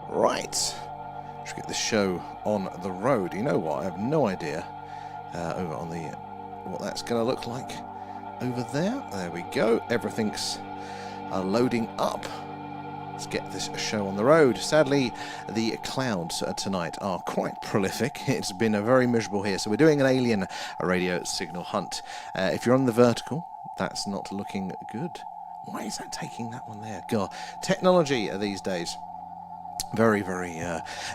Right, let's get the show on the road. You know what? I have no idea over on the what that's going to look like over there. There we go. Everything's loading up. Let's get this show on the road. Sadly, the clouds tonight are quite prolific. It's been very miserable here, so we're doing an alien radio signal hunt. If you're on the vertical, that's not looking good. Why is that taking that one there? God, technology these days. Very, very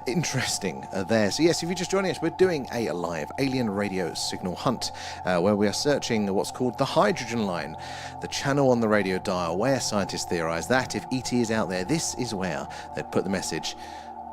interesting there. So yes, if you're just joining us, we're doing a live alien radio signal hunt where we are searching what's called the hydrogen line, the channel on the radio dial where scientists theorize that if ET is out there, this is where they'd put the message.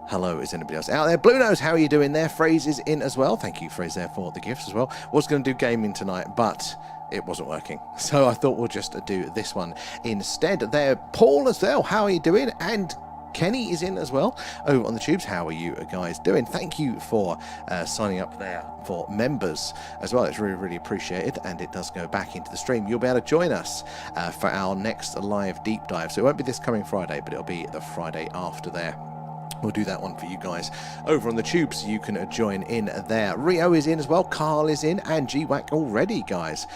Hello, is anybody else out there? Blue Nose, how are you doing there? Phrase is in as well. Thank you, Phrase, there for the gifts as well. Was going to do gaming tonight, but it wasn't working. So I thought we'll just do this one instead. There, Paul as well. How are you doing? And Kenny is in as well over on the tubes. How are you guys doing? Thank you for signing up there for members as well. It's really, really appreciated, and it does go back into the stream. You'll be able to join us for our next live deep dive. So it won't be this coming Friday, but it'll be the Friday after there. We'll do that one for you guys over on the tube, so you can join in there. Rio is in as well. Carl is in, and GWAC already, guys,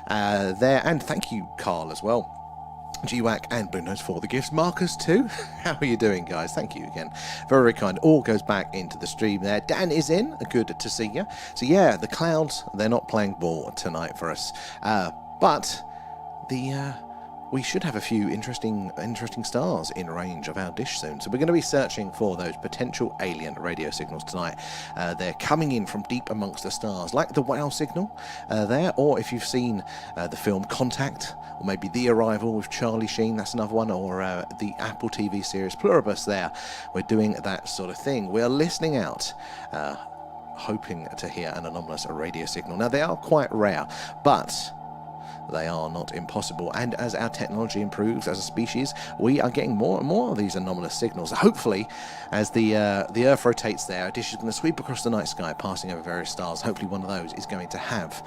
there. And thank you, Carl, as well. GWAC and Blue Nose for the gifts. Marcus too. How are you doing, guys? Thank you again. Very, very kind. All goes back into the stream there. Dan is in. Good to see you. So yeah, the clouds, they're not playing ball tonight for us. But we should have a few interesting stars in range of our dish soon. So we're going to be searching for those potential alien radio signals tonight. They're coming in from deep amongst the stars, like the WOW signal there, or if you've seen the film Contact, or maybe The Arrival with Charlie Sheen, that's another one, or the Apple TV series Pluribus there. We're doing that sort of thing. We're listening out, hoping to hear an anomalous radio signal. Now, they are quite rare, but they are not impossible, and as our technology improves as a species, we are getting more and more of these anomalous signals. Hopefully, as the Earth rotates there, a dish is going to sweep across the night sky, passing over various stars. Hopefully one of those is going to have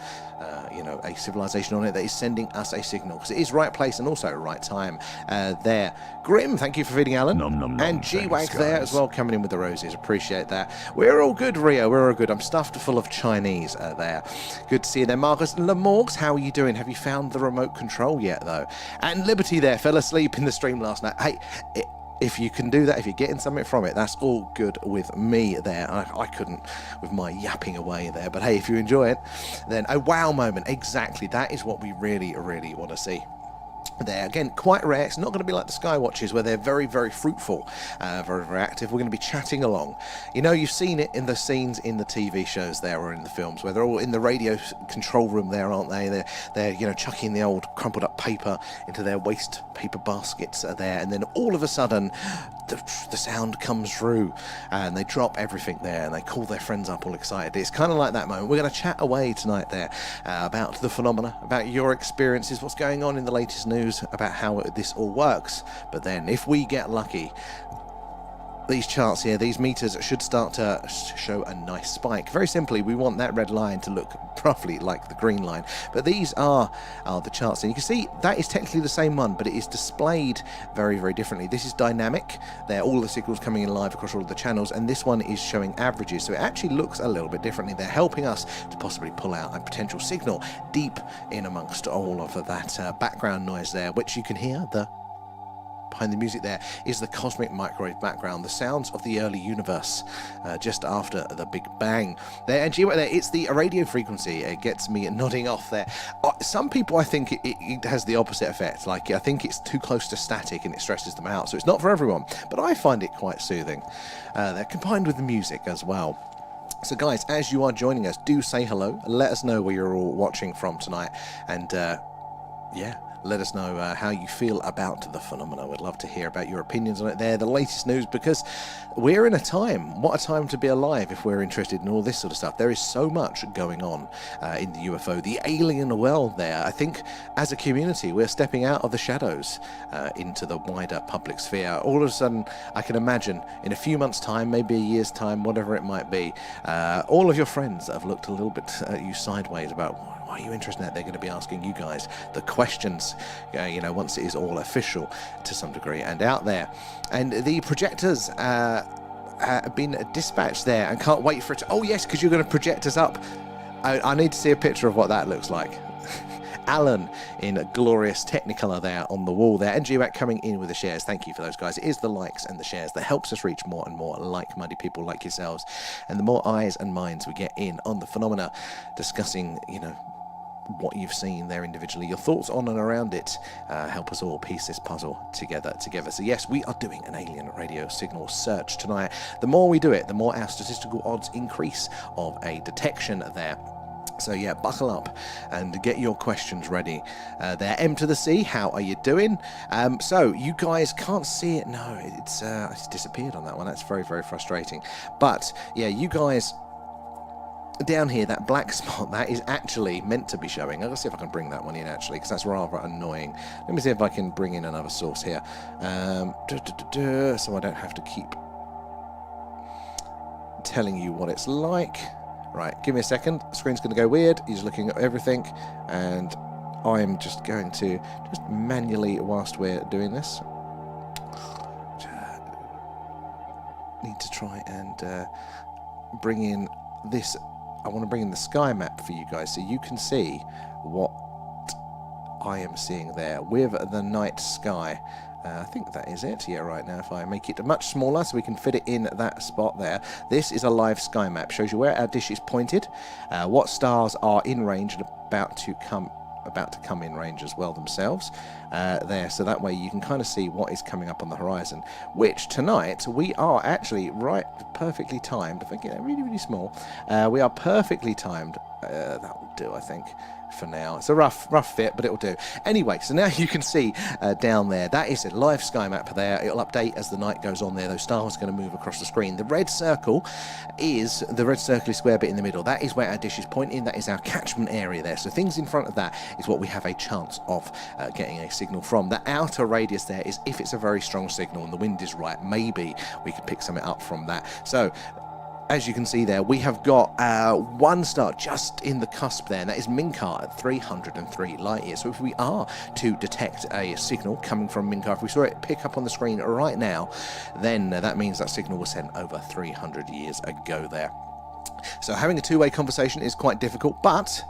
a civilization on it that is sending us a signal, because it is right place and also right time there. Grim, thank you for feeding Alan. And GWAG there as well, coming in with the roses. Appreciate that. We're all good, Rio. We're all good. I'm stuffed full of Chinese there. Good to see you there. Marcus Lamorgs, how are you doing? Have you found the remote control yet, though? And Liberty there fell asleep in the stream last night. Hey, if you can do that, if you're getting something from it, that's all good with me there. I couldn't with my yapping away there. But hey, if you enjoy it, then a wow moment. Exactly. That is what we really, really want to see. There again, quite rare. It's not going to be like the skywatchers where they're very, very fruitful, very, very active. We're going to be chatting along. You know, you've seen it in the scenes in the TV shows there, or in the films, where they're all in the radio control room there, aren't they? They're chucking the old crumpled up paper into their waste paper baskets there, and then all of a sudden the sound comes through and they drop everything there and they call their friends up all excited. It's kind of like that moment. We're going to chat away tonight there about the phenomena, about your experiences, what's going on in the latest news, about how this all works. But then if we get lucky, these charts here, these meters should start to show a nice spike. Very simply, we want that red line to look roughly like the green line. But these are the charts, and you can see that is technically the same one, but it is displayed very, very differently. This is dynamic. They're all the signals coming in live across all of the channels, and this one is showing averages, so it actually looks a little bit differently. They're helping us to possibly pull out a potential signal deep in amongst all of that background noise there, which you can hear. Behind the music there is the cosmic microwave background, the sounds of the early universe just after the Big Bang. There, and there, it's the radio frequency. It gets me nodding off there. Some people, I think, it has the opposite effect. Like, I think it's too close to static and it stresses them out. So it's not for everyone, but I find it quite soothing. They're combined with the music as well. So guys, as you are joining us, do say hello. Let us know where you're all watching from tonight. And yeah, let us know how you feel about the phenomena. We'd love to hear about your opinions on it there, the latest news, because we're in a time, what a time to be alive if we're interested in all this sort of stuff. There is so much going on in the UFO, the alien world there. I think as a community, we're stepping out of the shadows into the wider public sphere. All of a sudden, I can imagine in a few months' time, maybe a year's time, whatever it might be, all of your friends that have looked a little bit at you sideways about why are you interested in that? They're going to be asking you guys the questions, once it is all official to some degree and out there. And the projectors been dispatched there and can't wait for it to... Oh, yes, because you're going to project us up. I need to see a picture of what that looks like. Alan in glorious Technicolor there on the wall there, and GWAC coming in with the shares. Thank you for those, guys. It is the likes and the shares that helps us reach more and more like-minded people like yourselves, and the more eyes and minds we get in on the phenomena, discussing, you know, what you've seen there individually, your thoughts on and around it, help us all piece this puzzle together. So yes, we are doing an alien radio signal search tonight. The more we do it, the more our statistical odds increase of a detection there. So yeah, buckle up and get your questions ready. There, M to the C, how are you doing? So you guys can't see it. No, it's disappeared on that one. That's very, very frustrating. But yeah, you guys down here, that black spot, that is actually meant to be showing. Let's see if I can bring that one in actually, because that's rather annoying. Let me see if I can bring in another source here. So I don't have to keep telling you what it's like. Right, give me a second. The screen's going to go weird. He's looking at everything, and I'm just going to manually, whilst we're doing this, need to try and bring in this. I want to bring in the sky map for you guys so you can see what I am seeing there with the night sky. I think that is it. Yeah, right now, if I make it much smaller so we can fit it in that spot there. This is a live sky map. Shows you where our dish is pointed, what stars are in range and about to come in range as well themselves there. So that way you can kind of see what is coming up on the horizon, which tonight we are actually perfectly timed. If I get it really, really small, we are perfectly timed. That will do, I think. For now, it's a rough fit, but it will do. Anyway, so now you can see down there, that is a live sky map there. It'll update as the night goes on there. Those stars are going to move across the screen. The red circle is the red circly square bit in the middle. That is where our dish is pointing. That is our catchment area there. So things in front of that is what we have a chance of getting a signal from. The outer radius there is if it's a very strong signal and the wind is right, maybe we could pick something up from that. So as you can see there, we have got one star just in the cusp there, and that is Minkar at 303 light years. So if we are to detect a signal coming from Minkar, if we saw it pick up on the screen right now, then that means that signal was sent over 300 years ago there. So having a two-way conversation is quite difficult, but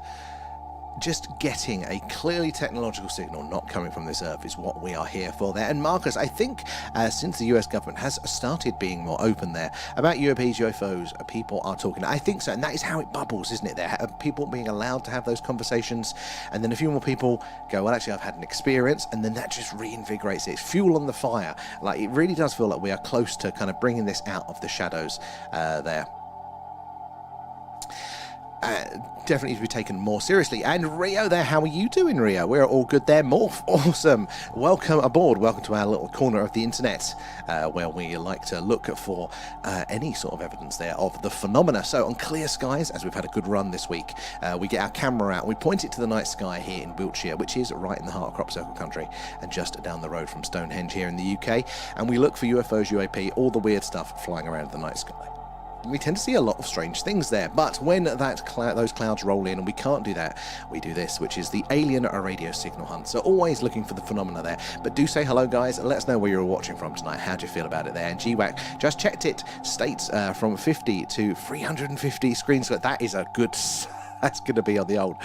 just getting a clearly technological signal not coming from this Earth is what we are here for there. And Marcus, I think since the US government has started being more open there about UAPs, UFOs, people are talking. I think so, and that is how it bubbles, isn't it? There, people being allowed to have those conversations, and then a few more people go, well, actually, I've had an experience, and then that just reinvigorates it. It's fuel on the fire. Like, it really does feel like we are close to kind of bringing this out of the shadows there. Definitely to be taken more seriously. And Rio there, how are you doing, Rio? We're all good there. Morph, awesome. Welcome aboard. Welcome to our little corner of the internet where we like to look for any sort of evidence there of the phenomena. So on clear skies, as we've had a good run this week, we get our camera out. We point it to the night sky here in Wiltshire, which is right in the heart of crop circle country and just down the road from Stonehenge here in the UK. And we look for UFOs, UAP, all the weird stuff flying around the night sky. We tend to see a lot of strange things there, but when those clouds roll in and we can't do that, we do this, which is the alien radio signal hunt. So always looking for the phenomena there. But do say hello, guys. Let us know where you're watching from tonight. How do you feel about it there? And GWAC just checked it. States from 50 to 350 screens. That is a good... That's going to be on the old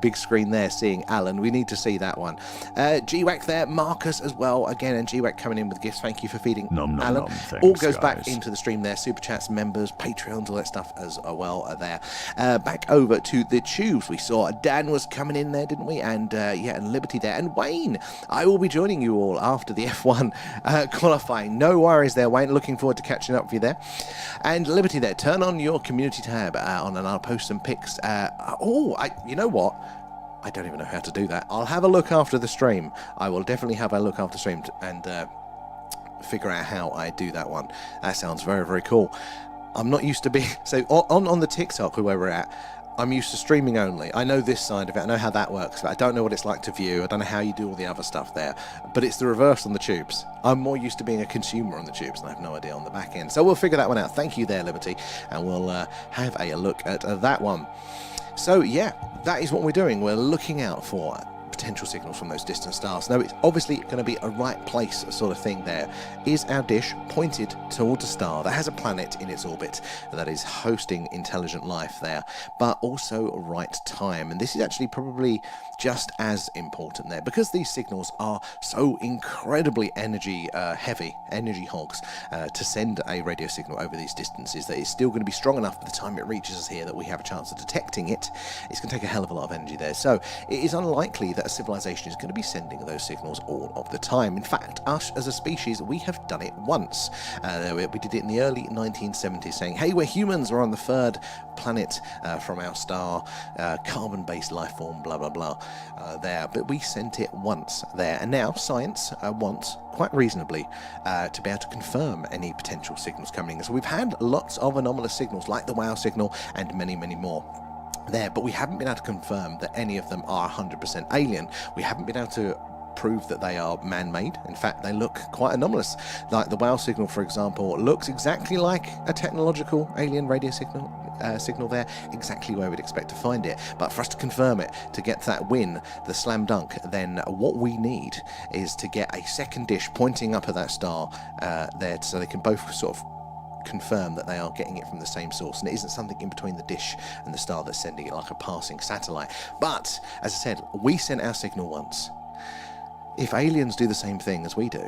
big screen there, seeing Alan. We need to see that one. GWAC there, Marcus as well. Again, and GWAC coming in with gifts. Thank you for feeding Alan. Thanks, all goes back into the stream there. Super chats, members, Patreons, all that stuff as well there. Back over to the tubes. We saw Dan was coming in there, didn't we? And yeah, and Liberty there. And Wayne, I will be joining you all after the F1 qualifying. No worries there, Wayne. Looking forward to catching up with you there. And Liberty there, turn on your community tab on and I'll post some pics. You know what? I don't even know how to do that. I'll have a look after the stream. I will definitely have a look after the stream and figure out how I do that one. That sounds very, very cool. I'm not used to being... So on the TikTok, where we're at, I'm used to streaming only. I know this side of it. I know how that works, but I don't know what it's like to view. I don't know how you do all the other stuff there. But it's the reverse on the tubes. I'm more used to being a consumer on the tubes, and I have no idea on the back end. So we'll figure that one out. Thank you there, Liberty. And we'll have a look at that one. So, yeah, that is what we're doing. We're looking out for potential signals from those distant stars. Now, it's obviously going to be a right place sort of thing there. Is our dish pointed towards a star that has a planet in its orbit that is hosting intelligent life there, but also right time? And this is actually probably just as important there, because these signals are so incredibly energy heavy, energy hogs, to send a radio signal over these distances, that it's still going to be strong enough by the time it reaches us here that we have a chance of detecting it. It's going to take a hell of a lot of energy there. So it is unlikely that a civilization is going to be sending those signals all of the time. In fact, us as a species, we have done it once. We did it in the early 1970s, saying, hey, we're humans, we're on the third planet from our star, carbon-based life form, blah, blah, blah, there. But we sent it once there. And now science wants, quite reasonably, to be able to confirm any potential signals coming in. So we've had lots of anomalous signals, like the WOW signal, and many, many more there, but we haven't been able to confirm that any of them are 100% alien. We haven't been able to prove that they are man-made. In fact, they look quite anomalous. Like the WOW signal, for example, looks exactly like a technological alien radio signal there, exactly where we'd expect to find it. But for us to confirm it, to get that win, the slam dunk, then what we need is to get a second dish pointing up at that star there, so they can both sort of confirm that they are getting it from the same source, and it isn't something in between the dish and the star that's sending it like a passing satellite. But as I said, we sent our signal once. If aliens do the same thing as we do,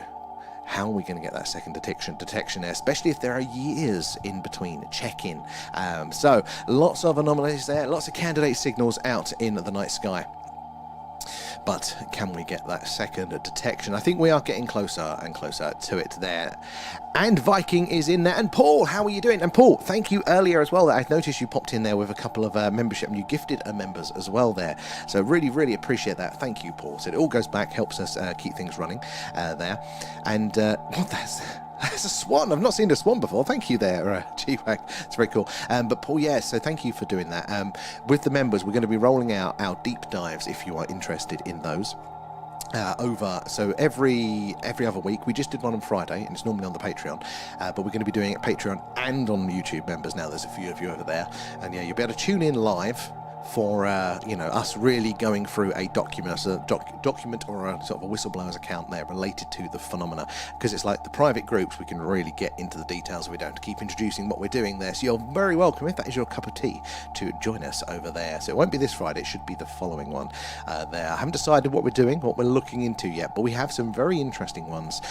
how are we going to get that second detection there, especially if there are years in between check-in? So lots of anomalies there, lots of candidate signals out in the night sky. But can we get that second detection? I think we are getting closer and closer to it there. And Viking is in there. And Paul, how are you doing? And Paul, thank you earlier as well. I noticed you popped in there with a couple of membership, and you gifted members as well there. So really, really appreciate that. Thank you, Paul. So it all goes back, helps us keep things running there. And what that's... There's a swan. I've not seen a swan before. Thank you there, G-Wag. It's very cool. But Paul, yeah, so thank you for doing that. With the members, we're going to be rolling out our deep dives, if you are interested in those. So every other week. We just did one on Friday, and it's normally on the Patreon, but we're going to be doing it Patreon and on YouTube members now. There's a few of you over there, and yeah, you'll be able to tune in live for us really going through a document or a sort of a whistleblower's account there related to the phenomena, because it's like the private groups, we can really get into the details. We don't have to keep introducing what we're doing there. So you're very welcome, if that is your cup of tea, to join us over there. So it won't be this Friday, it should be the following one there. I haven't decided what we're doing, what we're looking into yet, but we have some very interesting ones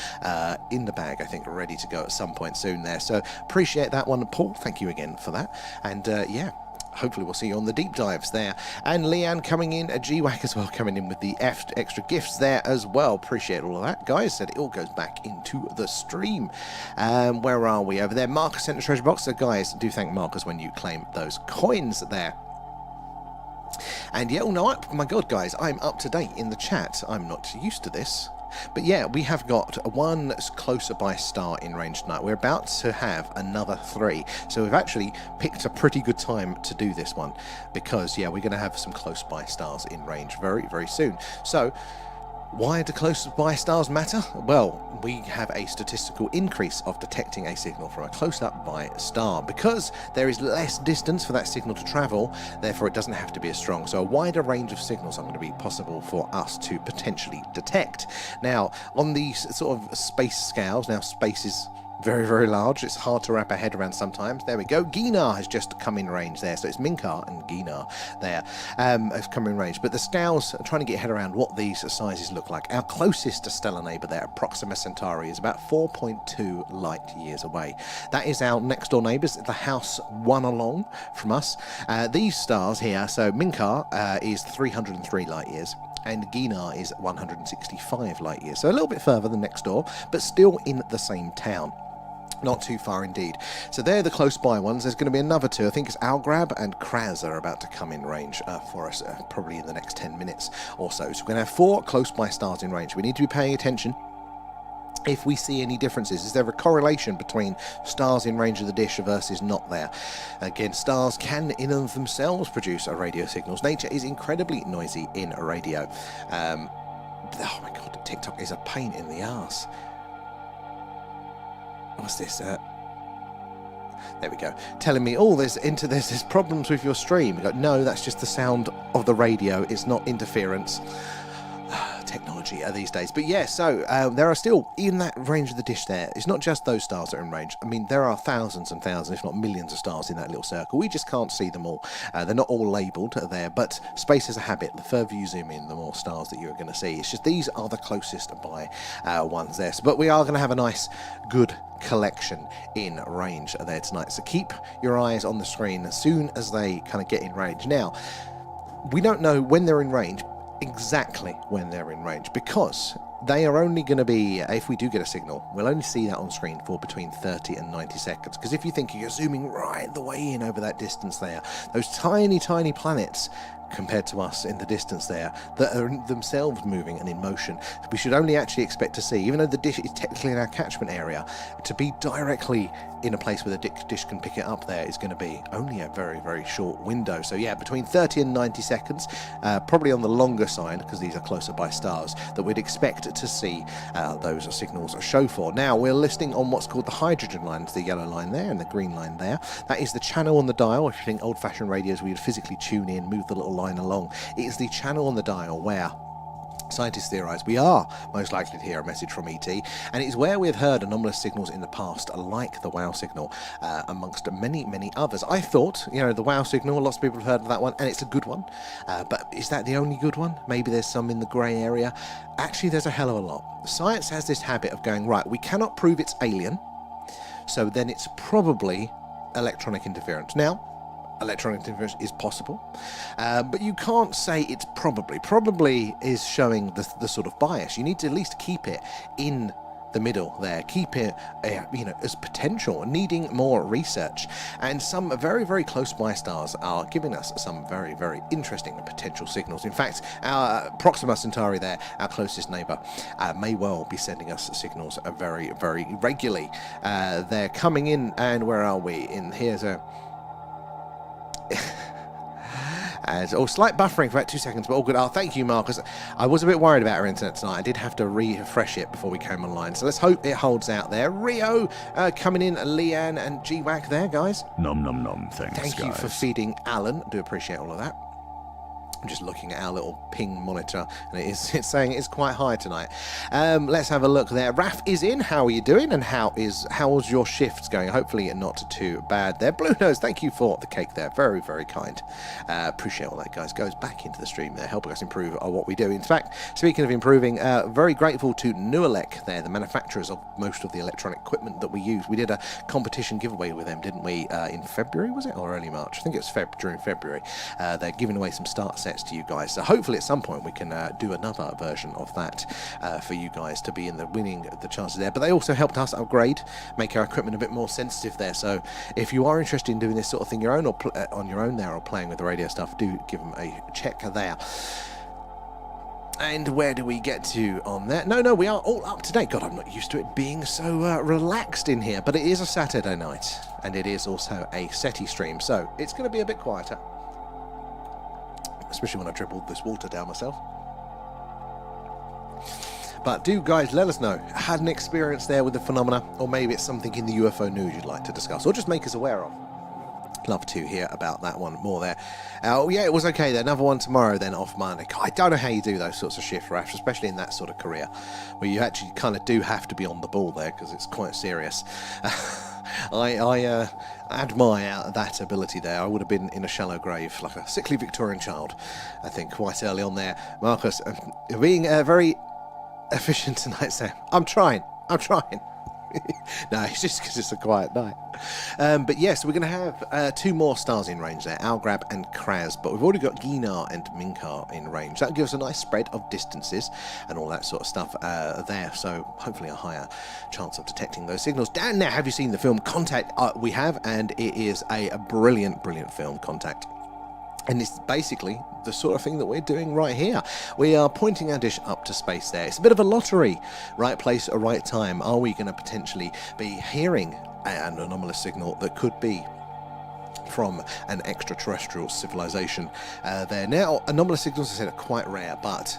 in the bag, I think, ready to go at some point soon there. So appreciate that one, Paul. Thank you again for that. And yeah, hopefully we'll see you on the deep dives there. And Leanne coming in, a G-Wag as well, coming in with the extra gifts there as well. Appreciate all of that, guys. Said it all goes back into the stream. Where are we over there? Marcus sent a treasure box. So guys, do thank Marcus when you claim those coins there. And yeah, oh no, my God, guys, I'm up to date in the chat. I'm not used to this. But yeah, we have got one closer by star in range tonight. We're about to have another 3. So we've actually picked a pretty good time to do this one, because yeah, we're going to have some close by stars in range very, very soon. So why do close by stars matter? Well, we have a statistical increase of detecting a signal from a close-up by star, because there is less distance for that signal to travel, therefore it doesn't have to be as strong. So a wider range of signals are going to be possible for us to potentially detect. Now, on these sort of space scales, now space is very, very large. It's hard to wrap our head around sometimes. There we go. Ginar has just come in range there. So it's Minkar and Ginar there have come in range. But the scales are trying to get your head around what these sizes look like. Our closest stellar neighbour there, Proxima Centauri, is about 4.2 light years away. That is our next door neighbours, the house one along from us. These stars here, so Minkar is 303 light years. And Ginar is 165 light years. So a little bit further than next door, but still in the same town. Not too far indeed. So they're the close by ones. There's going to be another 2. I think it's Algrab and Kraz are about to come in range for us, probably in the next 10 minutes or so. So we're going to have 4 close by stars in range. We need to be paying attention if we see any differences. Is there a correlation between stars in range of the dish versus not there? Again, stars can in and of themselves produce radio signals. Nature is incredibly noisy in a radio. Oh my God, TikTok is a pain in the arse. What's this? There we go. Telling me, oh, there's problems with your stream. We go, no, that's just the sound of the radio. It's not interference. technology these days. But yeah, so there are still, in that range of the dish there, it's not just those stars that are in range. I mean, there are thousands and thousands, if not millions of stars in that little circle. We just can't see them all. They're not all labelled there, but space is a habit. The further you zoom in, the more stars that you're going to see. It's just these are the closest by ones there. But we are going to have a nice, good collection in range there tonight. So keep your eyes on the screen as soon as they kind of get in range. Now, we don't know when they're in range, exactly when they're in range, because they are only going to be, if we do get a signal, we'll only see that on screen for between 30 and 90 seconds. Because if you think you're zooming right the way in over that distance there, those tiny, tiny planets compared to us in the distance there that are themselves moving and in motion, we should only actually expect to see, even though the dish is technically in our catchment area, to be directly in a place where the dish can pick it up there is going to be only a very, very short window. So yeah, between 30 and 90 seconds, probably on the longer side, because these are closer by stars, that we'd expect to see those signals show for. Now, we're listing on what's called the hydrogen line. It's the yellow line there and the green line there. That is the channel on the dial. If you think old-fashioned radios, we'd physically tune in, move the little line along. It is the channel on the dial where scientists theorise we are most likely to hear a message from ET, and it's where we've heard anomalous signals in the past, like the WOW signal, amongst many, many others. I thought, you know, the WOW signal, lots of people have heard of that one, and it's a good one, but is that the only good one? Maybe there's some in the grey area. Actually, there's a hell of a lot. Science has this habit of going, right, we cannot prove it's alien, so then it's probably electronic interference. Now, electronic interference is possible, but you can't say it's probably. Probably is showing the sort of bias. You need to at least keep it in the middle there, keep it as potential, needing more research. And some very, very close by stars are giving us some very, very interesting potential signals. In fact, our Proxima Centauri there, our closest neighbour, may well be sending us signals very, very regularly. They're coming in, and where are we? Here's a slight buffering for about 2 seconds, but all good. Thank you, Marcus. I was a bit worried about our internet tonight. I did have to refresh it before we came online, so let's hope it holds out there. Rio coming in, Leanne and GWAC there, guys. Nom nom nom. Thanks, Thank you for feeding Alan. I do appreciate all of that. I'm just looking at our little ping monitor, and it's saying it's quite high tonight. Let's have a look there. Raf is in. How are you doing? And how's your shifts going? Hopefully not too bad there. Blue Nose, thank you for the cake there. Very, very kind. Appreciate all that, guys. Goes back into the stream there, helping us improve what we do. In fact, speaking of improving, very grateful to Nuelec there, the manufacturers of most of the electronic equipment that we use. We did a competition giveaway with them, didn't we? In February, was it? Or early March? I think it was during February. They're giving away some start sets to you guys, so hopefully at some point we can do another version of that for you guys to be in the winning the chances there. But they also helped us upgrade, make our equipment a bit more sensitive there. So if you are interested in doing this sort of thing your own, or on your own there, or playing with the radio stuff, do give them a check there. And where do we get to on that? No, we are all up to date. God, I'm not used to it being so relaxed in here, but it is a Saturday night, and it is also a SETI stream, so it's going to be a bit quieter. Especially when I dribbled this water down myself. But do, guys, let us know. Had an experience there with the phenomena, or maybe it's something in the UFO news you'd like to discuss, or just make us aware of. Love to hear about that one more there. Yeah, it was okay there. Another one tomorrow, then off Monday. I don't know how you do those sorts of shift rafts, especially in that sort of career, where you actually kind of do have to be on the ball there, because it's quite serious. I admire that ability there. I would have been in a shallow grave, like a sickly Victorian child, I think, quite early on there. Marcus, being very efficient tonight, Sam. I'm trying. No, it's just because it's a quiet night. But yes, we're going to have 2 more stars in range there, Algrab and Kraz, but we've already got Ginar and Minkar in range. That gives us a nice spread of distances and all that sort of stuff there, so hopefully a higher chance of detecting those signals. Dan, now, have you seen the film Contact? We have, and it is a brilliant, brilliant film, Contact. And it's basically the sort of thing that we're doing right here. We are pointing our dish up to space there. It's a bit of a lottery. Right place at right time. Are we going to potentially be hearing an anomalous signal that could be from an extraterrestrial civilization there? Now, anomalous signals, as I said, are quite rare, but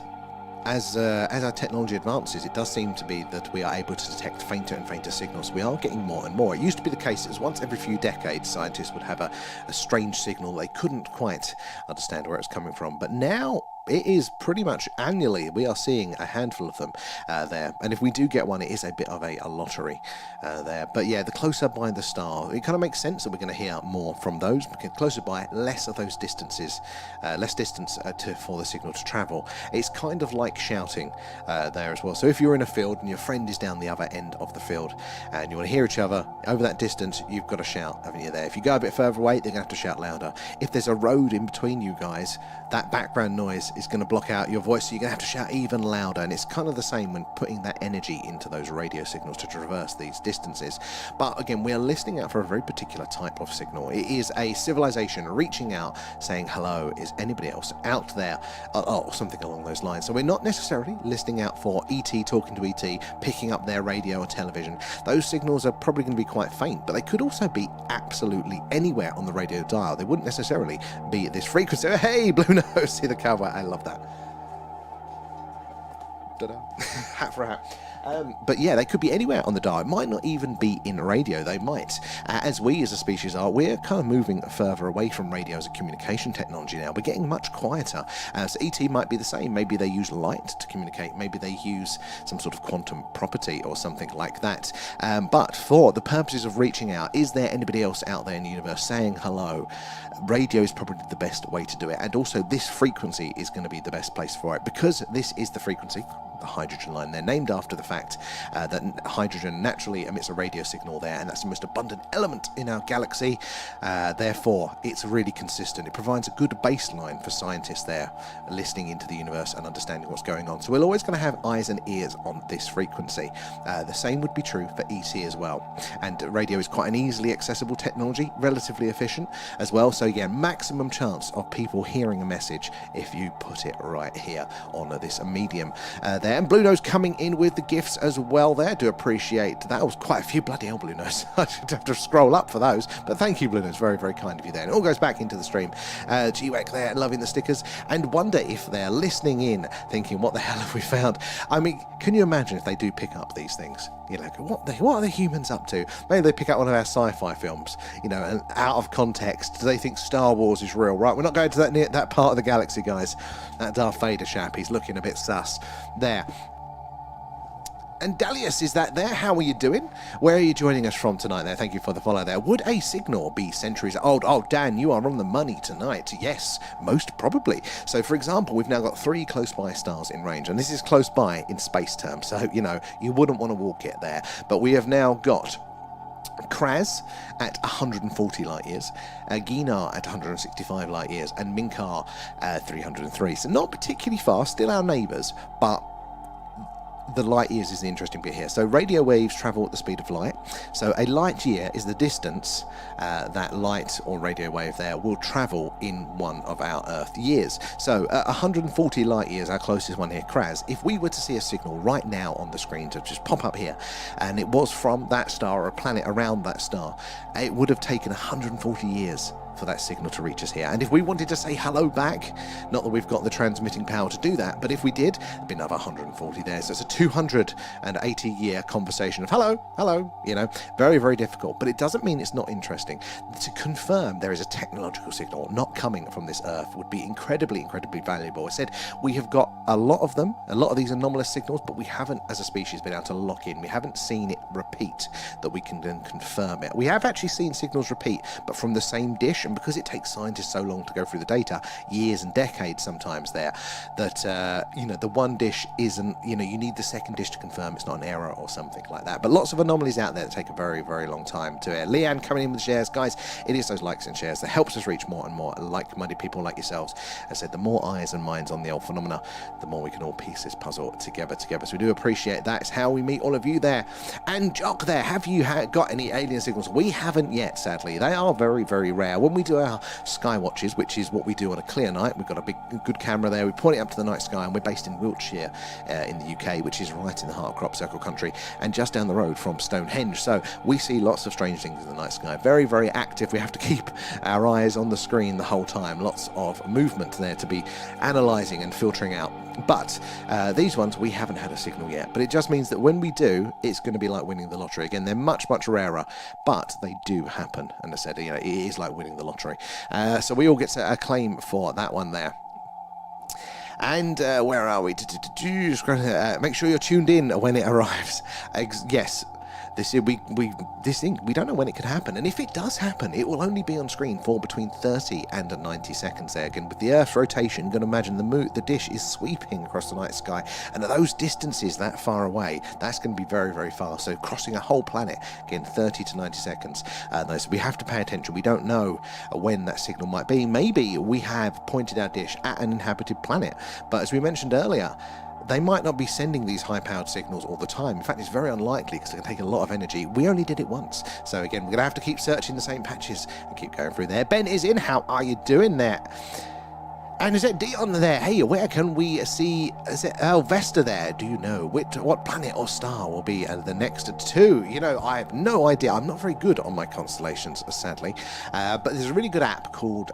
as our technology advances, it does seem to be that we are able to detect fainter and fainter signals. We are getting more and more. It used to be the case that once every few decades, scientists would have a strange signal. They couldn't quite understand where it's coming from. But now it is pretty much annually we are seeing a handful of them there, and if we do get one, it is a bit of a lottery there. But yeah, the closer by the star, it kind of makes sense that we're going to hear more from those, because closer by, less of those distances, less distance for the signal to travel. It's kind of like shouting there as well. So if you're in a field and your friend is down the other end of the field and you want to hear each other over that distance, you've got to shout, haven't you, there? If you go a bit further away, they're going to have to shout louder. If there's a road in between you guys, that background noise is going to block out your voice, so you're going to have to shout even louder. And it's kind of the same when putting that energy into those radio signals to traverse these distances. But again, we are listening out for a very particular type of signal. It is a civilization reaching out, saying, hello, is anybody else out there? Or something along those lines. So we're not necessarily listening out for ET talking to ET, picking up their radio or television. Those signals are probably going to be quite faint, but they could also be absolutely anywhere on the radio dial. They wouldn't necessarily be at this frequency. Hey, Blue Nose, see the cowboy. I love that. Ta-da. Hat for a hat. But yeah, they could be anywhere on the dial. It might not even be in radio. They might. As we as a species are, we're kind of moving further away from radio as a communication technology now. We're getting much quieter. So ET might be the same. Maybe they use light to communicate. Maybe they use some sort of quantum property or something like that. But for the purposes of reaching out, is there anybody else out there in the universe saying hello? Radio is probably the best way to do it. And also this frequency is going to be the best place for it, because this is the frequency, the hydrogen line. They're named after the fact that hydrogen naturally emits a radio signal there, and that's the most abundant element in our galaxy. Therefore, it's really consistent. It provides a good baseline for scientists there listening into the universe and understanding what's going on. So we're always going to have eyes and ears on this frequency. The same would be true for ET as well. And radio is quite an easily accessible technology, relatively efficient as well. So again, maximum chance of people hearing a message if you put it right here on this medium there. And Blue Nose coming in with the gifts as well there. Do appreciate that. Was quite a few, bloody hell, Blue Nose. I should have to scroll up for those, but thank you, Blue Nose, very, very kind of you there. And it all goes back into the stream. G-Wack there, loving the stickers, and wonder if they're listening in thinking, what the hell have we found? I mean, can you imagine if they do pick up these things? You know, what are the humans up to? Maybe they pick up one of our sci-fi films, you know, and out of context, do they think Star Wars is real? Right, we're not going to that part of the galaxy, guys. That Darth Vader chap, he's looking a bit sus there. And Dalius, is that there? How are you doing? Where are you joining us from tonight there? Thank you for the follow there. Would a signal be centuries old? Oh, Dan, you are on the money tonight. Yes, most probably. So, for example, we've now got 3 close by stars in range, and this is close by in space terms, so, you know, you wouldn't want to walk it there. But we have now got Kraz at 140 light years, Ginar at 165 light years, and Minkar 303. So not particularly fast, still our neighbours, but the light years is the interesting bit here. So radio waves travel at the speed of light. So a light year is the distance that light or radio wave there will travel in one of our Earth years. So 140 light years, our closest one here, Kraz. If we were to see a signal right now on the screen to just pop up here, and it was from that star or a planet around that star, it would have taken 140 years for that signal to reach us here. And if we wanted to say hello back, not that we've got the transmitting power to do that, but if we did, it'd be another 140 there. So it's a 280-year conversation of hello, you know, very, very difficult. But it doesn't mean it's not interesting. To confirm there is a technological signal not coming from this Earth would be incredibly, incredibly valuable. I said we have got a lot of them, a lot of these anomalous signals, but we haven't, as a species, been able to lock in. We haven't seen it repeat that we can then confirm it. We have actually seen signals repeat, but from the same dish. And because it takes scientists so long to go through the data, years and decades sometimes there, that, you know, the one dish isn't, you know, you need the second dish to confirm it's not an error or something like that. But lots of anomalies out there that take a very, very long time to air. Leanne coming in with shares. Guys, it is those likes and shares that helps us reach more and more like-minded people like yourselves. As I said, the more eyes and minds on the old phenomena, the more we can all piece this puzzle together. So we do appreciate that. It's how we meet all of you there. And Jock there, have you got any alien signals? We haven't yet, sadly. They are very, very rare. When we do our skywatches, which is what we do on a clear night, we've got a good camera there, we point it up to the night sky, and we're based in Wiltshire in the UK, which is right in the heart of crop circle country and just down the road from Stonehenge. So we see lots of strange things in the night sky. Very, very active. We have to keep our eyes on the screen the whole time. Lots of movement there to be analysing and filtering out. But these ones, we haven't had a signal yet. But it just means that when we do, it's going to be like winning the lottery. Again, they're much, much rarer, but they do happen. And I said, you know, it is like winning the lottery. So we all get a claim for that one there. And where are we? Make sure you're tuned in when it arrives. Yes. This thing, we don't know when it could happen, and if it does happen, it will only be on screen for between 30 and 90 seconds there. Again, with the Earth's rotation, you can imagine the dish is sweeping across the night sky, and at those distances that far away, that's going to be very, very fast. So crossing a whole planet, again, 30 to 90 seconds. So we have to pay attention. We don't know when that signal might be. Maybe we have pointed our dish at an inhabited planet, but as we mentioned earlier, they might not be sending these high-powered signals all the time. In fact, it's very unlikely because it can take a lot of energy. We only did it once. So again, we're going to have to keep searching the same patches and keep going through there. Ben is in. How are you doing there? And is it Dion there? Hey, where can we see? Is it Vesta there? Do you know what planet or star will be the next two? You know, I have no idea. I'm not very good on my constellations, sadly. But there's a really good app called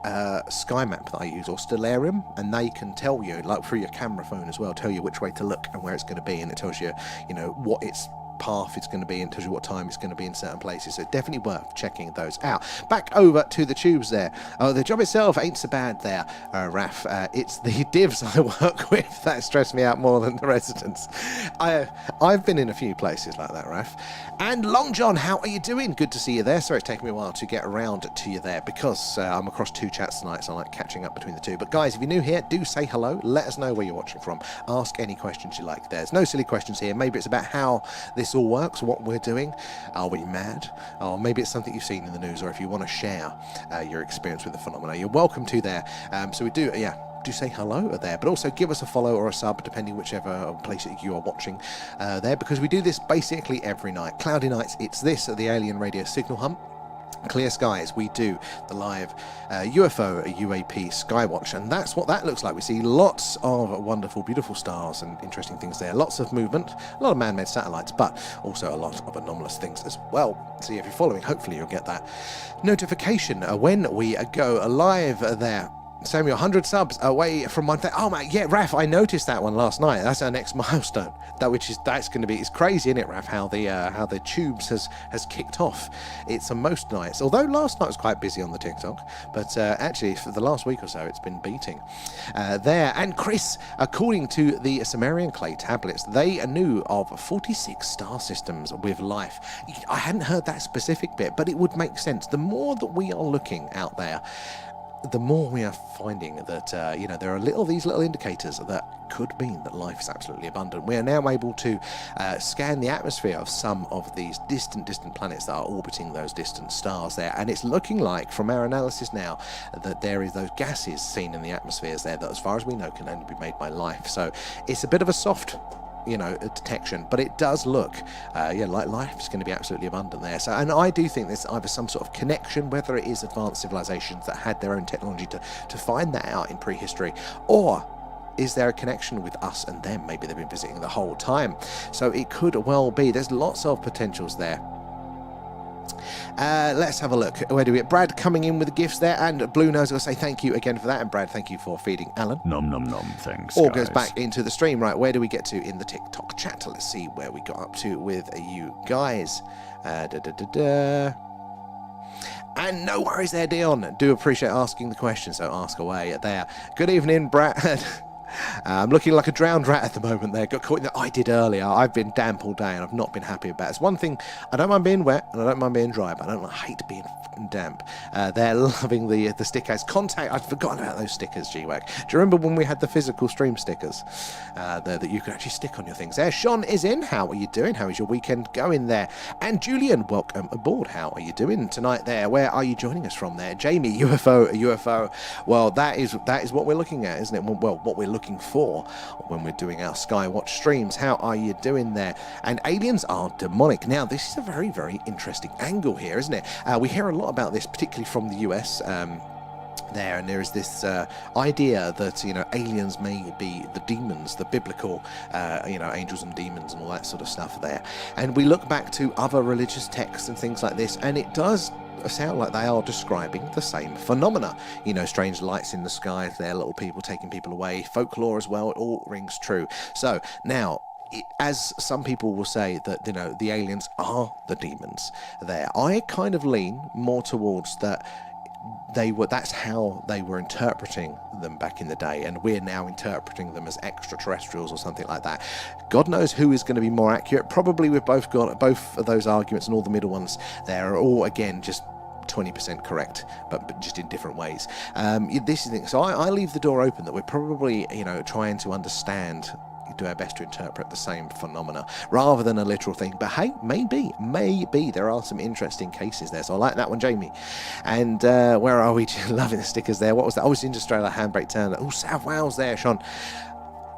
Sky Map that I use, or Stellarium, and they can tell you, like through your camera phone as well, tell you which way to look and where it's going to be, and it tells you, you know, what its path it's going to be and tells you what time it's going to be in certain places, so definitely worth checking those out. Back over to the tubes there. Oh, the job itself ain't so bad there, Raf. It's the divs I work with that stress me out more than the residents. I've been in a few places like that, Raf. And Long John, how are you doing? Good to see you there. Sorry it's taken me a while to get around to you there because I'm across two chats tonight, so I like catching up between the two. But guys, if you're new here, do say hello. Let us know where you're watching from. Ask any questions you like. There's no silly questions here. Maybe it's about how this all works, what we're doing. Are we mad? Or maybe it's something you've seen in the news, or if you want to share your experience with the phenomena, you're welcome to there. So we do say hello there, but also give us a follow or a sub, depending whichever place you are watching there, because we do this basically every night. Cloudy nights, it's this at the Alien Radio Signal Hunt. Clear skies, we do the live UFO UAP Skywatch, and that's what that looks like. We see lots of wonderful, beautiful stars and interesting things there. Lots of movement, a lot of man-made satellites, but also a lot of anomalous things as well. So if you're following, hopefully you'll get that notification when we go live there. Samuel, 100 subs away from 1,000. Oh my, yeah, Raf, I noticed that one last night. That's our next milestone. That's going to be, it's crazy, isn't it, Raf, how the tubes has kicked off. It's on most nights, although last night was quite busy on the TikTok, but actually for the last week or so it's been beating there. And Chris, according to the Sumerian clay tablets, they knew of 46 star systems with life. I hadn't heard that specific bit, but it would make sense. The more that we are looking out there, the more we are finding that, there are these little indicators that could mean that life is absolutely abundant. We are now able to scan the atmosphere of some of these distant planets that are orbiting those distant stars there, and it's looking like, from our analysis now, that there is those gases seen in the atmospheres there that, as far as we know, can only be made by life. So it's a bit of a soft detection, but it does look like life is going to be absolutely abundant there. So, and I do think there's either some sort of connection, whether it is advanced civilizations that had their own technology to find that out in prehistory, or is there a connection with us and them? Maybe they've been visiting the whole time. So it could well be. There's lots of potentials there. Let's have a look. Where do we get Brad coming in with the gifts there, and Blue Nose will say thank you again for that, and Brad, thank you for feeding Alan. Nom nom nom, thanks. All guys. goes back into the stream. Right, where do we get to in the TikTok chat? Let's see where we got up to with you guys. And no worries there, Dion. Do appreciate asking the question, so ask away there. Good evening, Brad. I'm looking like a drowned rat at the moment there. Got caught in the I did earlier. I've been damp all day and I've not been happy about it. It's one thing, I don't mind being wet and I don't mind being dry, but I hate being damp. They're loving the stickers. Contact, I'd forgotten about those stickers, G-Wag. Do you remember when we had the physical stream stickers that you could actually stick on your things there? Sean is in. How are you doing? How is your weekend going there? And Julian, welcome aboard. How are you doing tonight there? Where are you joining us from there? Jamie, UFO. Well, that is what we're looking at, isn't it? Well, what we're looking for when we're doing our Skywatch streams. How are you doing there? And aliens are demonic. Now, this is a very, very interesting angle here, isn't it? We hear a lot about this, particularly from the US. There, and there is this idea that aliens may be the demons, the biblical angels and demons and all that sort of stuff there. And we look back to other religious texts and things like this, and it does sound like they are describing the same phenomena. Strange lights in the sky, there, little people taking people away, folklore as well. It all rings true. So now, as some people will say that the aliens are the demons there, I kind of lean more towards that. that's how they were interpreting them back in the day, and we're now interpreting them as extraterrestrials or something like that. God knows who is going to be more accurate. Probably we've both got both of those arguments, and all the middle ones there are all, again, just 20% correct, but just in different ways. This is the thing. So I leave the door open that we're probably, trying to understand, do our best to interpret the same phenomena rather than a literal thing. But hey, maybe there are some interesting cases there. So I like that one, Jamie. And where are we? Loving the stickers there. What was that? Oh, it's Industrial handbrake turn. Oh, South Wales there, Sean.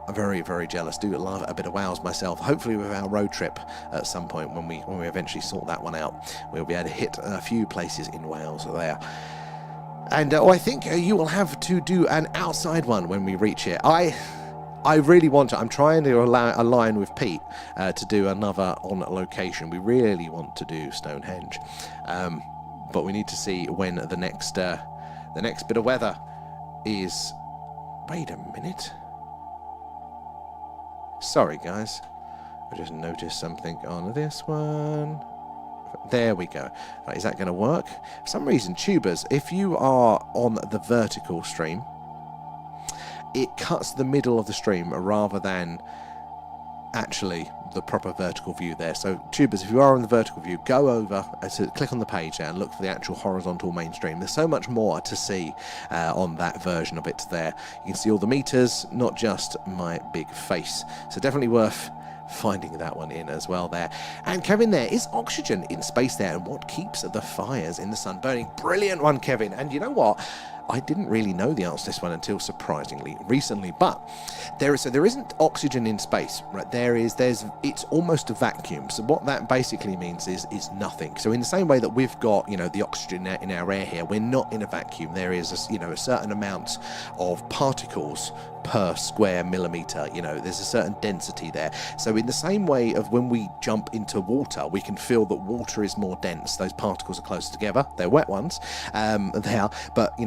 I'm very, very jealous. Do love a bit of Wales myself. Hopefully with our road trip at some point, when we eventually sort that one out, we'll be able to hit a few places in Wales there. And I think you will have to do an outside one when we reach it. I really want to. I'm trying to align with Pete to do another on location. We really want to do Stonehenge, but we need to see when the next bit of weather is. Wait a minute. Sorry, guys. I just noticed something on this one. There we go. Right, is that going to work? For some reason, tubers, if you are on the vertical stream, it cuts the middle of the stream rather than actually the proper vertical view there. So tubers, if you are on the vertical view, go over to click on the page there and look for the actual horizontal mainstream. There's so much more to see on that version of it there. You can see all the meters, not just my big face. So definitely worth finding that one in as well there. And Kevin, there is oxygen in space there, and what keeps the fires in the sun burning? Brilliant one, Kevin. And you know what? I didn't really know the answer to this one until surprisingly recently, but there isn't oxygen in space, right? It's almost a vacuum. So what that basically means is nothing. So in the same way that we've got, the oxygen in our air here, we're not in a vacuum. There is a certain amount of particles per square millimeter. There's a certain density there. So in the same way of when we jump into water, we can feel that water is more dense. Those particles are closer together. They're wet ones. They are, but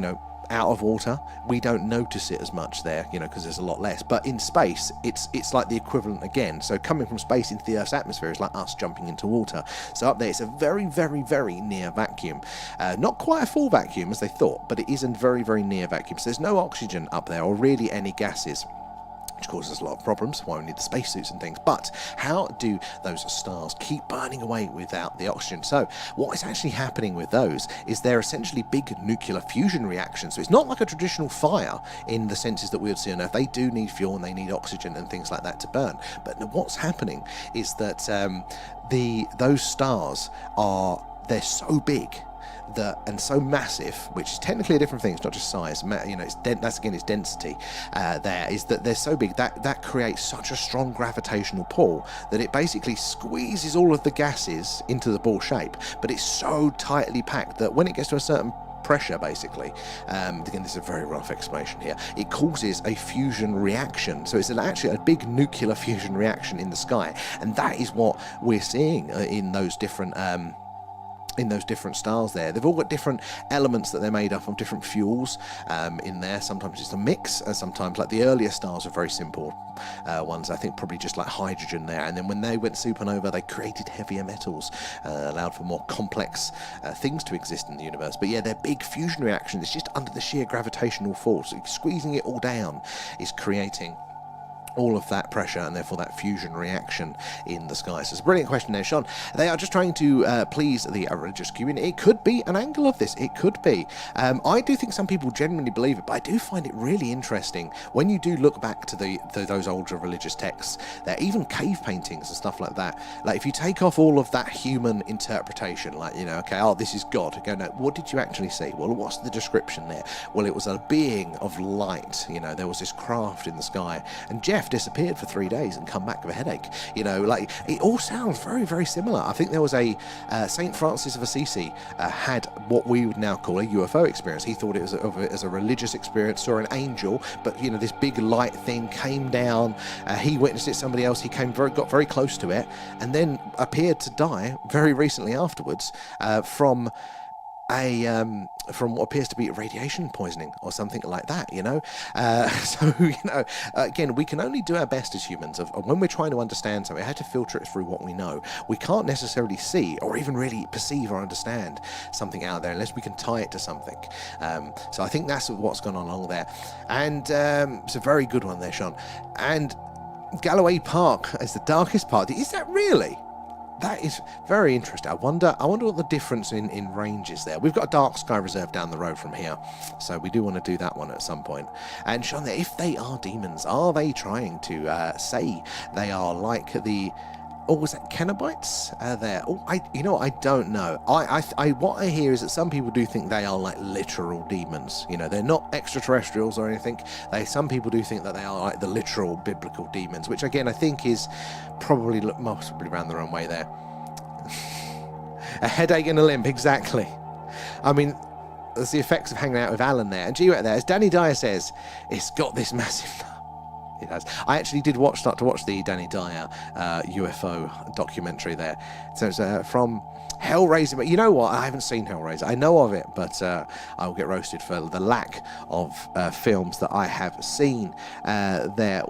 out of water, we don't notice it as much there, because there's a lot less. But in space, it's like the equivalent again. So coming from space into the Earth's atmosphere is like us jumping into water. So up there, it's a very, very, very near vacuum. Not quite a full vacuum as they thought, but it is a very, very near vacuum. So there's no oxygen up there, or really any gases, which causes a lot of problems, why we need the spacesuits and things. But how do those stars keep burning away without the oxygen? So what is actually happening with those is they're essentially big nuclear fusion reactions. So it's not like a traditional fire in the senses that we would see on Earth. They do need fuel and they need oxygen and things like that to burn. But what's happening is that those stars they're so big and so massive, which is technically a different thing. It's not just size. That's again its density. There is that they're so big that creates such a strong gravitational pull that it basically squeezes all of the gases into the ball shape. But it's so tightly packed that when it gets to a certain pressure, basically, again, this is a very rough explanation here, it causes a fusion reaction. So it's actually a big nuclear fusion reaction in the sky, and that is what we're seeing in those different stars there. They've all got different elements that they're made up of, different fuels in there. Sometimes it's a mix, sometimes, like the earlier stars are very simple ones, I think probably just like hydrogen there, and then when they went supernova they created heavier metals, allowed for more complex things to exist in the universe. But yeah, they're big fusion reactions. It's just under the sheer gravitational force, squeezing it all down is creating all of that pressure and therefore that fusion reaction in the sky. So it's a brilliant question there, Sean. They are just trying to please the religious community. It could be an angle of this. It could be. I do think some people genuinely believe it, but I do find it really interesting when you do look back to those older religious texts. There even cave paintings and stuff like that. Like if you take off all of that human interpretation, like, this is God. Go, no, what did you actually see? Well, what's the description there? Well, it was a being of light. There was this craft in the sky, and Jeff disappeared for 3 days and come back with a headache. It all sounds very, very similar. I think there was a Saint Francis of Assisi had what we would now call a UFO experience. He thought it was as a religious experience, saw an angel, but this big light thing came down. He witnessed it. Somebody else. He got very close to it, and then appeared to die very recently afterwards from from what appears to be radiation poisoning or something like that, so again, we can only do our best as humans of when we're trying to understand something. We have to filter it through what we know. We can't necessarily see or even really perceive or understand something out there unless we can tie it to something. So I think that's what's gone on along there, and it's a very good one there, Sean. And Galloway Park is the darkest part. Is that really? That is very interesting. I wonder what the difference in range is there. We've got a dark sky reserve down the road from here, so we do want to do that one at some point. And Sean, if they are demons, are they trying to say they are like the... Oh, was that Cenobites there? Oh, I don't know. What I hear is that some people do think they are like literal demons. They're not extraterrestrials or anything. Some people do think that they are like the literal biblical demons, which again I think is probably around the wrong way there. A headache and a limp, exactly. I mean, there's the effects of hanging out with Alan there. And gee, right there, as Danny Dyer says, it's got this massive... It has. I actually did start to watch the Danny Dyer UFO documentary there. So it's from Hellraiser. But you know what? I haven't seen Hellraiser. I know of it, but I will get roasted for the lack of films that I have seen there.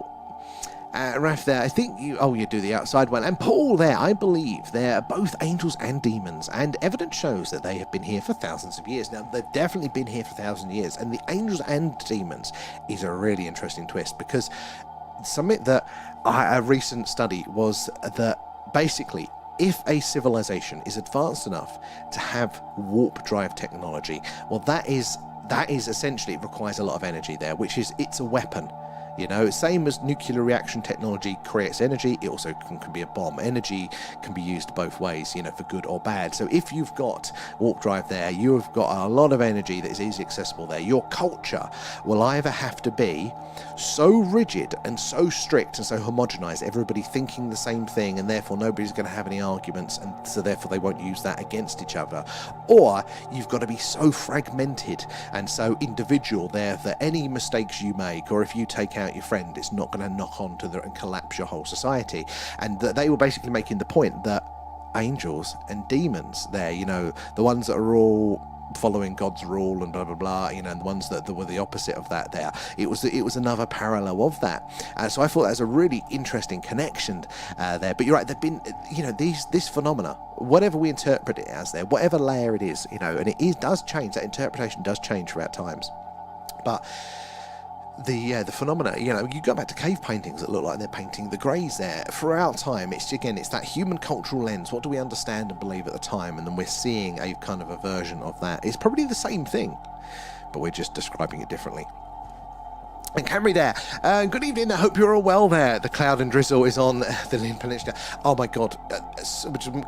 Raf there, I think you do the outside one. And Paul there, I believe they're both angels and demons, and evidence shows that they have been here for thousands of years. Now, they've definitely been here for thousands of years, and the angels and demons is a really interesting twist, because something that a recent study was that basically, if a civilization is advanced enough to have warp drive technology, well, that is essentially, it requires a lot of energy there, which is, it's a weapon. Same as nuclear reaction technology creates energy, it also can be a bomb. Energy can be used both ways, for good or bad. So if you've got warp drive there, you've got a lot of energy that is easily accessible there. Your culture will either have to be so rigid and so strict and so homogenized, everybody thinking the same thing, and therefore nobody's going to have any arguments, and so therefore they won't use that against each other. Or you've got to be so fragmented and so individual there that any mistakes you make, or if you take out your friend, it's not going to knock on to and collapse your whole society. And that they were basically making the point that angels and demons there, the ones that are all following God's rule and blah blah blah, and the ones that were the opposite of that there, it was another parallel of that. So I thought that was a really interesting connection there. But you're right, they've been, this phenomena, whatever we interpret it as there, whatever layer it is, and it does change, that interpretation does change throughout times. But the phenomena, you go back to cave paintings that look like they're painting the greys there. Throughout time, it's that human cultural lens. What do we understand and believe at the time? And then we're seeing a kind of a version of that. It's probably the same thing, but we're just describing it differently. And Camry there, good evening, I hope you're all well there. The cloud and drizzle is on the Lynn Peninsula. Oh my god,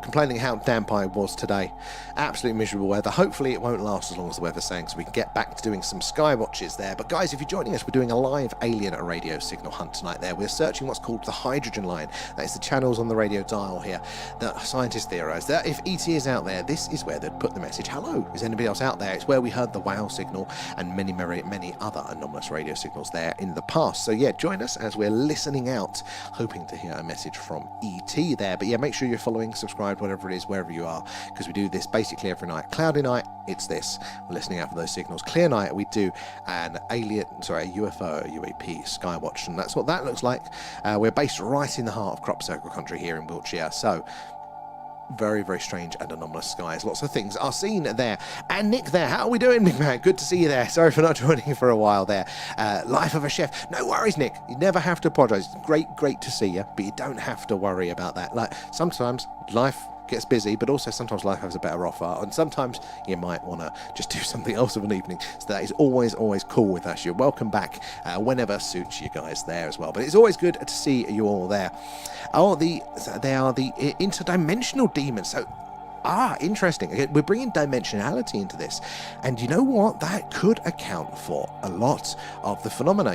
complaining how damp I was today. Absolutely miserable weather. Hopefully it won't last as long as the weather's saying, so we can get back to doing some sky watches there. But guys, if you're joining us, we're doing a live alien radio signal hunt tonight there. We're searching what's called the hydrogen line. That is the channels on the radio dial here that scientists theorise that if ET is out there, this is where they'd put the message, hello, is anybody else out there? It's where we heard the WOW signal and many other anomalous radio signals there in the past. So yeah, join us as we're listening out, hoping to hear a message from ET there. But yeah, make sure you're following, subscribed, whatever it is, wherever you are, because we do this basically every night. Cloudy night, it's this. We're listening out for those signals. Clear night, we do a UFO, UAP, skywatch, and that's what that looks like. We're based right in the heart of crop circle country here in Wiltshire, so very, very strange and anomalous skies. Lots of things are seen there. And Nick there, how are we doing, big man? Good to see you there. Sorry for not joining for a while there. Life of a chef. No worries, Nick. You never have to apologise. Great to see you, but you don't have to worry about that. Like, sometimes life gets busy, but also sometimes life has a better offer, and sometimes you might want to just do something else of an evening. So that is always cool with us. You're welcome back whenever suits you guys there as well. But it's always good to see you all there. They are the interdimensional demons. So interesting. Okay, we're bringing dimensionality into this, and you know what? That could account for a lot of the phenomena.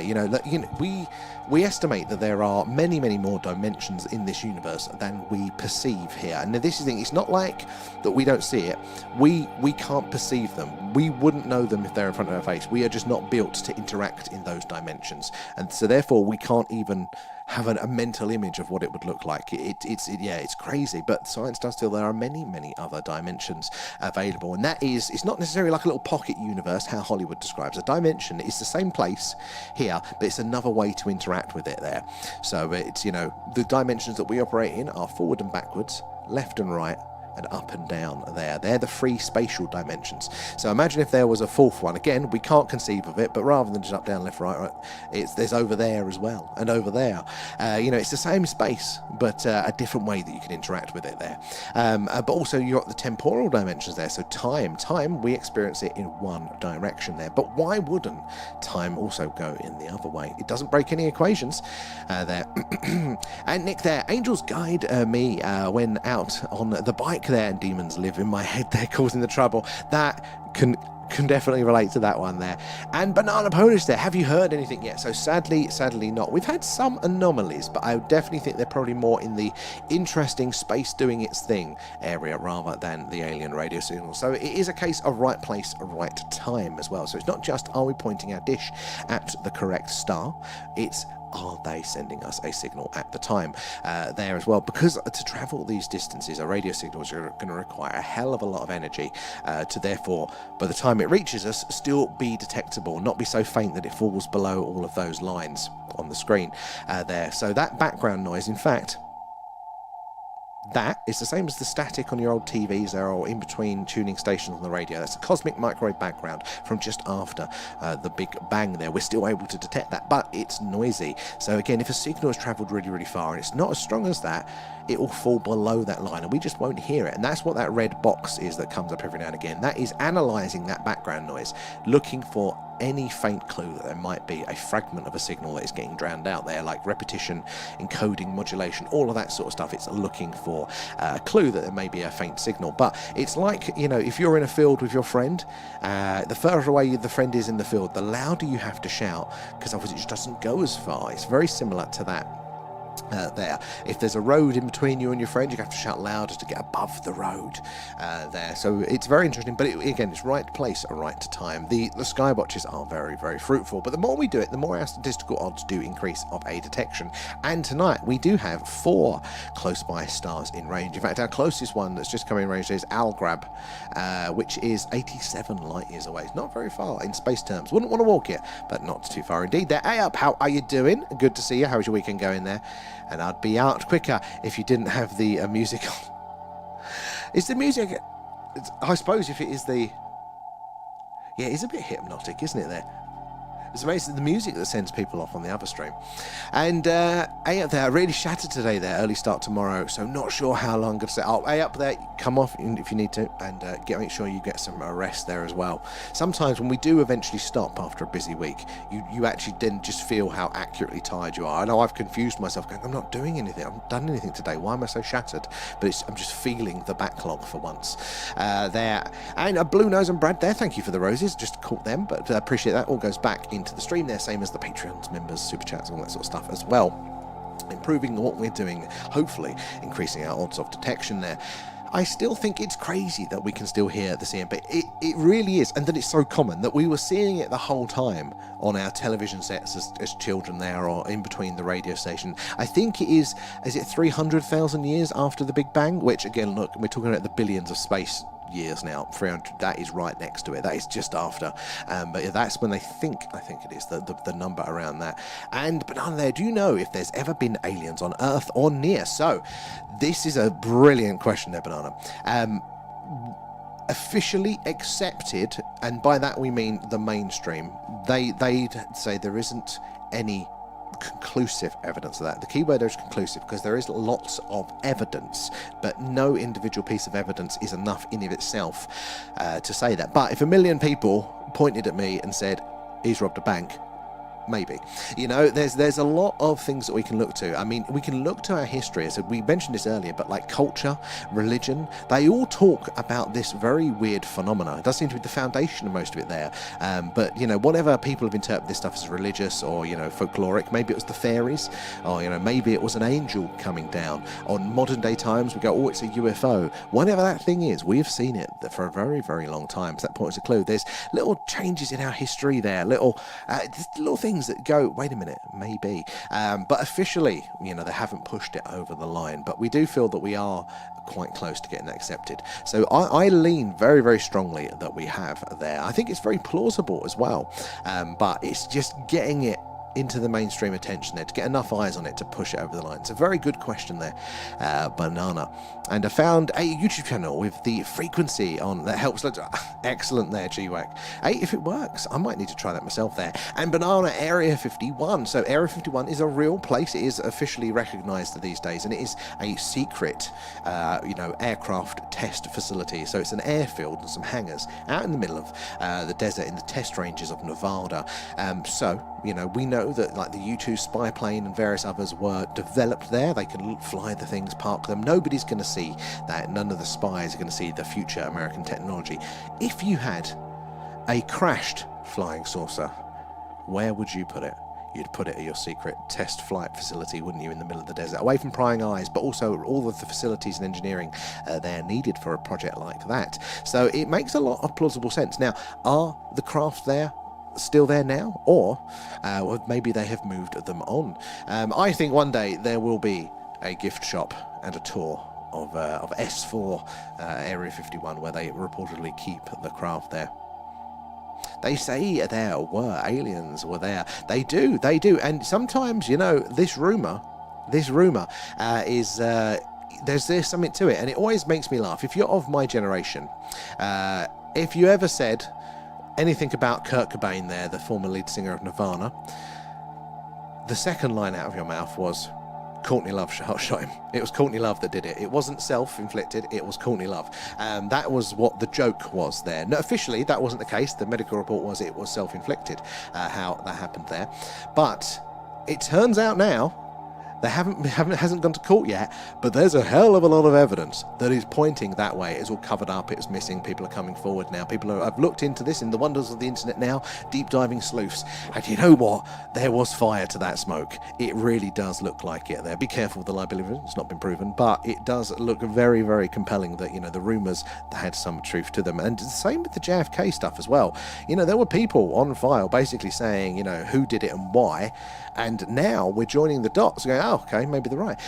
We estimate that there are many more dimensions in this universe than we perceive here. And this is the thing. It's not like that we don't see it. We can't perceive them. We wouldn't know them if they're in front of our face. We are just not built to interact in those dimensions, and so therefore we can't even have a mental image of what it would look like. It's crazy, but science does feel there are many other dimensions available, and that is, it's not necessarily like a little pocket universe, how Hollywood describes a dimension. It's the same place here, but it's another way to interact with it there. So it's, the dimensions that we operate in are forward and backwards, left and right, and up and down there. They're the free spatial dimensions. So imagine if there was a fourth one. Again, we can't conceive of it, but rather than just up, down, left, right, there's over there as well, and over there. It's the same space, but a different way that you can interact with it there. But also you've got the temporal dimensions there. So time, we experience it in one direction there. But why wouldn't time also go in the other way? It doesn't break any equations there. And Nick there, angels guide me when out on the bike there, and demons live in my head there, causing the trouble. That can definitely relate to that one there. And Banana Polish there, have you heard anything yet? So sadly not. We've had some anomalies, but I definitely think they're probably more in the interesting space doing its thing area rather than the alien radio signal. So it is a case of right place, right time as well. So it's not just are we pointing our dish at the correct star, it's are they sending us a signal at the time there as well? Because to travel these distances, a radio signal is going to require a hell of a lot of energy to therefore, by the time it reaches us, still be detectable, not be so faint that it falls below all of those lines on the screen there. So that background noise, in fact, that is the same as the static on your old TVs there, or in between tuning stations on the radio. That's a cosmic microwave background from just after the Big Bang there. We're still able to detect that, but it's noisy. So again, if a signal has travelled really far and it's not as strong as that, it will fall below that line and we just won't hear it. And that's what that red box is that comes up every now and again. That is analysing that background noise, looking for any faint clue that there might be a fragment of a signal that is getting drowned out there, like repetition, encoding, modulation, all of that sort of stuff. It's looking for a clue that there may be a faint signal. But it's like, if you're in a field with your friend, the further away the friend is in the field, the louder you have to shout, because otherwise it just doesn't go as far. It's very similar to that. There, if there's a road in between you and your friend, you have to shout louder to get above the road there. So it's very interesting, but again, it's right place, right time. The skywatches are very fruitful, but the more we do it, the more our statistical odds do increase of a detection. And tonight we do have 4 close by stars in range. In fact, our closest one that's just coming in range is Algrab, which is 87 light years away. It's not very far in space terms. Wouldn't want to walk it, but not too far indeed. There, hey up, how are you doing? Good to see you. How's your weekend going there? And I'd be out quicker if you didn't have the music on. Is the music, I suppose if it is the, yeah, it's a bit hypnotic, isn't it there? It's amazing, the music that sends people off on the other stream. And hey up there, really shattered today there, early start tomorrow, so not sure how long I'm going to say. Oh, hey up there, come off if you need to, and make sure you get some rest there as well. Sometimes when we do eventually stop after a busy week, you actually then just feel how accurately tired you are. I know I've confused myself, going, I'm not doing anything, I haven't done anything today, why am I so shattered? But I'm just feeling the backlog for once there. And Blue Nose and Brad there, thank you for the roses, just caught them, but appreciate that. All goes back into the stream there, same as the Patreons, members, super chats, all that sort of stuff as well. Improving what we're doing, hopefully increasing our odds of detection there. I still think it's crazy that we can still hear the CMB. It really is, and that it's so common that we were seeing it the whole time on our television sets as children there, or in between the radio station. I think it is it 300,000 years after the Big Bang, which again, look, we're talking about the billions of space years now. 300, that is right next to it, that is just after, but yeah, that's when I think it is the number around that. And Banana there, do you know if there's ever been aliens on Earth or near? So this is a brilliant question there, Banana. Officially accepted, and by that we mean the mainstream, they'd say there isn't any conclusive evidence of that. The key word there is conclusive, because there is lots of evidence, but no individual piece of evidence is enough in of itself to say that. But if 1 million people pointed at me and said, he's robbed a bank, maybe. There's a lot of things that we can look to. I mean, we can look to our history. So we mentioned this earlier, but like culture, religion, they all talk about this very weird phenomena. It does seem to be the foundation of most of it there. But whatever people have interpreted this stuff as religious or folkloric, maybe it was the fairies, or maybe it was an angel coming down. On modern day times, we go, oh, it's a UFO. Whatever that thing is, we have seen it for a very long time. So that points a clue. There's little changes in our history there, little things things that go, wait a minute, maybe. But officially, they haven't pushed it over the line. But we do feel that we are quite close to getting that accepted. So I lean very, very strongly that we have there. I think it's very plausible as well. But it's just getting it into the mainstream attention there, to get enough eyes on it to push it over the line. It's a very good question there, Banana. And I found a YouTube channel with the frequency on that helps. Excellent there, GWAC. Hey, if it works, I might need to try that myself there. And Banana, Area 51. So Area 51 is a real place. It is officially recognized these days, and it is a secret, aircraft test facility. So it's an airfield and some hangars out in the middle of the desert in the test ranges of Nevada. We know that like the U-2 spy plane and various others were developed there. They can fly the things, park them. Nobody's going to see that. None of the spies are going to see the future American technology. If you had a crashed flying saucer, where would you put it? You'd put it at your secret test flight facility, wouldn't you, in the middle of the desert, away from prying eyes, but also all of the facilities and engineering there needed for a project like that. So it makes a lot of plausible sense. Now, are the craft there still there now, or maybe they have moved them on? I think one day there will be a gift shop and a tour of S4 Area 51 where they reportedly keep the craft there. They say there were aliens were there. They do, and sometimes this rumor is there's something to it, and it always makes me laugh. If you're of my generation, if you ever said anything about Kurt Cobain there, the former lead singer of Nirvana, the second line out of your mouth was Courtney Love shot him. It was Courtney Love that did it. It wasn't self-inflicted, it was Courtney Love. That was what the joke was there. No, officially, that wasn't the case. The medical report was it was self-inflicted, how that happened there. But it turns out now, they hasn't gone to court yet, but there's a hell of a lot of evidence that is pointing that way. It's all covered up, it's missing, people are coming forward now. I've looked into this in the wonders of the internet now, deep diving sleuths, and you know what? There was fire to that smoke. It really does look like it there. Be careful with the liability, it's not been proven, but it does look very, very compelling that, the rumours had some truth to them. And the same with the JFK stuff as well. There were people on file basically saying, who did it and why, and now we're joining the dots going, oh, okay, maybe they're right.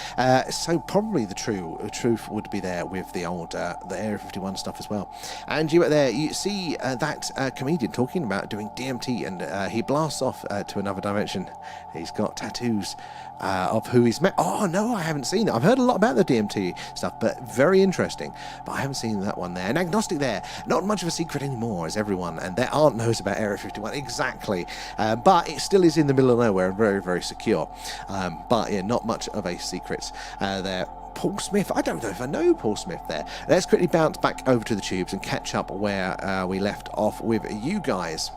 So probably the truth would be there with the old the Area 51 stuff as well. And you see that comedian talking about doing DMT, and he blasts off to another dimension. He's got tattoos of who he's met. Oh no, I haven't seen that. I've heard a lot about the DMT stuff, but very interesting. But I haven't seen that one there. And Agnostic there, not much of a secret anymore as everyone, and their aunt knows about Area 51 exactly. But it still is in the middle of nowhere and very, very secure. But yeah, not much of a secret there. Paul Smith, I don't know if I know Paul Smith there. Let's quickly bounce back over to the tubes and catch up where we left off with you guys.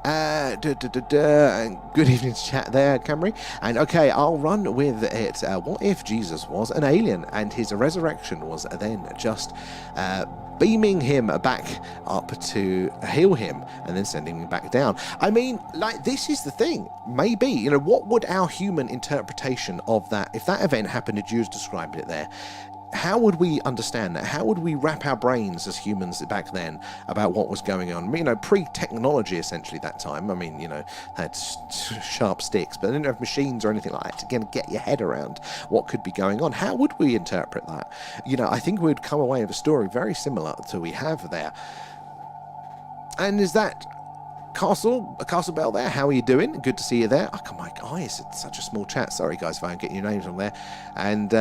And good evening to chat there, Camry. And okay, I'll run with it. What if Jesus was an alien and his resurrection was then just beaming him back up to heal him and then sending him back down? I mean, this is the thing. Maybe, what would our human interpretation of that, if that event happened as you described it there, how would we understand that? How would we wrap our brains as humans back then about what was going on? Pre-technology, essentially, that time. Had sharp sticks, but they didn't have machines or anything like that to get your head around what could be going on. How would we interpret that? I think we'd come away with a story very similar to we have there. And is that Castle Bell there? How are you doing? Good to see you there. Oh, my guys, it's such a small chat. Sorry, guys, if I don't get your names on there. And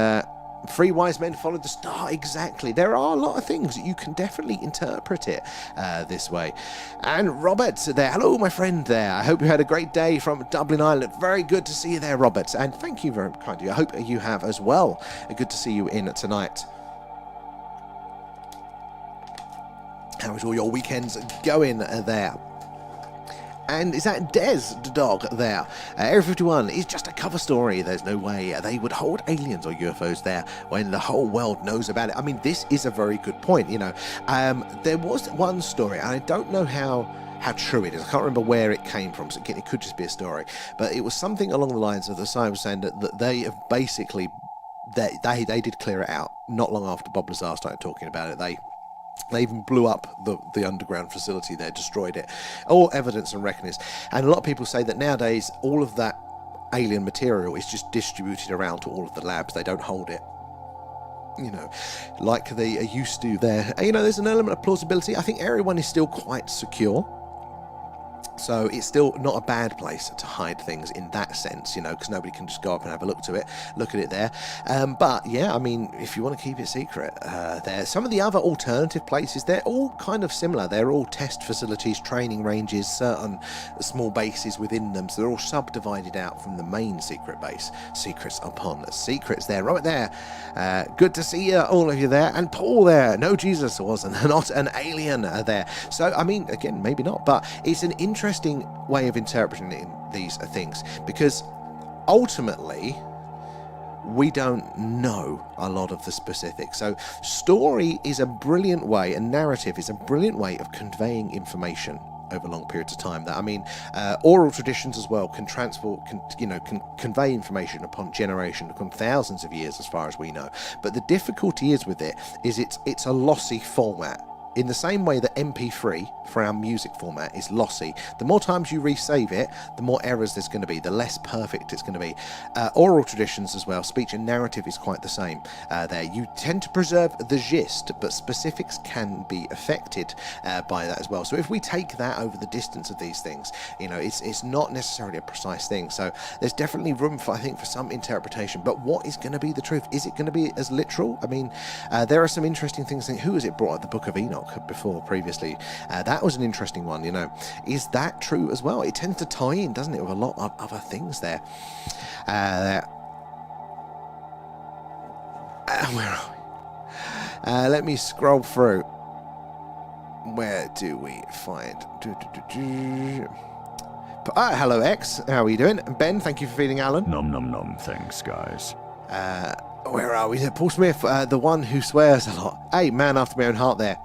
Three wise men followed the star. Exactly. There are a lot of things you can definitely interpret it this way. And Robert there. Hello, my friend there. I hope you had a great day from Dublin, Ireland. Very good to see you there, Robert. And thank you very kindly. I hope you have as well. Good to see you in tonight. How is all your weekends going there? And is that Des the dog there? Area 51 is just a cover story. There's no way they would hold aliens or UFOs there when the whole world knows about it. I mean, this is a very good point, There was one story, and I don't know how true it is. I can't remember where it came from, so it could just be a story. But it was something along the lines of the science saying that they have basically, they did clear it out not long after Bob Lazar started talking about it. They even blew up the underground facility there, destroyed it. All evidence and reckonings. And a lot of people say that nowadays all of that alien material is just distributed around to all of the labs. They don't hold it, like they used to there. There's an element of plausibility. I think Area 1 is still quite secure. So it's still not a bad place to hide things in that sense, because nobody can just go up and have a look at it there. But yeah, I mean, if you want to keep it secret, there. Some of the other alternative places, they're all kind of similar. They're all test facilities, training ranges, certain small bases within them. So they're all subdivided out from the main secret base. Secrets upon secrets there, right there. Good to see you, all of you there. And Paul there. No, Jesus wasn't. Not an alien there. So, I mean, again, maybe not, but it's an interesting way of interpreting these things, because ultimately we don't know a lot of the specifics. So story is a brilliant way, and narrative is a brilliant way of conveying information over long periods of time. That, I mean, oral traditions as well can convey information upon generation, upon thousands of years, as far as we know. But the difficulty is with it is it's a lossy format. In the same way that MP3 for our music format is lossy, the more times you resave it, the more errors there's going to be, the less perfect it's going to be. Oral traditions as well, speech and narrative is quite the same there. You tend to preserve the gist, but specifics can be affected by that as well. So if we take that over the distance of these things, it's not necessarily a precise thing. So there's definitely room for, I think, for some interpretation. But what is going to be the truth? Is it going to be as literal? I mean, there are some interesting things. Who has it brought up the Book of Enoch previously? That was an interesting one. Is that true as well? It tends to tie in, doesn't it, with a lot of other things there. Where are we? Let me scroll through. Where do we find? Hello X, how are you doing? Ben, thank you for feeding Alan. Nom nom nom, thanks guys. Where are we? Paul Smith, the one who swears a lot. Hey, man after my own heart there.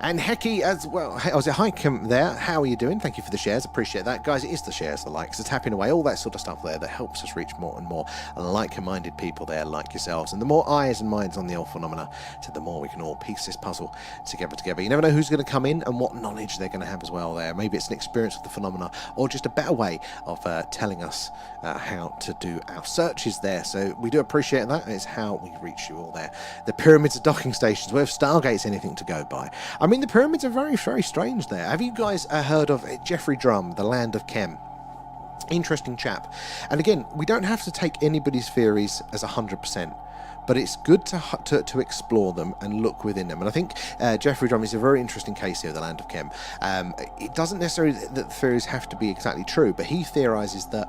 And Hecky as well. Hi, Kim there. How are you doing? Thank you for the shares. Appreciate that. Guys, it is the shares, the likes, the tapping away, all that sort of stuff there that helps us reach more and more like-minded people there like yourselves. And the more eyes and minds on the old phenomena, so the more we can all piece this puzzle together. You never know who's going to come in and what knowledge they're going to have as well there. Maybe it's an experience with the phenomena or just a better way of telling us how to do our searches there. So we do appreciate that. It's how we reach you all there. The pyramids are docking stations. Where if Stargate's anything to go by. I mean, the pyramids are very, very strange there. Have you guys heard of Jeffrey Drum, the Land of Chem? Interesting chap. And again, we don't have to take anybody's theories as 100%, but it's good to explore them and look within them. And I think Jeffrey Drum is a very interesting case here, the Land of Chem. It doesn't necessarily that the theories have to be exactly true, but he theorizes that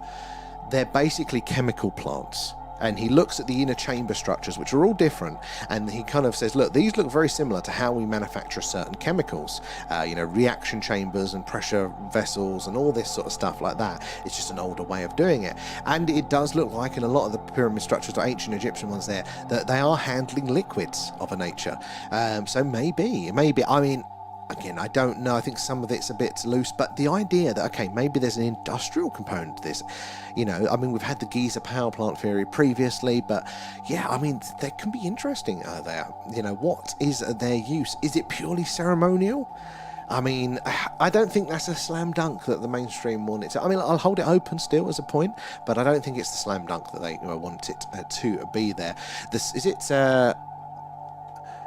they're basically chemical plants. And he looks at the inner chamber structures, which are all different, and he kind of says, look, these look very similar to how we manufacture certain chemicals, reaction chambers and pressure vessels and all this sort of stuff like that. It's just an older way of doing it. And it does look like in a lot of the pyramid structures, the ancient Egyptian ones there, that they are handling liquids of a nature. So maybe, I mean, again, I don't know. I think some of it's a bit loose, but the idea that, okay, maybe there's an industrial component to this, I mean, we've had the Giza power plant theory previously, but yeah, I mean, they can be interesting there. What is their use? Is it purely ceremonial? I mean, I don't think that's a slam dunk that the mainstream want it to. I mean, I'll hold it open still as a point, but I don't think it's the slam dunk that they want it to be there.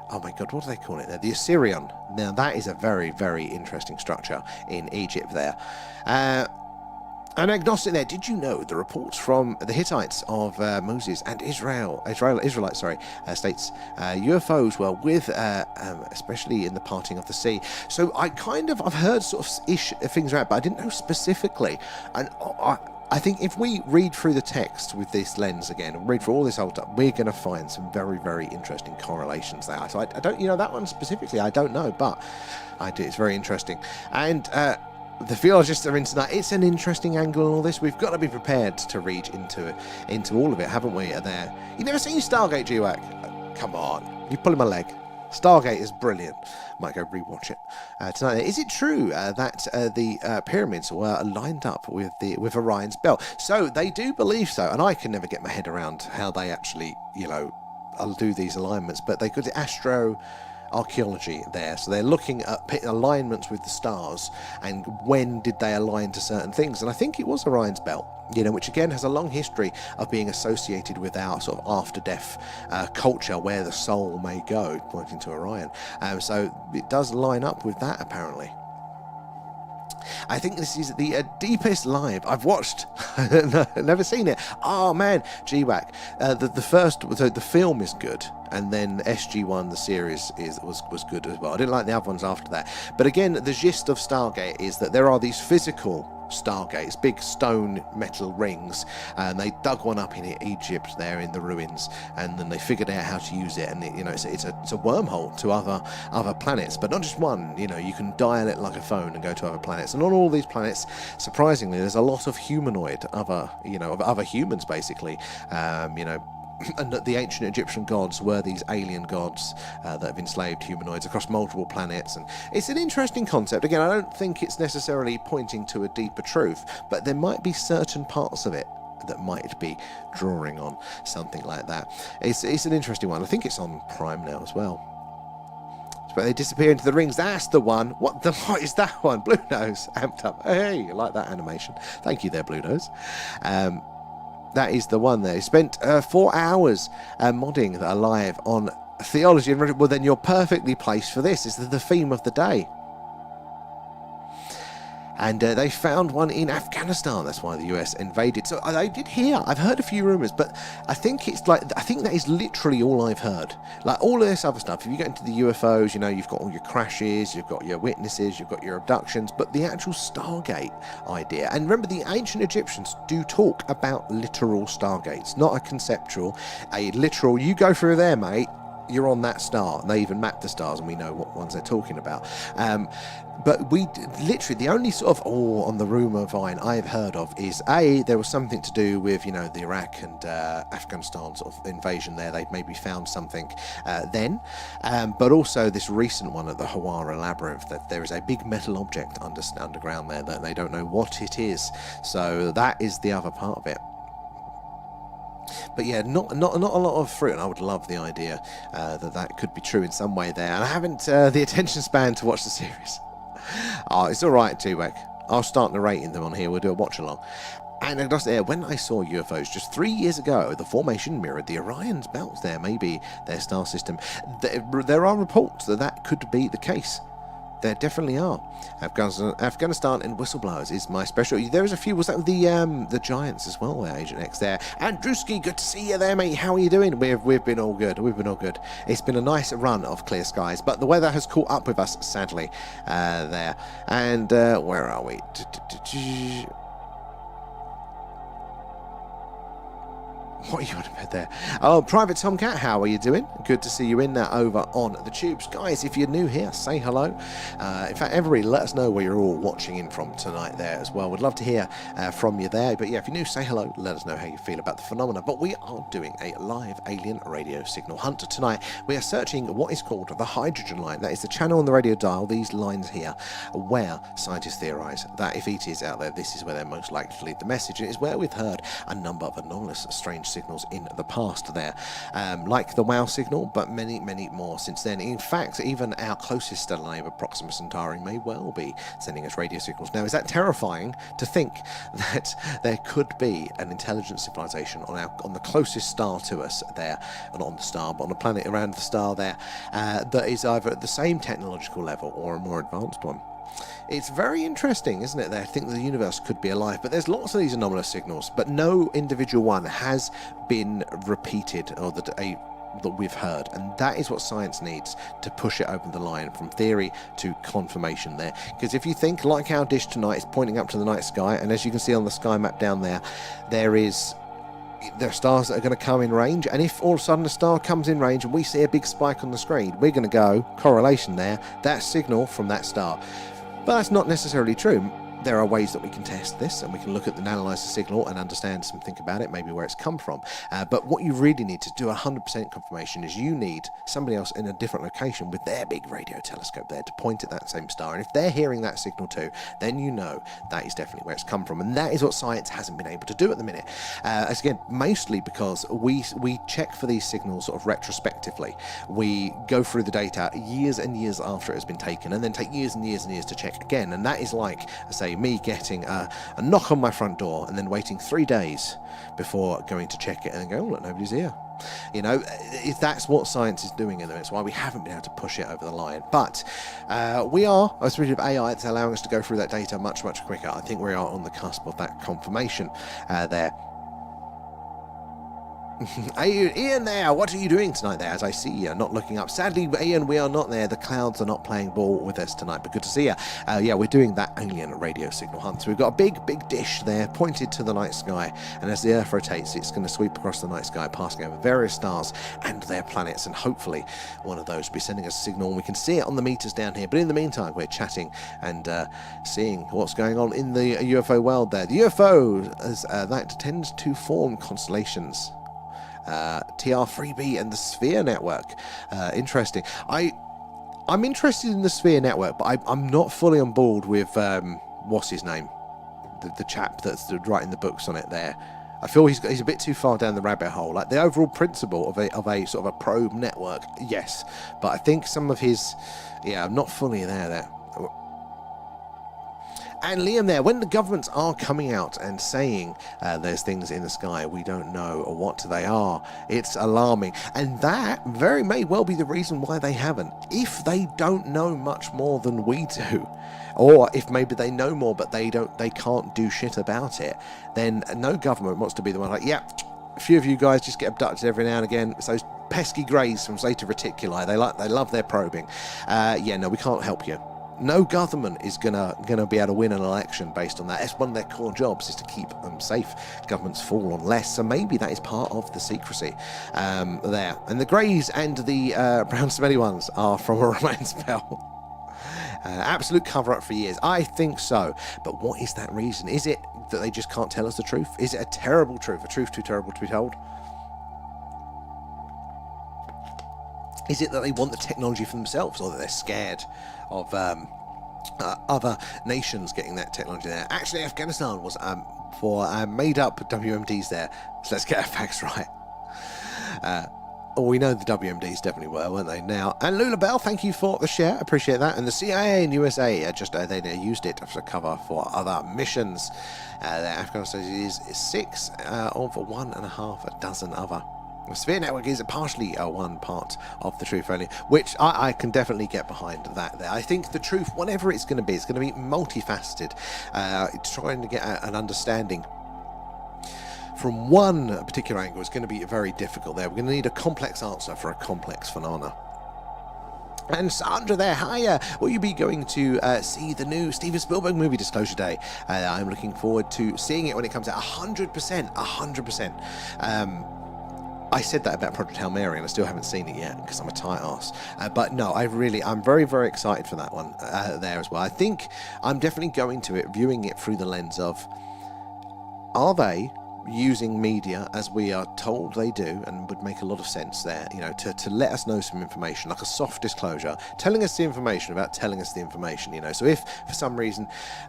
Oh my God, what do they call it there? The Assyrian. Now, that is a very, very interesting structure in Egypt there. An agnostic there. Did you know the reports from the Hittites of Moses and Israelites, states UFOs were with, especially in the parting of the sea. So I've heard sort of things out, but I didn't know specifically. And I think if we read through the text with this lens again, read through all this old stuff, we're going to find some very, very interesting correlations there. So I don't, that one specifically, I don't know, but I do. It's very interesting. And the theologists are into that. It's an interesting angle and all this. We've got to be prepared to read into all of it, haven't we? There. You never seen Stargate, G-Wack? Come on, you're pulling my leg. Stargate is brilliant. Might go rewatch it tonight. Is it true that the pyramids were lined up with Orion's belt? So they do believe so, and I can never get my head around how they actually, do these alignments. But they could archaeology there. So they're looking at alignments with the stars and when did they align to certain things. And I think it was Orion's belt, which again has a long history of being associated with our sort of after-death culture, where the soul may go, pointing to Orion. So it does line up with that, apparently. I think this is the deepest live I've watched. Never seen it. Oh man, GWAC. The film is good, and then SG1, the series, was good as well. I didn't like the other ones after that. But again, the gist of Stargate is that there are these physical Stargates, big stone metal rings, and they dug one up in Egypt there in the ruins, and then they figured out how to use it, and it's a wormhole to other planets, but not just one. You can dial it like a phone and go to other planets, and on all these planets, surprisingly, there's a lot of humanoid, other humans basically. And that the ancient Egyptian gods were these alien gods that have enslaved humanoids across multiple planets. And it's an interesting concept. Again, I don't think it's necessarily pointing to a deeper truth, but there might be certain parts of it that might be drawing on something like that. It's an interesting one. I think it's on Prime now as well. But they disappear into the rings. That's the one. What is that one? Blue Nose, amped up. Hey, I like that animation. Thank you there, Blue Nose. That is the one there. He spent 4 hours modding that are live on Theology. Well, then you're perfectly placed for this. It's the theme of the day. And they found one in Afghanistan. That's why the US invaded. So I did hear, I've heard a few rumours, but I think that is literally all I've heard. Like all of this other stuff, if you get into the UFOs, you've got all your crashes, you've got your witnesses, you've got your abductions, but the actual Stargate idea. And remember, the ancient Egyptians do talk about literal Stargates, not a conceptual, a literal, you go through there, mate, you're on that star. And they even map the stars, and we know what ones they're talking about. But we literally, the only sort of on the rumour vine I've heard of is there was something to do with the Iraq and Afghanistan sort of invasion there. They maybe found something then, but also this recent one at the Hawara Labyrinth, that there is a big metal object underground there that they don't know what it is. So that is the other part of it. But yeah, not a lot of fruit, and I would love the idea that could be true in some way there. And I haven't the attention span to watch the series. Oh, it's all right, T-Wek. I'll start narrating them on here. We'll do a watch along. And just there, when I saw UFOs just 3 years ago, the formation mirrored the Orion's belts there, maybe their star system. There are reports that could be the case. There definitely are. Afghanistan and whistleblowers is my specialty. There is a few. Was that the Giants as well there, Agent X there? And Drewski, good to see you there, mate. How are you doing? We've been all good. We've been all good. It's been a nice run of clear skies, but the weather has caught up with us, sadly, there. And where are we? What are you on about there? Oh, Private Tomcat, how are you doing? Good to see you in there over on the tubes. Guys, if you're new here, say hello. In fact, everybody, let us know where you're all watching in from tonight there as well. We'd love to hear from you there. But yeah, if you're new, say hello. Let us know how you feel about the phenomena. But we are doing a live alien radio signal hunt tonight. We are searching what is called the hydrogen line. That is the channel on the radio dial, these lines here, where scientists theorise that if ET is out there, this is where they're most likely to leave the message. It is where we've heard a number of anomalous, strange signals in the past there, like the WOW signal, but many more since then. In fact, even our closest stellar neighbour, Proxima Centauri, may well be sending us radio signals. Now, is that terrifying to think that there could be an intelligent civilization on the closest star to us there, not on the star, but on a planet around the star there, that is either at the same technological level or a more advanced one? It's very interesting, isn't it? I think the universe could be alive, but there's lots of these anomalous signals, but no individual one has been repeated or that we've heard, and that is what science needs to push it over the line from theory to confirmation there. Because if you think, like our dish tonight is pointing up to the night sky, and as you can see on the sky map down there, there are stars that are going to come in range, and if all of a sudden a star comes in range and we see a big spike on the screen, we're going to go, correlation there, that signal from that star. But that's not necessarily true. there are ways that we can test this, and we can look at and analyse the signal and understand something about it, maybe where it's come from. But what you really need to do 100% confirmation is you need somebody else in a different location with their big radio telescope there to point at that same star. And if they're hearing that signal too, then you know that is definitely where it's come from. And that is what science hasn't been able to do at the minute. As again, mostly because we check for these signals sort of retrospectively. We go through the data years and years after it has been taken, and then take years and years and years to check again. And that is like, I say, me getting a knock on my front door and then waiting 3 days before going to check it and then go, oh, look, nobody's here. You know, if that's what science is doing in there, it's why we haven't been able to push it over the line. But we are, especially with AI, it's allowing us to go through that data much, much quicker. I think we are on the cusp of that confirmation there. Ian there, what are you doing tonight there? As I see you not looking up. Sadly, Ian, we are not there. The clouds are not playing ball with us tonight, but good to see you. Yeah, we're doing that alien radio signal hunt. So we've got a big dish there pointed to the night sky, and as the Earth rotates, it's going to sweep across the night sky, passing over various stars and their planets, and hopefully one of those will be sending us a signal, and we can see it on the meters down here. But in the meantime, we're chatting and seeing what's going on in the UFO world there. The UFO, that tends to form constellations. TR3B and the Sphere Network. Interesting. I'm interested in the Sphere Network, but I'm not fully on board with what's his name, the chap that's writing the books on it there. I feel he's a bit too far down the rabbit hole. Like the overall principle of a sort of a probe network, yes, but I think some of his, I'm not fully there. And Liam there, when the governments are coming out and saying there's things in the sky, we don't know what they are. It's alarming. And that very may well be the reason why they haven't. If they don't know much more than we do, or if maybe they know more but they can't do shit about it, then no government wants to be the one like, a few of you guys just get abducted every now and again. It's those pesky greys from Zeta Reticuli. They love their probing. No, we can't help you. No government is gonna be able to win an election based on that. It's one of their core jobs, is to keep them safe. Governments fall on less, so maybe that is part of the secrecy there. And the greys and the brown smelly ones are from a Roman spell. Absolute cover-up for years. I think so. But what is that reason? Is it that they just can't tell us the truth? Is it a terrible truth? A truth too terrible to be told? Is it that they want the technology for themselves, or that they're scared of other nations getting that technology there? Actually, Afghanistan was for made-up WMDs there, so let's get our facts right. We know the WMDs definitely were, weren't they? Now, and Lula Bell, thank you for the share, appreciate that. And the CIA and USA they used it for cover for other missions. Afghanistan is 6 of 1.5 dozen other. The Sphere Network is partially one part of the truth only, which I can definitely get behind that there. I think the truth, whatever it's going to be multifaceted. Trying to get an understanding from one particular angle is going to be very difficult there. We're going to need a complex answer for a complex phenomena. And Sandra there, hiya. Will you be going to see the new Steven Spielberg movie Disclosure Day? I'm looking forward to seeing it when it comes out. 100%. I said that about Project Hail Mary, and I still haven't seen it yet because I'm a tight ass. But no, I'm very, very excited for that one there as well. I think I'm definitely going to it, viewing it through the lens of, are they using media as we are told they do, and would make a lot of sense there, to let us know some information, like a soft disclosure, telling us the information about telling us the information, So if for some reason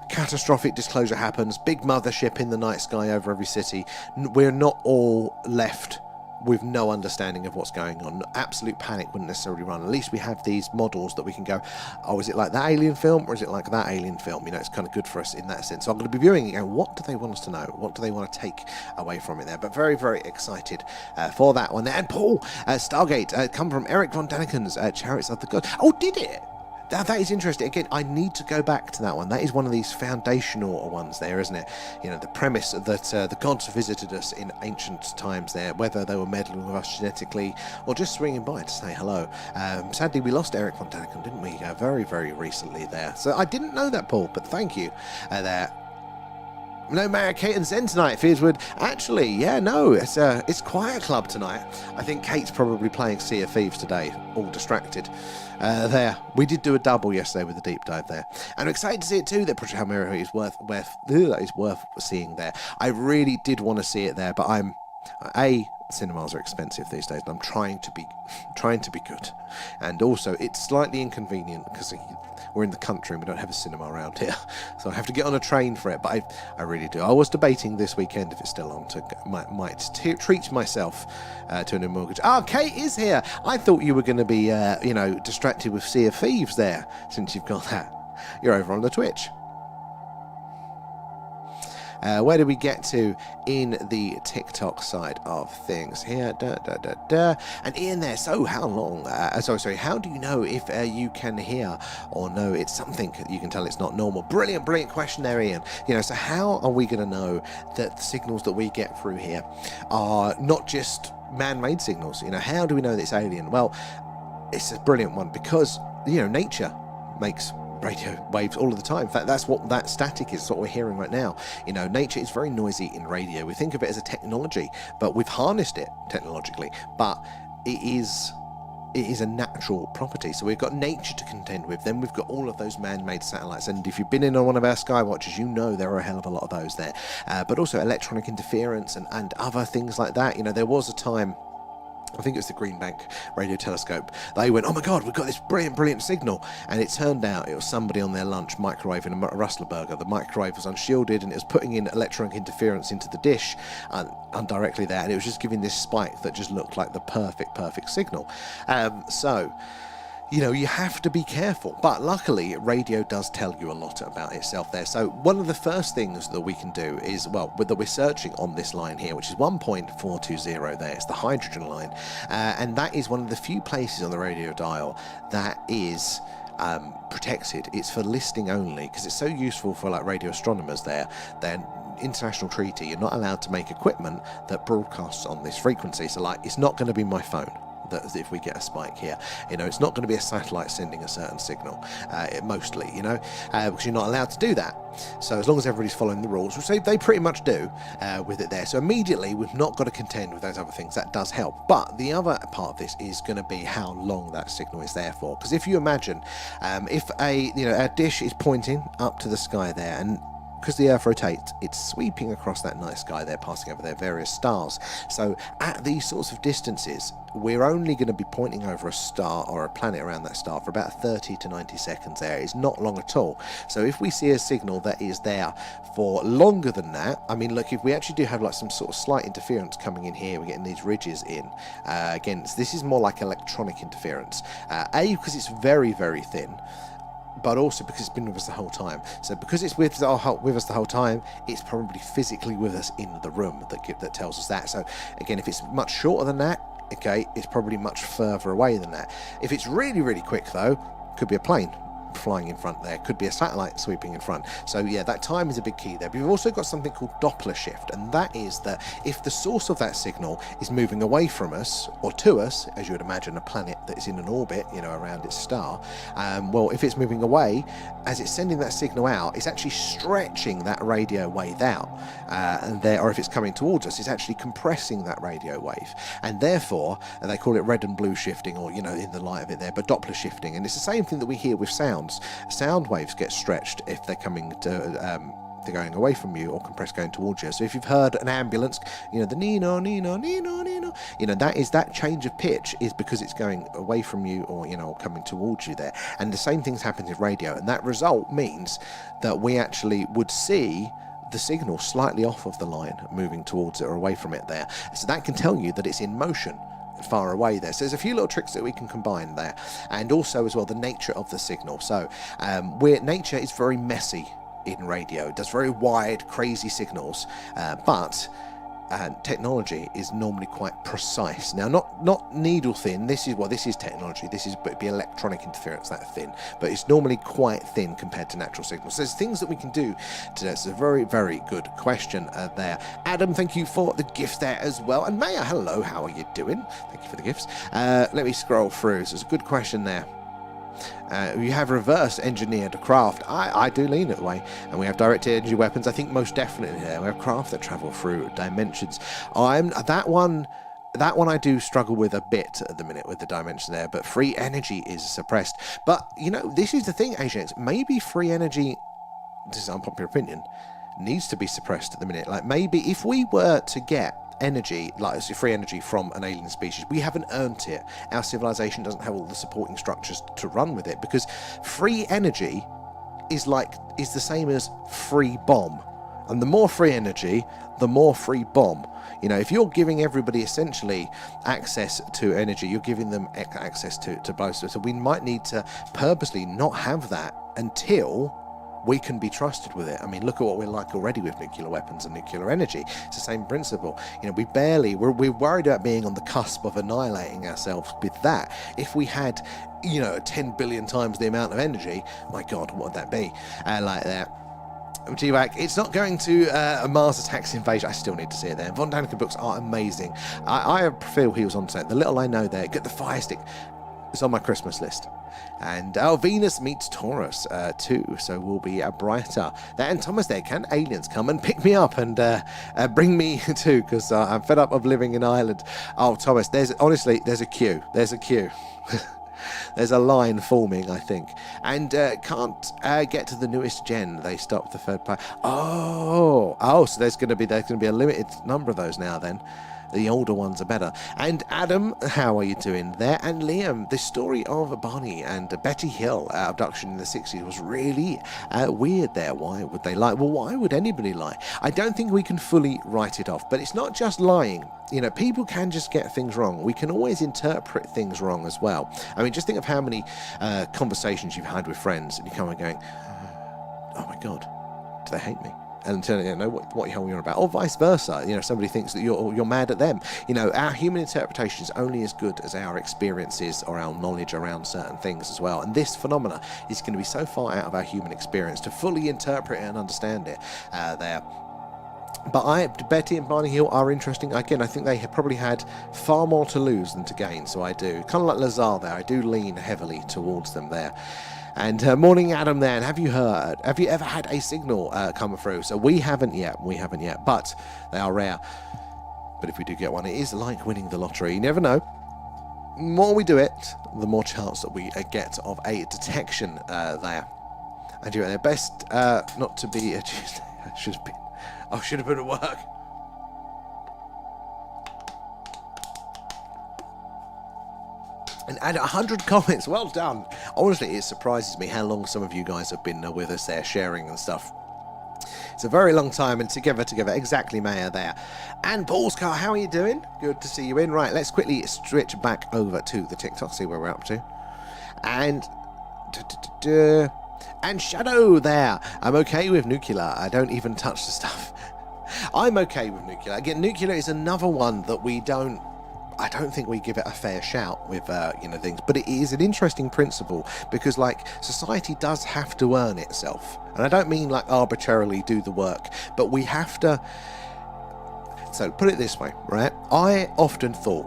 catastrophic disclosure happens, big mothership in the night sky over every city, we're not all left with no understanding of what's going on. Absolute panic wouldn't necessarily run. At least we have these models that we can go, oh, is it like that alien film, or is it like that alien film? It's kind of good for us in that sense. So I'm going to be viewing it and going, what do they want us to know? What do they want to take away from it there? But very, very excited for that one there. And Paul, Stargate, come from Eric von Daniken's Chariots of the Gods. Oh, did it? That is interesting. Again, I need to go back to that one. That is one of these foundational ones there, isn't it? The premise that the gods visited us in ancient times there, whether they were meddling with us genetically or just swinging by to say hello. Sadly, we lost Eric von Daniken, didn't we? Very, very recently there. So I didn't know that, Paul, but thank you there. No Mary Kate and Zen tonight, Fearswood. Actually, yeah, no, it's Quiet Club tonight. I think Kate's probably playing Sea of Thieves today, all distracted. There, we did do a double yesterday with a deep dive there, and I'm excited to see it too. That Project Hail Mary is worth seeing there. I really did want to see it there, but cinemas are expensive these days, and I'm trying to be good, and also it's slightly inconvenient because we're in the country and we don't have a cinema around here, so I have to get on a train for it. But I really do. I was debating this weekend, if it's still on, to might treat myself to a new mortgage. Kate is here. I thought you were going to be distracted with Sea of Thieves there, since you've got that. You're over on the Twitch. Where did we get to in the TikTok side of things here? And Ian there, so how long? How do you know if you can hear or know it's something you can tell it's not normal? Brilliant question there, Ian. So how are we going to know that the signals that we get through here are not just man-made signals? How do we know that it's alien? Well, it's a brilliant one because, nature makes radio waves all of the time. In fact, that's what that static is, what we're hearing right now. Nature is very noisy in radio. We think of it as a technology, but we've harnessed it technologically, but it is a natural property. So we've got nature to contend with, then we've got all of those man-made satellites, and if you've been in on one of our skywatchers, there are a hell of a lot of those there, but also electronic interference and other things like that. There was a time, I think it was the Green Bank radio telescope, they went, oh my god, we've got this brilliant signal, and it turned out it was somebody on their lunch microwaving a Rustler burger. The microwave was unshielded and it was putting in electronic interference into the dish indirectly there, and it was just giving this spike that just looked like the perfect signal. You have to be careful, but luckily radio does tell you a lot about itself there. So one of the first things that we can do is, that we're searching on this line here, which is 1.420 there, it's the hydrogen line, and that is one of the few places on the radio dial that is protected. It's for listening only, because it's so useful for radio astronomers there. Then international treaty, you're not allowed to make equipment that broadcasts on this frequency. So it's not going to be my phone that if we get a spike here, it's not going to be a satellite sending a certain signal, mostly, because you're not allowed to do that. So as long as everybody's following the rules, which they pretty much do with it there. So immediately we've not got to contend with those other things. That does help. But the other part of this is going to be how long that signal is there for. Because if you imagine, if a dish is pointing up to the sky there, and because the Earth rotates, it's sweeping across that night sky there, passing over their various stars. So at these sorts of distances, we're only going to be pointing over a star or a planet around that star for about 30 to 90 seconds there. It's not long at all. So if we see a signal that is there for longer than that, look, if we actually do have some sort of slight interference coming in here, we're getting these ridges in. Again, this is more like electronic interference. Because it's very thin, but also because it's been with us the whole time. So because it's with us the whole time, it's probably physically with us in the room that tells us that. So again, if it's much shorter than that, okay, it's probably much further away than that. If it's really quick though, could be a plane flying in front there, could be a satellite sweeping in front. So yeah, that time is a big key there. But we've also got something called Doppler shift, and that is that if the source of that signal is moving away from us or to us, as you would imagine a planet that is in an orbit, around its star, if it's moving away, as it's sending that signal out, it's actually stretching that radio wave out, or if it's coming towards us, it's actually compressing that radio wave, and therefore, they call it red and blue shifting, or in the light of it there, but Doppler shifting. And it's the same thing that we hear with sound. Sound waves get stretched if they're coming to they're going away from you, or compressed going towards you. So if you've heard an ambulance, the nino, that change of pitch is because it's going away from you, or coming towards you there. And the same things happen with radio, and that result means that we actually would see the signal slightly off of the line, moving towards it or away from it there. So that can tell you that it's in motion far away there. So there's a few little tricks that we can combine there, and also as well the nature of the signal. So nature is very messy in radio. It does very wide, crazy signals, but technology is normally quite precise. Now, not needle thin. This is technology. This is but be electronic interference that thin, but it's normally quite thin compared to natural signals. So there's things that we can do to this. It's a very good question there. Adam, thank you for the gift there as well. And Maya, hello, how are you doing? Thank you for the gifts. Let me scroll through. So it's a good question there. You have reverse engineered craft. I do lean that way. And we have direct energy weapons. I think most definitely there. We have craft that travel through dimensions. That one I do struggle with a bit at the minute with the dimension there, but free energy is suppressed. But, you know, this is the thing, Asians. Maybe free energy, this is unpopular opinion, needs to be suppressed at the minute. Like, maybe if we were to get energy, like free energy from an alien species, we haven't earned it. Our civilization doesn't have all the supporting structures to run with it, because free energy is the same as free bomb. And the more free energy, the more free bomb. You know, if you're giving everybody essentially access to energy, you're giving them access to both. So we might need to purposely not have that until we can be trusted with it. I mean, look at what we're like already with nuclear weapons and nuclear energy. It's the same principle. You know, we're worried about being on the cusp of annihilating ourselves with that. If we had, you know, 10 billion times the amount of energy, my God, what would that be? Like that. G-Wack, it's not going to a Mars attacks invasion. I still need to see it there. Von Daniken books are amazing. I feel he was on set. The little I know there, get the Fire Stick. It's on my Christmas list. And Venus meets Taurus too, so we'll be brighter. And Thomas there, can aliens come and pick me up and bring me too? Because I'm fed up of living in Ireland. Oh, Thomas, there's a queue. There's a queue. There's a line forming, I think. And can't get to the newest gen. They stopped the third part. Oh, so there's going to be a limited number of those now then. The older ones are better. And Adam, how are you doing there? And Liam, the story of Barney and Betty Hill abduction in the 60s was really weird there. Why would they lie? Well, why would anybody lie? I don't think we can fully write it off, but it's not just lying. You know, people can just get things wrong. We can always interpret things wrong as well. I mean, just think of how many conversations you've had with friends and you come and going, oh my God, do they hate me? And turn you know what the hell you're about, or vice versa. You know, somebody thinks that you're mad at them. You know, our human interpretation is only as good as our experiences or our knowledge around certain things as well. And this phenomena is going to be so far out of our human experience to fully interpret it and understand it there. But Betty and Barney Hill are interesting. Again, I think they have probably had far more to lose than to gain. So I do, kind of like Lazar there, I do lean heavily towards them there. And morning, Adam there. And have you ever had a signal come through? So we haven't yet, but they are rare. But if we do get one, it is like winning the lottery. You never know. The more we do it, the more chance that we get of a detection there. And you're at their best not to be a Tuesday. I should have been at work. And add 100 comments. Well done. Honestly, it surprises me how long some of you guys have been with us there, sharing and stuff. It's a very long time, and together, exactly, Maya there. And Paul's car, how are you doing? Good to see you in. Right, let's quickly switch back over to the TikTok, see where we're up to. And Shadow there. I'm okay with nuclear. I don't even touch the stuff. I'm okay with nuclear. Again, nuclear is another one that I don't think we give it a fair shout with, things. But it is an interesting principle because, like, society does have to earn itself. And I don't mean, like, arbitrarily do the work, but we have to... So, put it this way, right? I often thought,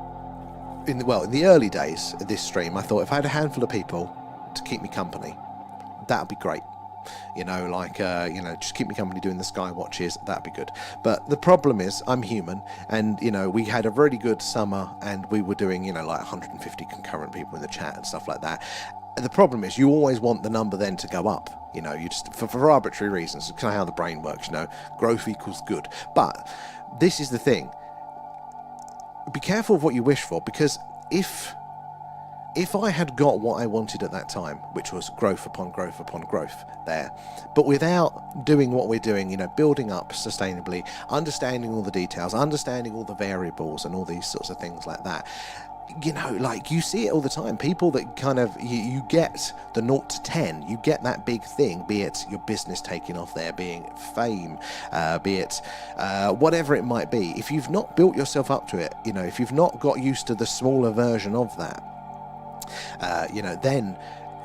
in the early days of this stream, I thought if I had a handful of people to keep me company, that would be great. You know, like, just keep me company doing the skywatches, that'd be good. But the problem is, I'm human, and, you know, we had a really good summer, and we were doing, like 150 concurrent people in the chat and stuff like that. And the problem is, you always want the number then to go up. You know, you just, for arbitrary reasons, it's kind of how the brain works, growth equals good. But this is the thing. Be careful of what you wish for, because if I had got what I wanted at that time, which was growth upon growth upon growth there, but without doing what we're doing, building up sustainably, understanding all the details, understanding all the variables and all these sorts of things like that, like you see it all the time. People that kind of, you get the 0 to 10, you get that big thing, be it your business taking off there, being fame, be it whatever it might be. If you've not built yourself up to it, if you've not got used to the smaller version of that, then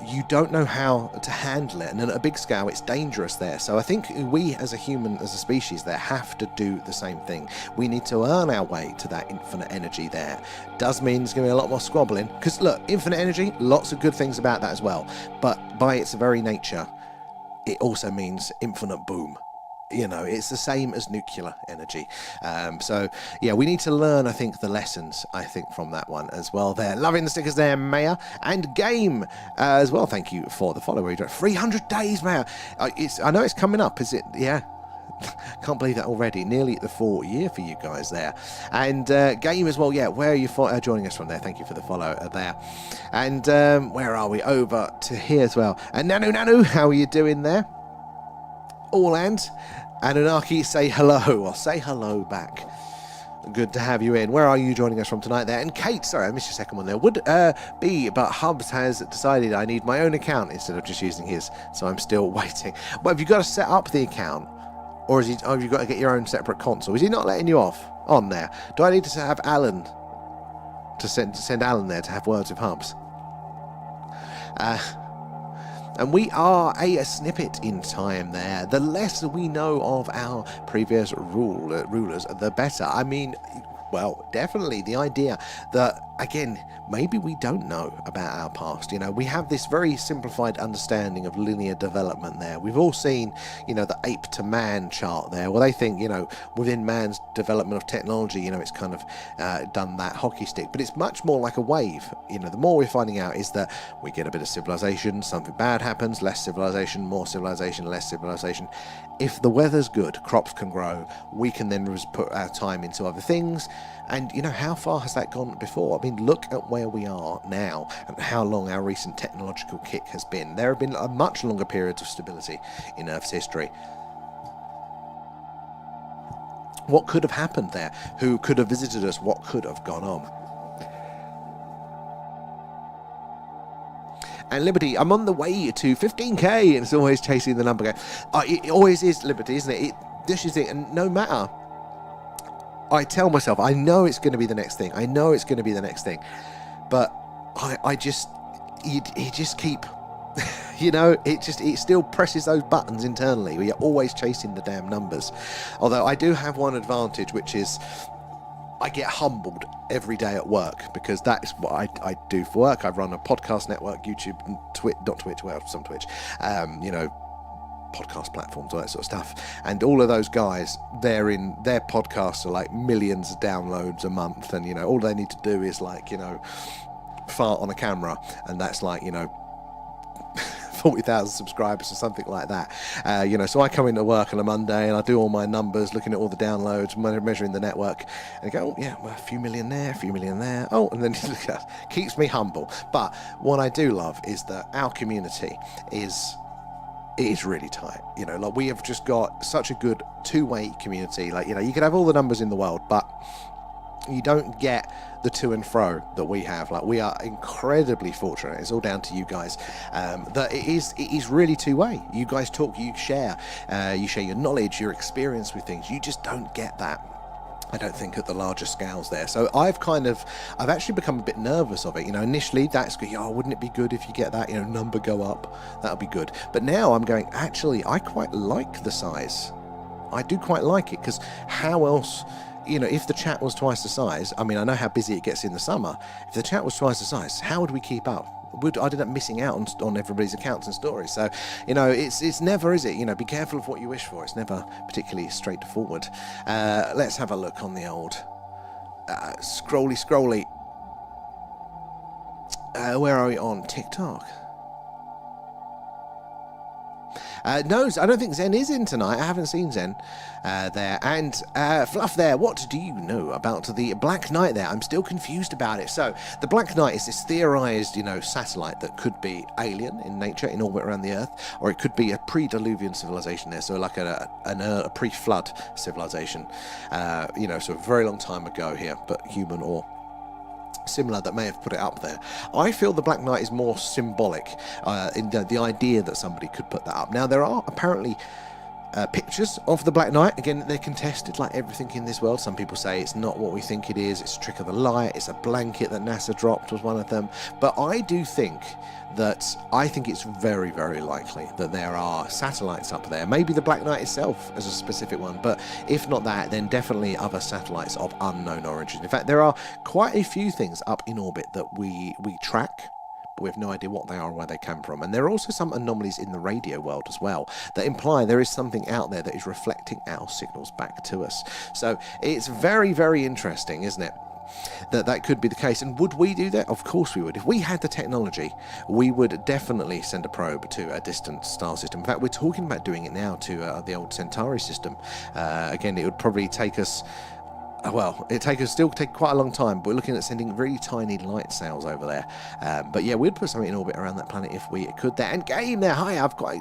you don't know how to handle it, and then at a big scale it's dangerous there. So I think we as a human, as a species there, have to do the same thing. We need to earn our way to that infinite energy there. Does mean there's going to be a lot more squabbling, because look, infinite energy, lots of good things about that as well, but by its very nature it also means infinite boom. You know, it's the same as nuclear energy. So, yeah, we need to learn, I think, the lessons, I think, from that one as well there. Loving the stickers there, Maya. And Game as well. Thank you for the follow. 300 days, Maya. I know it's coming up, is it? Yeah. Can't believe that already. Nearly at the 4th year for you guys there. And Game as well, yeah. Where are you joining us from there? Thank you for the follow there. And where are we? Over to here as well. And Nanu, how are you doing there? All and Anunnaki, say hello, or say hello back. Good to have you in. Where are you joining us from tonight there? And Kate, sorry, I missed your second one there. Would be, but Hubs has decided I need my own account instead of just using his, so I'm still waiting. But have you got to set up the account, or have you got to get your own separate console? Is he not letting you off on there? Do I need to have Alan to send Alan there to have words with Hubs? And we are a snippet in time there. The less we know of our previous rulers, the better. I mean, well, definitely the idea that, again, maybe we don't know about our past. You know, we have this very simplified understanding of linear development there. We've all seen, you know, the ape to man chart there. Well, they think, you know, within man's development of technology, you know, it's kind of done that hockey stick. But it's much more like a wave. You know, the more we're finding out is that we get a bit of civilization, something bad happens, less civilization, more civilization, less civilization. If the weather's good, crops can grow, we can then put our time into other things. And, you know, how far has that gone before? I mean, look at where we are now and how long our recent technological kick has been. There have been a much longer periods of stability in Earth's history. What could have happened there? Who could have visited us? What could have gone on? And Liberty, I'm on the way to 15k, and it's always chasing the number. It always is, Liberty, isn't it? This is it, and no matter. I tell myself, I know it's going to be the next thing. I know it's going to be the next thing. But you just keep, you know, it still presses those buttons internally. We are always chasing the damn numbers. Although I do have one advantage, which is I get humbled every day at work, because that is what I do for work. I run a podcast network, YouTube, and Twitch, you know, podcast platforms, all that sort of stuff, and all of those guys, their podcasts are like millions of downloads a month, and you know, all they need to do is, like, you know, fart on a camera, and that's like, you know, 40,000 subscribers or something like that. You know, so I come into work on a Monday and I do all my numbers, looking at all the downloads, measuring the network, and I go, oh yeah, well, a few million there, oh, and then keeps me humble. But what I do love is that our community is really tight. You know, like, we have just got such a good two-way community. Like, you know, you could have all the numbers in the world, but you don't get the to and fro that we have. Like, we are incredibly fortunate. It's all down to you guys. That it is really two-way. You guys talk, you share your knowledge, your experience with things. You just don't get that, I don't think, at the larger scales there. So I've actually become a bit nervous of it. You know, initially that's good. Oh, wouldn't it be good if you get that, you know, number go up? That'll be good. But now I'm going, actually, I quite like the size. I do quite like it, because how else, you know, if the chat was twice the size, I mean, I know how busy it gets in the summer. If the chat was twice the size, how would we keep up? I'd end up missing out on everybody's accounts and stories. So, you know, it's never, is it? You know, be careful of what you wish for. It's never particularly straightforward. Let's have a look on the old scrolly. Where are we on TikTok? No, I don't think Zen is in tonight. I haven't seen Zen there. And Fluff there, what do you know about the Black Knight there? I'm still confused about it. So, the Black Knight is this theorized, you know, satellite that could be alien in nature, in orbit around the Earth, or it could be a pre-Diluvian civilization there, so like a pre-flood civilization, you know, so a very long time ago here, but human or similar, that may have put it up there. I feel the Black Knight is more symbolic in the idea that somebody could put that up. Now, there are apparently pictures of the Black Knight. Again, they're contested like everything in this world. Some people say it's not what we think it is, it's a trick of the light, it's a blanket that NASA dropped was one of them. But I think it's very, very likely that there are satellites up there. Maybe the Black Knight itself as a specific one, but if not that, then definitely other satellites of unknown origin. In fact, there are quite a few things up in orbit that we track, but we have no idea what they are or where they come from. And there are also some anomalies in the radio world as well that imply there is something out there that is reflecting our signals back to us. So it's very, very interesting, isn't it? That could be the case. And would we do that? Of course we would. If we had the technology, we would definitely send a probe to a distant star system. In fact, we're talking about doing it now to the old Centauri system. Again, it would probably take us... Well, still take quite a long time, but we're looking at sending really tiny light sails over there. But yeah, we'd put something in orbit around that planet if we could there. And game there, hi,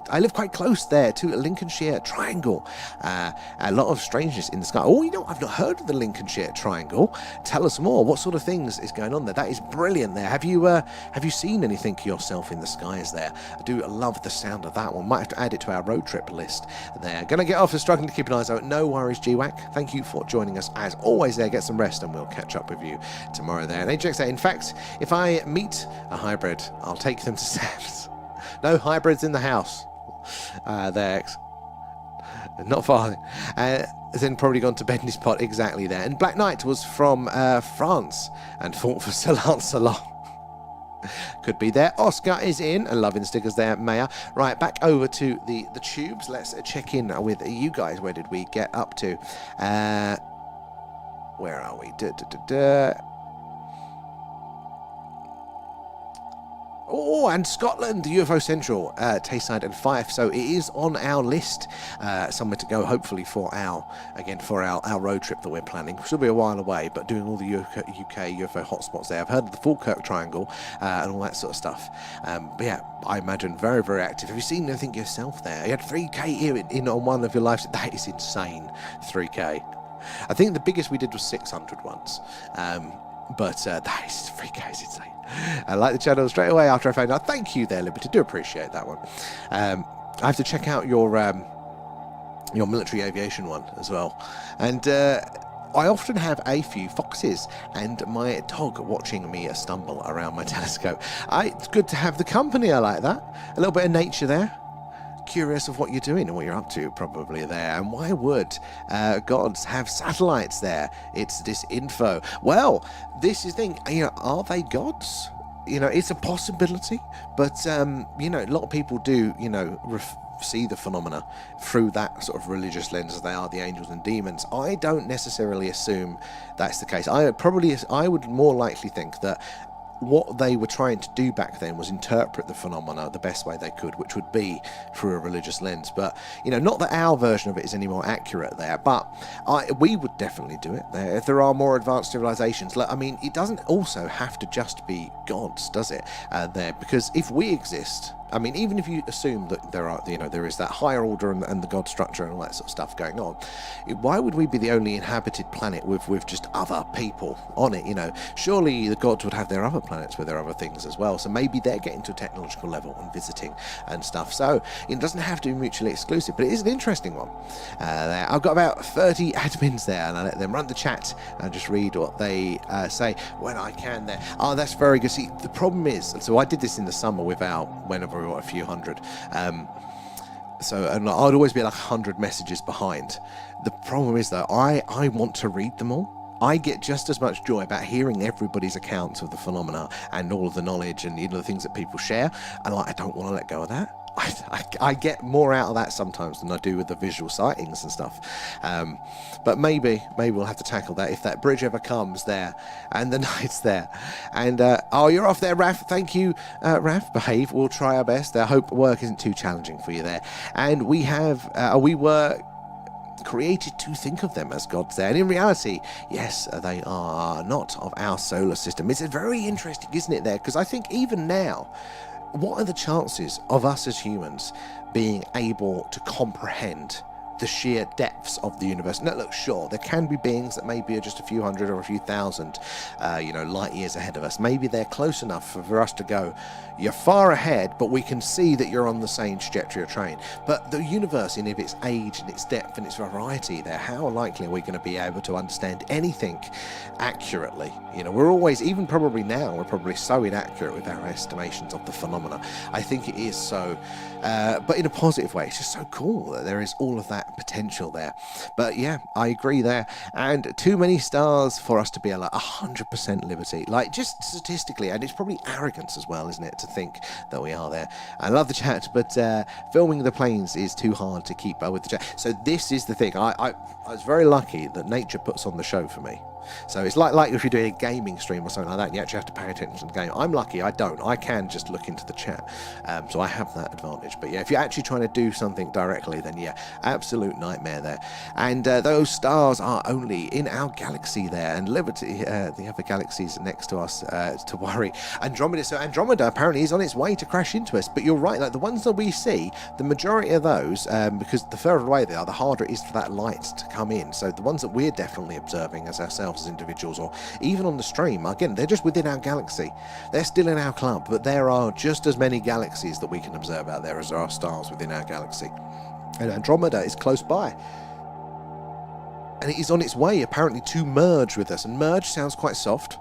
I live quite close there to a Lincolnshire Triangle. A lot of strangeness in the sky. Oh, I've not heard of the Lincolnshire Triangle. Tell us more. What sort of things is going on there? That is brilliant there. Have you seen anything yourself in the skies there? I do love the sound of that one. Might have to add it to our road trip list there. Gonna get off for struggling to keep an eye out. No worries, GWAC. Thank you for joining us as always there. Get some rest and we'll catch up with you tomorrow there. And Ajax there, in fact, if I meet a hybrid, I'll take them to Sam's. No hybrids in the house. There. Not far. Then probably gone to Bendy's pot exactly there. And Black Knight was from France and fought for Sir Lancelot. Could be there. Oscar is in. Loving the stickers there, Maya. Right, back over to the tubes. Let's check in with you guys. Where did we get up to? Where are we? Oh, and Scotland, UFO Central, Tayside and Fife. So it is on our list, somewhere to go, hopefully for our road trip that we're planning. Should be a while away, but doing all the UK UFO hotspots there. I've heard of the Falkirk Triangle and all that sort of stuff. But yeah, I imagine very, very active. Have you seen anything yourself there? You had 3K here in on one of your lives. That is insane, 3K. I think the biggest we did was 600 once, but that is 3K is insane. I like the channel straight away after I found out. Thank you there, Liberty. Do appreciate that one. I have to check out your military aviation one as well, and I often have a few foxes and my dog watching me stumble around my telescope. It's good to have the company. I like that. A little bit of nature there. Curious of what you're doing and what you're up to probably there. And why would gods have satellites there? It's this info. Well, this is the thing, are they gods? It's a possibility, but a lot of people do see the phenomena through that sort of religious lens, as they are the angels and demons. I don't necessarily assume that's the case. I would more likely think that what they were trying to do back then was interpret the phenomena the best way they could, which would be through a religious lens. But not that our version of it is any more accurate there, but we would definitely do it there if there are more advanced civilizations. It doesn't also have to just be gods, does it? There, because if we exist, even if you assume that there is that higher order and the god structure and all that sort of stuff going on, why would we be the only inhabited planet with just other people on it? Surely the gods would have their other planets where there are other things as well. So maybe they're getting to a technological level and visiting and stuff. So it doesn't have to be mutually exclusive, but it is an interesting one. There, I've got about 30 admins there, and I let them run the chat and just read what they say when I can there. Oh, that's very good. See, the problem is, so I did this in the summer whenever we were a few hundred. And I'd always be like 100 messages behind. The problem is though, I want to read them all. I get just as much joy about hearing everybody's accounts of the phenomena and all of the knowledge and the things that people share, and I don't want to let go of that. I get more out of that sometimes than I do with the visual sightings and stuff. But maybe we'll have to tackle that if that bridge ever comes there and the night's there. And you're off there, Raf. Thank you, Raf. Behave. We'll try our best. I hope work isn't too challenging for you there. And we were created to think of them as gods there, and in reality, yes, they are not of our solar system. It's very interesting, isn't it, there? Because I think even now, what are the chances of us as humans being able to comprehend the sheer depths of the universe. Now, look, sure, there can be beings that maybe are just a few hundred or a few thousand, light years ahead of us. Maybe they're close enough for us to go, you're far ahead, but we can see that you're on the same trajectory of train. But the universe, in its age and its depth and its variety there, how likely are we going to be able to understand anything accurately? We're always, even probably now, we're probably so inaccurate with our estimations of the phenomena. I think it is so, but in a positive way. It's just so cool that there is all of that potential there. But yeah, I agree there. And too many stars for us to be like 100% liberty, like just statistically, and it's probably arrogance as well, isn't it, to think that we are there. I love the chat, but filming the planes is too hard to keep up with the chat. So this is the thing. I was very lucky that nature puts on the show for me. So it's like if you're doing a gaming stream or something like that, and you actually have to pay attention to the game. I'm lucky, I don't. I can just look into the chat. So I have that advantage. But yeah, if you're actually trying to do something directly, then yeah, absolute nightmare there. And those stars are only in our galaxy there, and Liberty, the other galaxies next to us, to worry. Andromeda, so Andromeda apparently is on its way to crash into us. But you're right, like the ones that we see, the majority of those, because the further away they are, the harder it is for that light to come in. So the ones that we're definitely observing as ourselves as individuals, or even on the stream, again, they're just within our galaxy. They're still in our club, but there are just as many galaxies that we can observe out there as there are stars within our galaxy. And Andromeda is close by, and it is on its way apparently to merge with us. And merge sounds quite soft,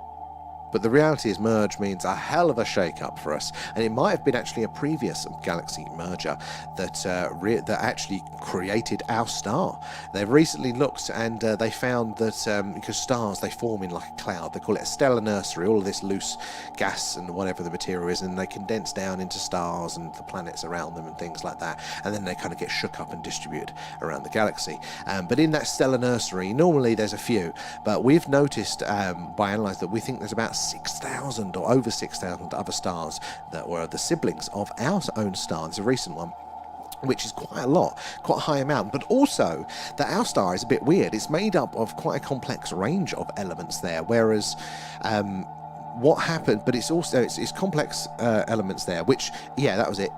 but the reality is merge means a hell of a shake-up for us. And it might have been actually a previous galaxy merger that that actually created our star. They've recently looked, and they found that because stars, they form in like a cloud. They call it a stellar nursery, all of this loose gas and whatever the material is, and they condense down into stars and the planets around them and things like that. And then they kind of get shook up and distributed around the galaxy. But in that stellar nursery, normally there's a few, but we've noticed by analysing that we think there's about 6,000 or over 6,000 other stars that were the siblings of our own star. There's a recent one, which is quite a lot, quite a high amount, but also that our star is a bit weird. It's made up of quite a complex range of elements there, whereas what happened, but it's also it's complex elements there, which, yeah, that was it.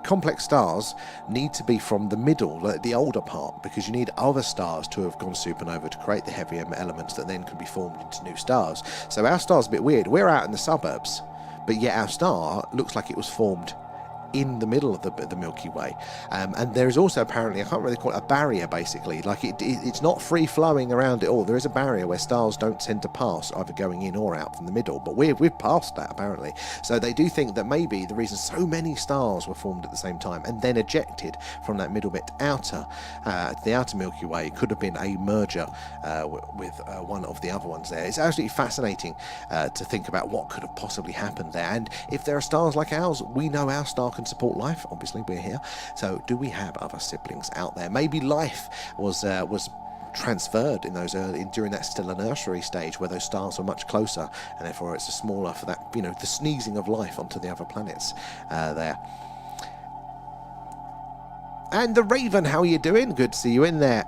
Complex stars need to be from the middle, like the older part, because you need other stars to have gone supernova to create the heavier elements that then can be formed into new stars. So our star's a bit weird. We're out in the suburbs, but yet our star looks like it was formed in the middle of the Milky Way. And there is also apparently, I can't really call it, a barrier basically, like it's not free flowing around it all. There is a barrier where stars don't tend to pass, either going in or out from the middle, but we've passed that apparently. So they do think that maybe the reason so many stars were formed at the same time and then ejected from that middle bit the outer Milky Way could have been a merger with one of the other ones there. It's absolutely fascinating to think about what could have possibly happened there. And if there are stars like ours, we know our star can support life. Obviously, we're here. So do we have other siblings out there? Maybe life was transferred in those during that stellar nursery stage where those stars were much closer, and therefore it's a smaller for that, the sneezing of life onto the other planets there. And the Raven, how are you doing? Good to see you in there.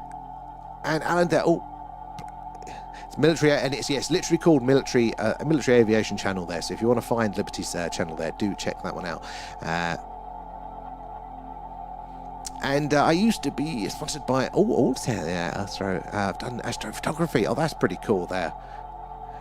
And Alan there, it's military, and it's literally called military aviation channel there. So if you want to find Liberty's channel there, do check that one out. And I used to be sponsored by I've done astrophotography. Oh, that's pretty cool there.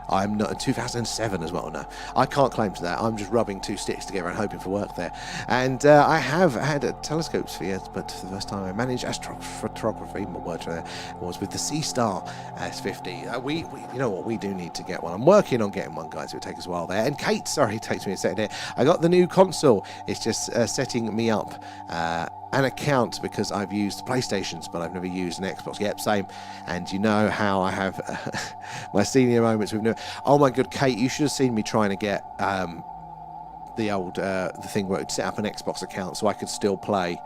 I'm not in 2007 as well. No, I can't claim to that. I'm just rubbing two sticks together and hoping for work there. And I have had telescopes for years, but for the first time I managed astrophotography. My word there was with the Sea Star S50. We you know what, we do need to get one. I'm working on getting one, guys. It will take us a while there. And Kate, sorry, it takes me a second here. I got the new console. It's just setting me up an account because I've used PlayStations, but I've never used an Xbox. Yep, same. And you know how I have my senior moments with oh my god, Kate, you should have seen me trying to get the old the thing where it would set up an Xbox account so I could still play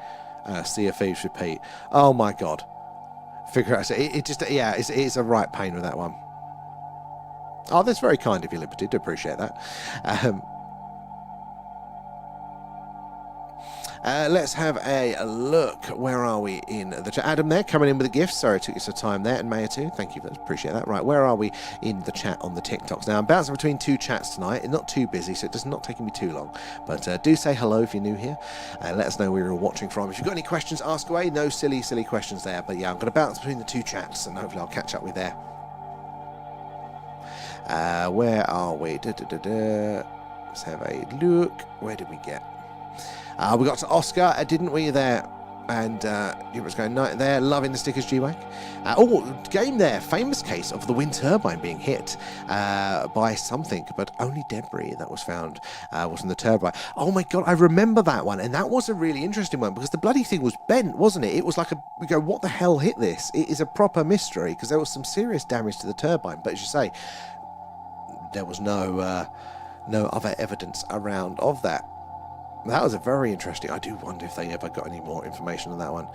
Sea of Thieves Repeat. Oh my god, figure out. So it just, yeah, it's a right pain with that one. Oh, that's very kind of you, Liberty. Do appreciate that. Let's have a look. Where are we in the chat? Adam there, coming in with a gift. Sorry it took you some time there, and Maya too. Thank you, appreciate that. Right, where are we in the chat on the TikToks? Now, I'm bouncing between two chats tonight. It's not too busy, so it does not take me too long. But do say hello if you're new here. Let us know where you're watching from. If you've got any questions, ask away. No silly questions there. But yeah, I'm going to bounce between the two chats, and hopefully I'll catch up with there. Where are we? Let's have a look. Where did we get? We got to Oscar, didn't we, there? And you was going night there, loving the stickers, G-Wag. Game there, famous case of the wind turbine being hit by something, but only debris that was found was in the turbine. Oh my god, I remember that one, and that was a really interesting one because the bloody thing was bent, wasn't it? It was like we go, what the hell hit this? It is a proper mystery because there was some serious damage to the turbine, but as you say, there was no other evidence around of that. That was a very interesting. I do wonder if they ever got any more information on that one.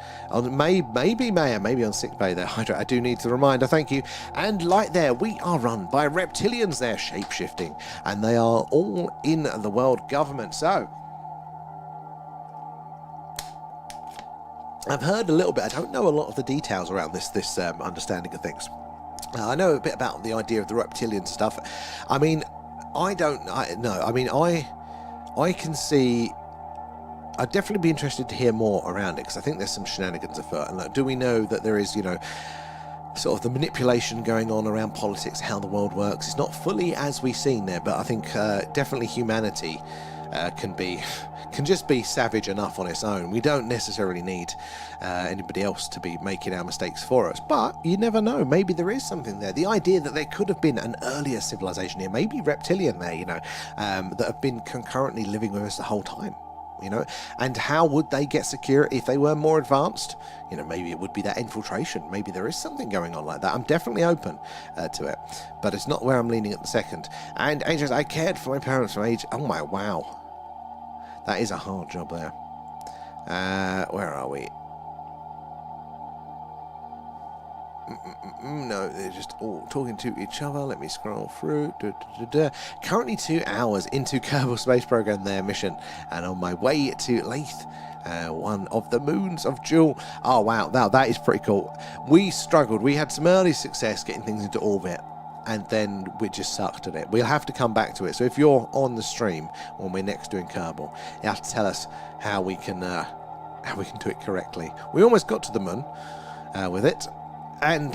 Maybe on sickbay there. Hydra, I do need the reminder. Thank you. And like there, we are run by reptilians. They're shape-shifting, and they are all in the world government. So I've heard a little bit. I don't know a lot of the details around this understanding of things. I know a bit about the idea of the reptilian stuff. I mean, I can see. I'd definitely be interested to hear more around it because I think there's some shenanigans afoot. And do we know that there is, sort of the manipulation going on around politics, how the world works? It's not fully as we've seen there, but I think definitely humanity can just be savage enough on its own. We don't necessarily need anybody else to be making our mistakes for us, but you never know. Maybe there is something there. The idea that there could have been an earlier civilization here, maybe reptilian there, that have been concurrently living with us the whole time, and how would they get security if they were more advanced? Maybe it would be that infiltration. Maybe there is something going on like that. I'm definitely open to it, but it's not where I'm leaning at the second. And Angels, I cared for my parents from age. Oh my, wow. That is a hard job there. Where are we? No, they're just all talking to each other. Let me scroll through. Currently 2 hours into Kerbal Space Program their mission, and on my way to Lathe, one of the moons of Jewel. Oh wow, that is pretty cool. We struggled. We had some early success getting things into orbit, and then we just sucked at it. We'll have to come back to it. So if you're on the stream when we're next doing Kerbal, you have to tell us how we can do it correctly. We almost got to the moon with it, and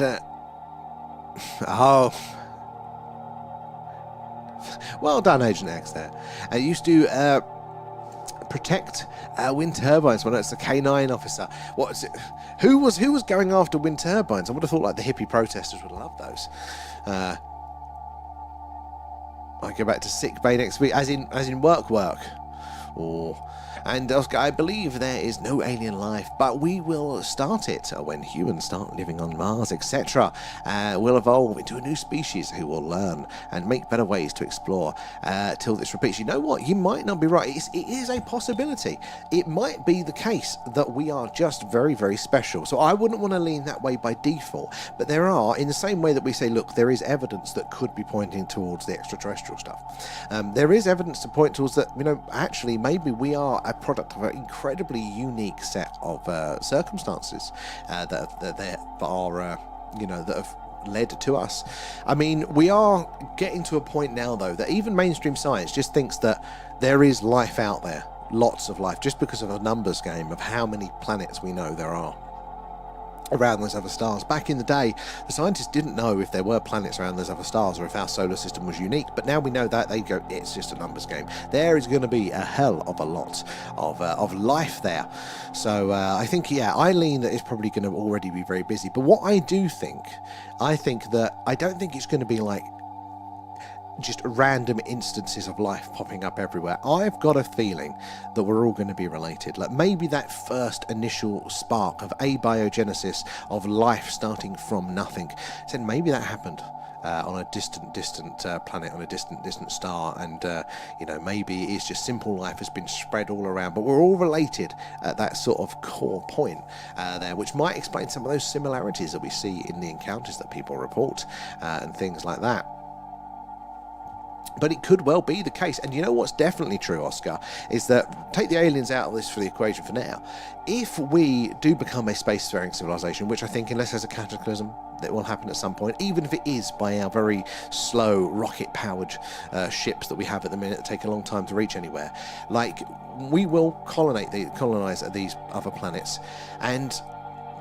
well done, Agent X there. I used to protect wind turbines. Well, it's the K9 officer. What is it? Who was going after wind turbines? I would have thought like the hippie protesters would have loved those. I go back to sick bay next week, as in work. And Oscar, I believe there is no alien life, but we will start it when humans start living on Mars, etc. We'll evolve into a new species who will learn and make better ways to explore till this repeats. You know what? You might not be right. It is a possibility. It might be the case that we are just very, very special. So I wouldn't want to lean that way by default. But there are, in the same way that we say, look, there is evidence that could be pointing towards the extraterrestrial stuff. There is evidence to point towards that, actually, maybe we are a product of an incredibly unique set of circumstances that have led to us. I mean, we are getting to a point now, though, that even mainstream science just thinks that there is life out there, lots of life, just because of a numbers game of how many planets we know there are around those other stars. Back in the day, the scientists didn't know if there were planets around those other stars or if our solar system was unique, but now we know that. They go, it's just a numbers game. There is going to be a hell of a lot of life there. So I think, I lean that it's probably going to already be very busy. But what I do think, I don't think it's going to be like just random instances of life popping up everywhere. I've got a feeling that we're all going to be related. Like maybe that first initial spark of abiogenesis, of life starting from nothing. So maybe that happened on a distant planet, on a distant star, and maybe it's just simple life has been spread all around, but we're all related at that sort of core point there, which might explain some of those similarities that we see in the encounters that people report and things like that. But it could well be the case. And you know what's definitely true, Oscar, is that, take the aliens out of this for the equation for now, if we do become a spacefaring civilization, which I think, unless there's a cataclysm, that will happen at some point, even if it is by our very slow rocket-powered ships that we have at the minute that take a long time to reach anywhere, like, we will colonize these other planets, and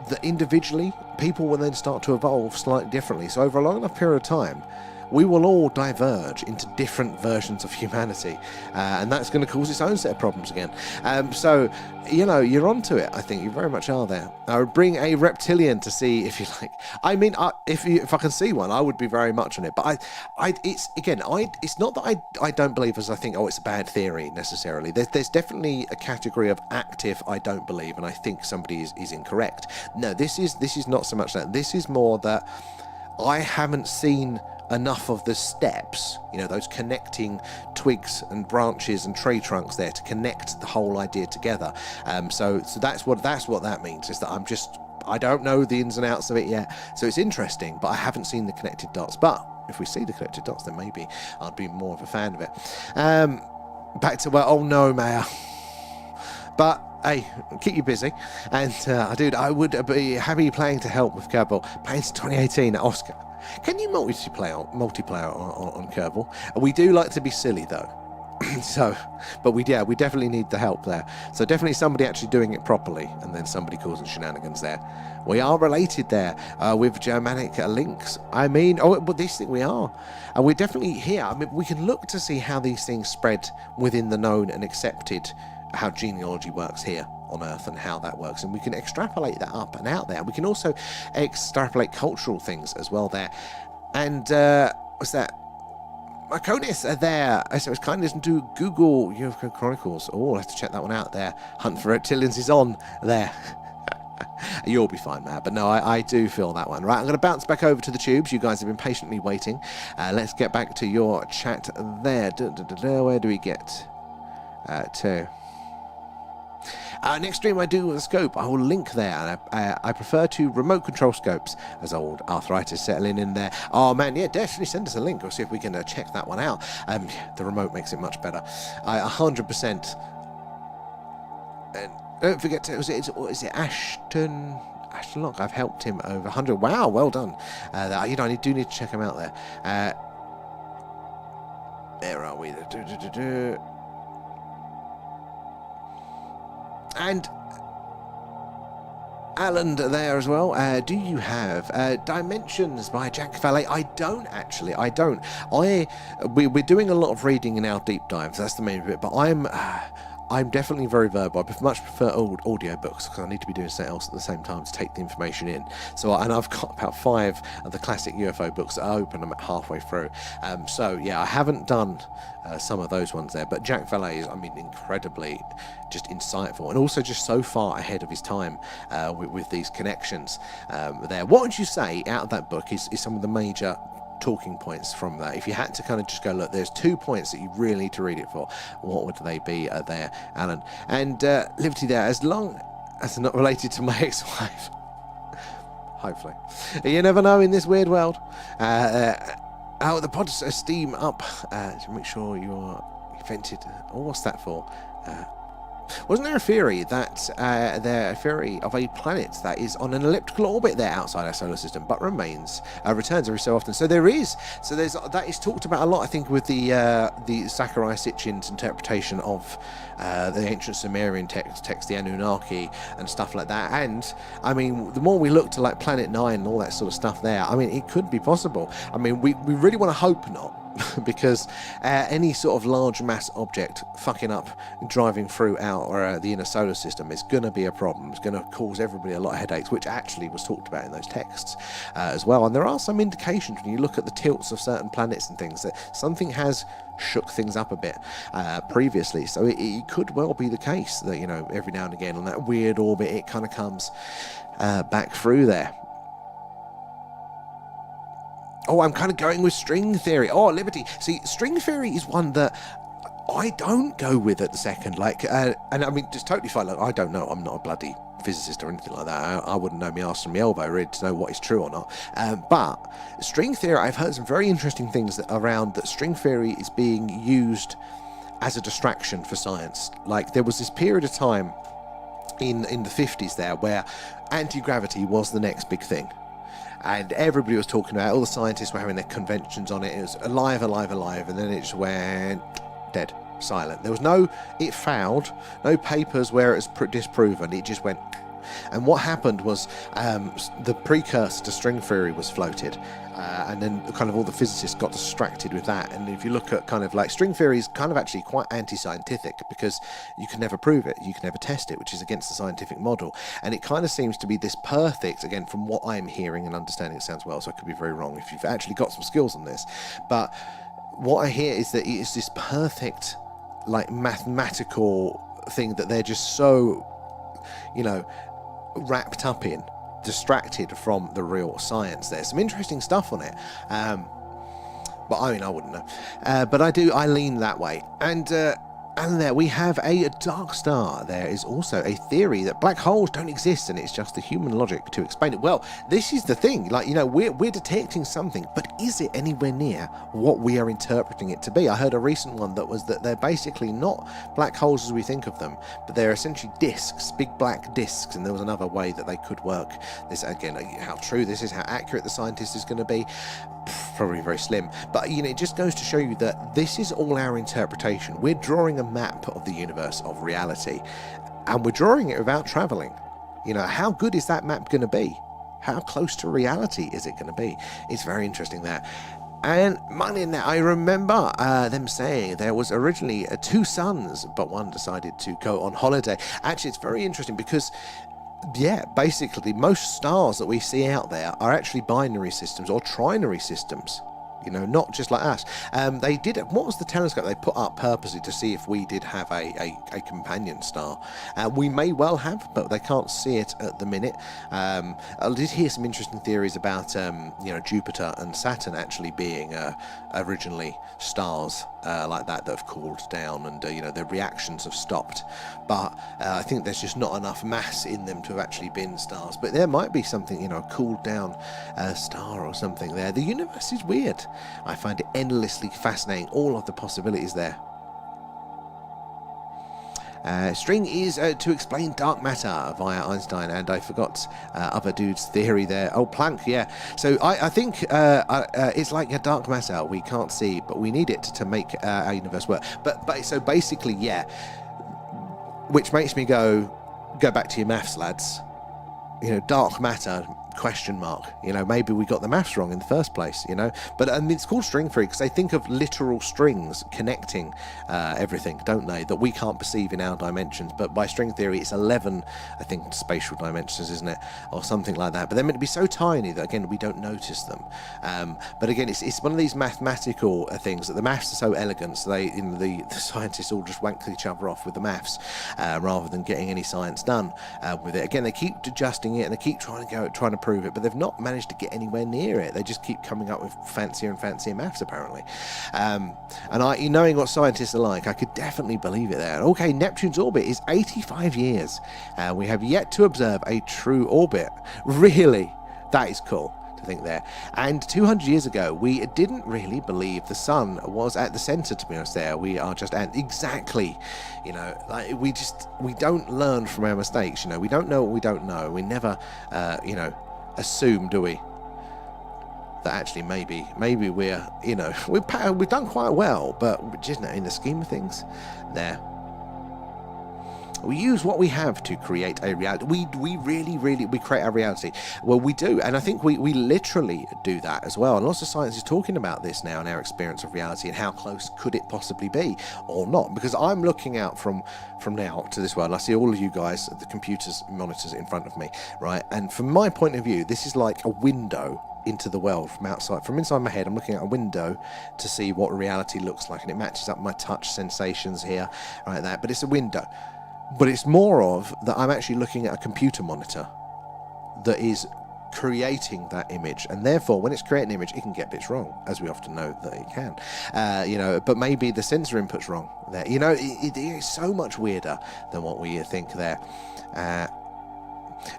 that individually, people will then start to evolve slightly differently. So over a long enough period of time, we will all diverge into different versions of humanity, and that's going to cause its own set of problems again. So, you know, you're onto it. I think you very much are there. I would bring a reptilian to see if you like. I mean, if I can see one, I would be very much on it. But it's not that I don't believe, as I think, it's a bad theory necessarily. There's definitely a category of active I don't believe, and I think somebody is incorrect. No, this is not so much that. This is more that I haven't seen enough of the steps, you know, those connecting twigs and branches and tree trunks there to connect the whole idea together. So that's what that means, is that I don't know the ins and outs of it yet. So it's interesting, but I haven't seen the connected dots. But if we see the connected dots, then maybe I'd be more of a fan of it. Back to, oh no, Mayor. But hey, keep you busy, and dude, I would be happy playing to help with Kerbal. Playing to 2018 at Oscar. Can you multiplayer on Kerbal? We do like to be silly though. So, but we definitely need the help there. So definitely somebody actually doing it properly, and then somebody causing shenanigans there. We are related there with Germanic links. I mean, this thing we are. And we're definitely here. I mean, we can look to see how these things spread within the known and accepted, how genealogy works here on Earth and how that works, and we can extrapolate that up and out there. We can also extrapolate cultural things as well there. And what's that? Marconis are there. So it's kind of listen to Google UFO Chronicles. Oh, I'll have to check that one out there. Hunt for Reptilians is on there. You'll be fine, man. But no, I do feel that one. Right, I'm going to bounce back over to the tubes. You guys have been patiently waiting. Let's get back to your chat there. Where do we get to? Next stream I do with a scope, I will link there. I prefer to remote control scopes as old arthritis settling in there. Oh man, yeah, definitely send us a link. We'll see if we can check that one out. The remote makes it much better. 100%. And don't forget to, is it Ashton Locke? I've helped him over 100. Wow, well done. I do need to check him out there. Where are we? And Alan there as well. Do you have Dimensions by Jack Valet? I don't actually. I don't. We're doing a lot of reading in our deep dives. That's the main bit. But I'm definitely very verbal. I much prefer audio books because I need to be doing something else at the same time to take the information in. So, and I've got about 5 of the classic UFO books that are open. I'm at halfway through. So yeah, I haven't done some of those ones there. But Jack Valet is, I mean, incredibly just insightful and also just so far ahead of his time with these connections there. What would you say out of that book is some of the major talking points from that? If you had to kind of just go, look, there's 2 points that you really need to read it for, what would they be there, Alan? And Liberty there, as long as they're not related to my ex-wife. Hopefully. You never know in this weird world. The pod's steam up to make sure you're vented. Oh, what's that for? Wasn't there a theory that a theory of a planet that is on an elliptical orbit there outside our solar system, but returns every so often? So there is. So that is talked about a lot, I think, with the Zachariah Sitchin's interpretation of the ancient Sumerian text, the Anunnaki and stuff like that. And I mean, the more we look to like Planet 9 and all that sort of stuff there, I mean, it could be possible. I mean, we really want to hope not. Because any sort of large mass object fucking up driving through the inner solar system is going to be a problem. It's going to cause everybody a lot of headaches, which actually was talked about in those texts as well. And there are some indications when you look at the tilts of certain planets and things that something has shook things up a bit previously. So it could well be the case that, you know, every now and again on that weird orbit it kind of comes back through there. Oh, I'm kind of going with string theory. Oh, Liberty. See, string theory is one that I don't go with at the second. Like, and I mean, just totally fine. Like, I don't know. I'm not a bloody physicist or anything like that. I wouldn't know my arse from my elbow really to know what is true or not. But string theory, I've heard some very interesting things around that string theory is being used as a distraction for science. Like, there was this period of time in the 50s there where anti-gravity was the next big thing. And everybody was talking about it. All the scientists were having their conventions on it. It was alive, and then it just went dead, silent. There was no papers where it was disproven. It just went. And what happened was the precursor to string theory was floated, and then kind of all the physicists got distracted with that. And if you look at kind of like string theory is kind of actually quite anti-scientific, because you can never prove it, you can never test it, which is against the scientific model. And it kind of seems to be this perfect, again, from what I'm hearing and understanding, it sounds well, so I could be very wrong if you've actually got some skills on this. But what I hear is that it is this perfect, like, mathematical thing that they're just so, wrapped up in, distracted from the real science. There's some interesting stuff on it, but I wouldn't know, but I lean that way. And there we have a dark star. There is also a theory that black holes don't exist and it's just the human logic to explain it. Well, this is the thing, like, we're detecting something, but is it anywhere near what we are interpreting it to be? I heard a recent one that was that they're basically not black holes as we think of them, but they're essentially disks, big black disks. And there was another way that they could work this. Again, how true this is, how accurate the scientist is going to be, probably very slim. But it just goes to show you that this is all our interpretation. We're drawing a map of the universe, of reality, and we're drawing it without traveling. How good is that map going to be? How close to reality is it going to be? It's very interesting there. And money in that, I remember them saying there was originally 2 suns, but one decided to go on holiday. Actually, it's very interesting because, yeah, basically most stars that we see out there are actually binary systems or trinary systems. Not just like us. They did. What was the telescope they put up purposely to see if we did have a companion star? We may well have, but they can't see it at the minute. I did hear some interesting theories about Jupiter and Saturn actually being originally stars like that have cooled down, and their reactions have stopped. But I think there's just not enough mass in them to have actually been stars. But there might be something, a cooled down star or something there. The universe is weird. I find it endlessly fascinating, all of the possibilities there. String is to explain dark matter via Einstein, and I forgot other dude's theory there. Oh, Planck, yeah. So I think it's like a dark matter we can't see, but we need it to make our universe work. But so basically, yeah. Which makes me go back to your maths, lads. Dark matter, question mark. Maybe we got the maths wrong in the first place, But it's called string theory because they think of literal strings connecting everything, don't they? That we can't perceive in our dimensions. But by string theory, it's 11, I think, spatial dimensions, isn't it? Or something like that. But they're meant to be so tiny that, again, we don't notice them. But again, it's one of these mathematical things that the maths are so elegant, so the scientists all just wank each other off with the maths rather than getting any science done with it. Again, they keep adjusting it and they keep trying to prove it, but they've not managed to get anywhere near it. They just keep coming up with fancier and fancier maths, apparently. And knowing what scientists are like, I could definitely believe it there. Okay, Neptune's orbit is 85 years. We have yet to observe a true orbit. Really? That is cool to think there. And 200 years ago, we didn't really believe the sun was at the center, to be honest. There we are, just at exactly, we don't learn from our mistakes. We don't know what we don't know. We never assume, do we, that actually maybe we're we've done quite well, but just in the scheme of things, there we use what we have to create a reality. We really create our reality. Well, we do, and I think we literally do that as well. And lots of science is talking about this now in our experience of reality and how close could it possibly be or not. Because I'm looking out from now to this world, and I see all of you guys, the computers, monitors in front of me, right? And from my point of view, this is like a window into the world from outside. From inside my head, I'm looking at a window to see what reality looks like, and it matches up my touch sensations here, right there. But it's a window. But it's more of that I'm actually looking at a computer monitor that is creating that image, and therefore when it's creating an image it can get bits wrong, as we often know that it can, but maybe the sensor input's wrong there. It is so much weirder than what we think there.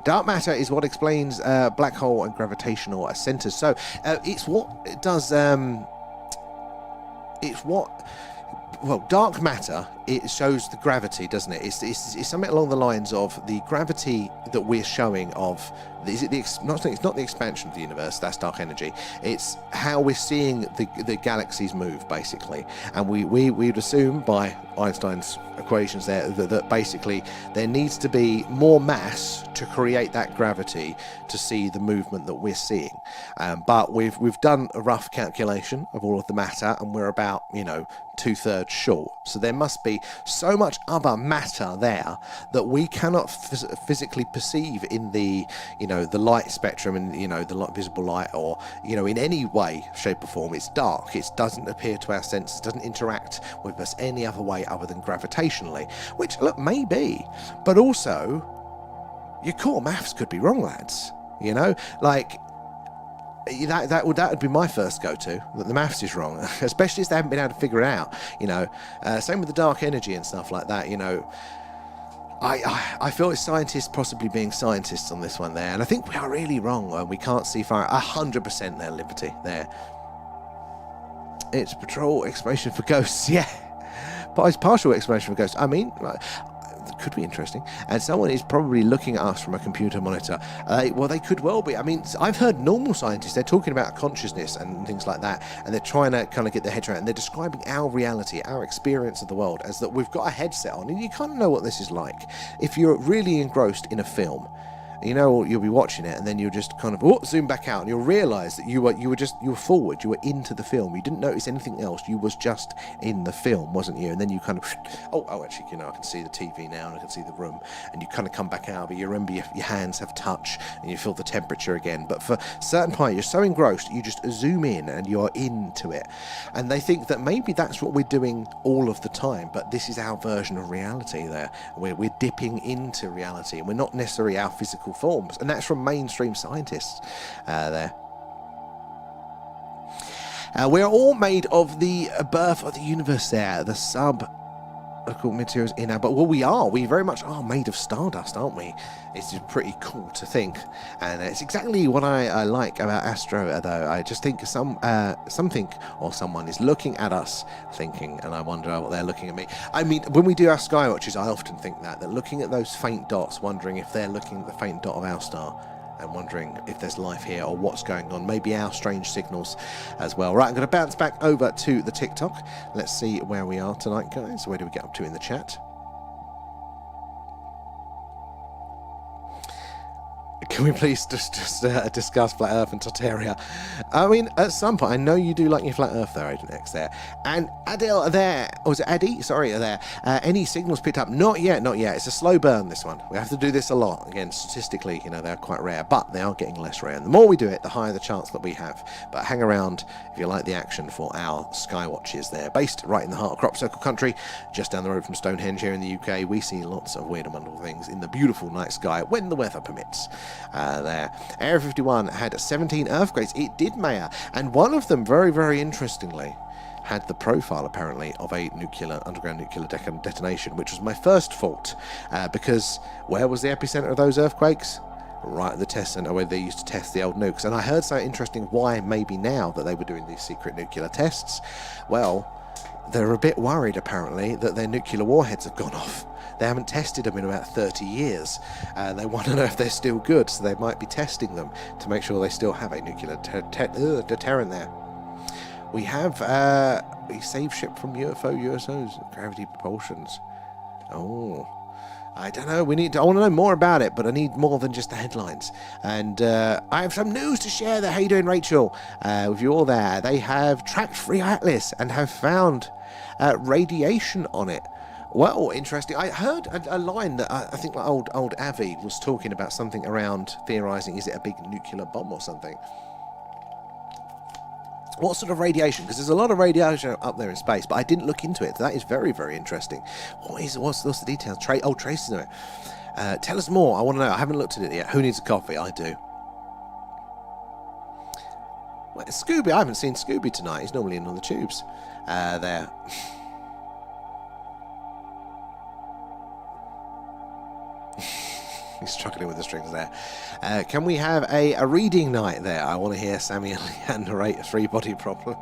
Dark matter is what explains black hole and gravitational centers. So it's what does it's what, well, dark matter, it shows the gravity, doesn't it? It's something along the lines of the gravity that we're showing of, is it it's not the expansion of the universe, that's dark energy, it's how we're seeing the galaxies move, basically. And we'd assume by Einstein's equations there that basically there needs to be more mass to create that gravity to see the movement that we're seeing. But we've done a rough calculation of all of the matter, and we're about, you know, 2/3 short. So there must be so much other matter there that we cannot physically perceive in the, you know, the light spectrum, and, you know, the visible light, or, you know, in any way, shape or form. It's dark. It doesn't appear to our senses, doesn't interact with us any other way other than gravitationally, which, look, maybe, but also your core maths could be wrong, lads. You know, like, that would be my first go-to, that the maths is wrong, especially as they haven't been able to figure it out, you know. Same with the dark energy and stuff like that, you know. I feel it's scientists possibly being scientists on this one there, and I think we are really wrong. We can't see far 100% their liberty there. It's patrol explanation for ghosts, yeah, but it's partial explanation for ghosts. I mean, could be interesting. And someone is probably looking at us from a computer monitor. Well, they could well be. I mean, I've heard normal scientists, they're talking about consciousness and things like that, and they're trying to kind of get their heads around, and they're describing our reality, our experience of the world, as that we've got a headset on, and you kind of know what this is like. If you're really engrossed in a film, you know, you'll be watching it, and then you'll just kind of zoom back out, and you'll realise that you were forward, you were into the film. You didn't notice anything else. You was just in the film, wasn't you? And then you kind of, actually, you know, I can see the TV now, and I can see the room, and you kind of come back out of it. You remember your hands have touch, and you feel the temperature again. But for certain part, you're so engrossed, you just zoom in, and you're into it. And they think that maybe that's what we're doing all of the time, but this is our version of reality there. We're dipping into reality, and we're not necessarily our physical forms, and that's from mainstream scientists there. We're all made of the birth of the universe there, the subatomic materials in our, but well, we very much are made of stardust, aren't we? It's just pretty cool to think, and it's exactly what I like about Astro, though. I just think something or someone is looking at us thinking, and I wonder what they're looking at me. I mean, when we do our skywatches, I often think that looking at those faint dots, wondering if they're looking at the faint dot of our star, and wondering if there's life here or what's going on, maybe our strange signals as well. Right, I'm going to bounce back over to the TikTok. Let's see where we are tonight, guys. Where do we get up to in the chat? Can we please just discuss Flat Earth and Tartaria? I mean, at some point, I know you do like your Flat Earth there, Agent X there. And Adele there, or was it Addy? Sorry, there. Any signals picked up? Not yet. It's a slow burn, this one. We have to do this a lot. Again, statistically, you know, they're quite rare, but they are getting less rare. And the more we do it, the higher the chance that we have. But hang around if you like the action for our Skywatches there. Based right in the heart of Crop Circle country, just down the road from Stonehenge here in the UK, we see lots of weird and wonderful things in the beautiful night sky when the weather permits. There. Area 51 had 17 earthquakes. It did, Mayor, and one of them, very, very interestingly, had the profile, apparently, of a underground nuclear detonation, which was my first fault, because where was the epicenter of those earthquakes? Right at the test center where they used to test the old nukes. And I heard something interesting why maybe now that they were doing these secret nuclear tests. Well, they're a bit worried, apparently, that their nuclear warheads have gone off. They haven't tested them in about 30 years. They want to know if they're still good, so they might be testing them to make sure they still have a nuclear deterrent there. We have a safe ship from UFOs, gravity propulsions. Oh, I don't know. I want to know more about it, but I need more than just the headlines. And I have some news to share there. How you doing, Rachel? With you all there. They have tracked Free Atlas and have found radiation on it. Well, interesting. I heard a line that I think like old Avi was talking about something around theorising, is it a big nuclear bomb or something? What sort of radiation? Because there's a lot of radiation up there in space, but I didn't look into it. That is very, very interesting. What's the details? Tracy's in it. Tell us more. I want to know. I haven't looked at it yet. Who needs a coffee? I do. Well, Scooby. I haven't seen Scooby tonight. He's normally in on the tubes. There. He's struggling with the strings there. Can we have a reading night there? I want to hear Sammy and Leanne narrate a three-body problem.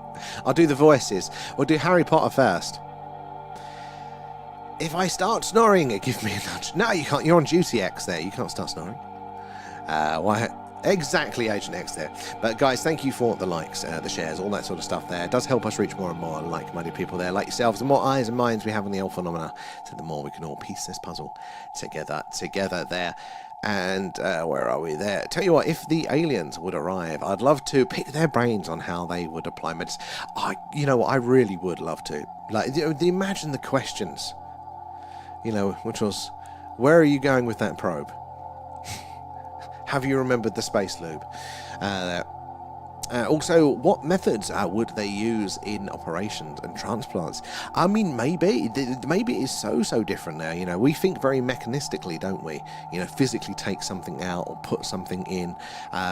I'll do the voices. We'll do Harry Potter first. If I start snoring, give me a nudge. No, you can't. You're on duty X there. You can't start snoring. Why? Exactly, Agent X there. But guys, thank you for the likes, the shares, all that sort of stuff there. It does help us reach more and more like-minded people there, like yourselves. The more eyes and minds we have on the old phenomena, so the more we can all piece this puzzle together there. And where are we there? Tell you what, if the aliens would arrive, I'd love to pick their brains on how they would apply medicine. You know what, I really would love to. Like, imagine the questions, you know, which was, where are you going with that probe? Have you remembered the space lube? Also, what methods would they use in operations and transplants? I mean, maybe it is so different now. You know, we think very mechanistically, don't we? You know, physically take something out or put something in.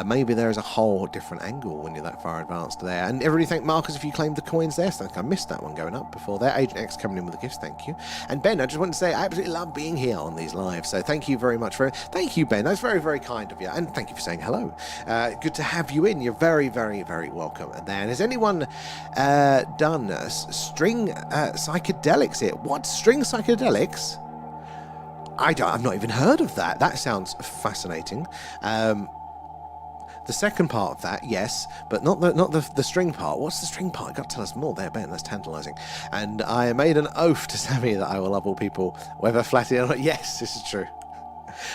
Maybe there is a whole different angle when you're that far advanced there. And everybody thank Marcus if you claimed the coins there. So I think I missed that one going up before there. Agent X coming in with the gifts, thank you. And Ben, I just want to say I absolutely love being here on these lives. So thank you very much thank you, Ben. That's very kind of you. And thank you for saying hello. Good to have you in. You're very welcome. And then, has anyone done string psychedelics here? What, string psychedelics? I've not even heard of that. That sounds fascinating. The second part of that, yes, but not the string part. What's the string part? You've got to tell us more there, Ben. That's tantalising. And I made an oath to Sammy that I will love all people, whether flattered or not. Yes, this is true.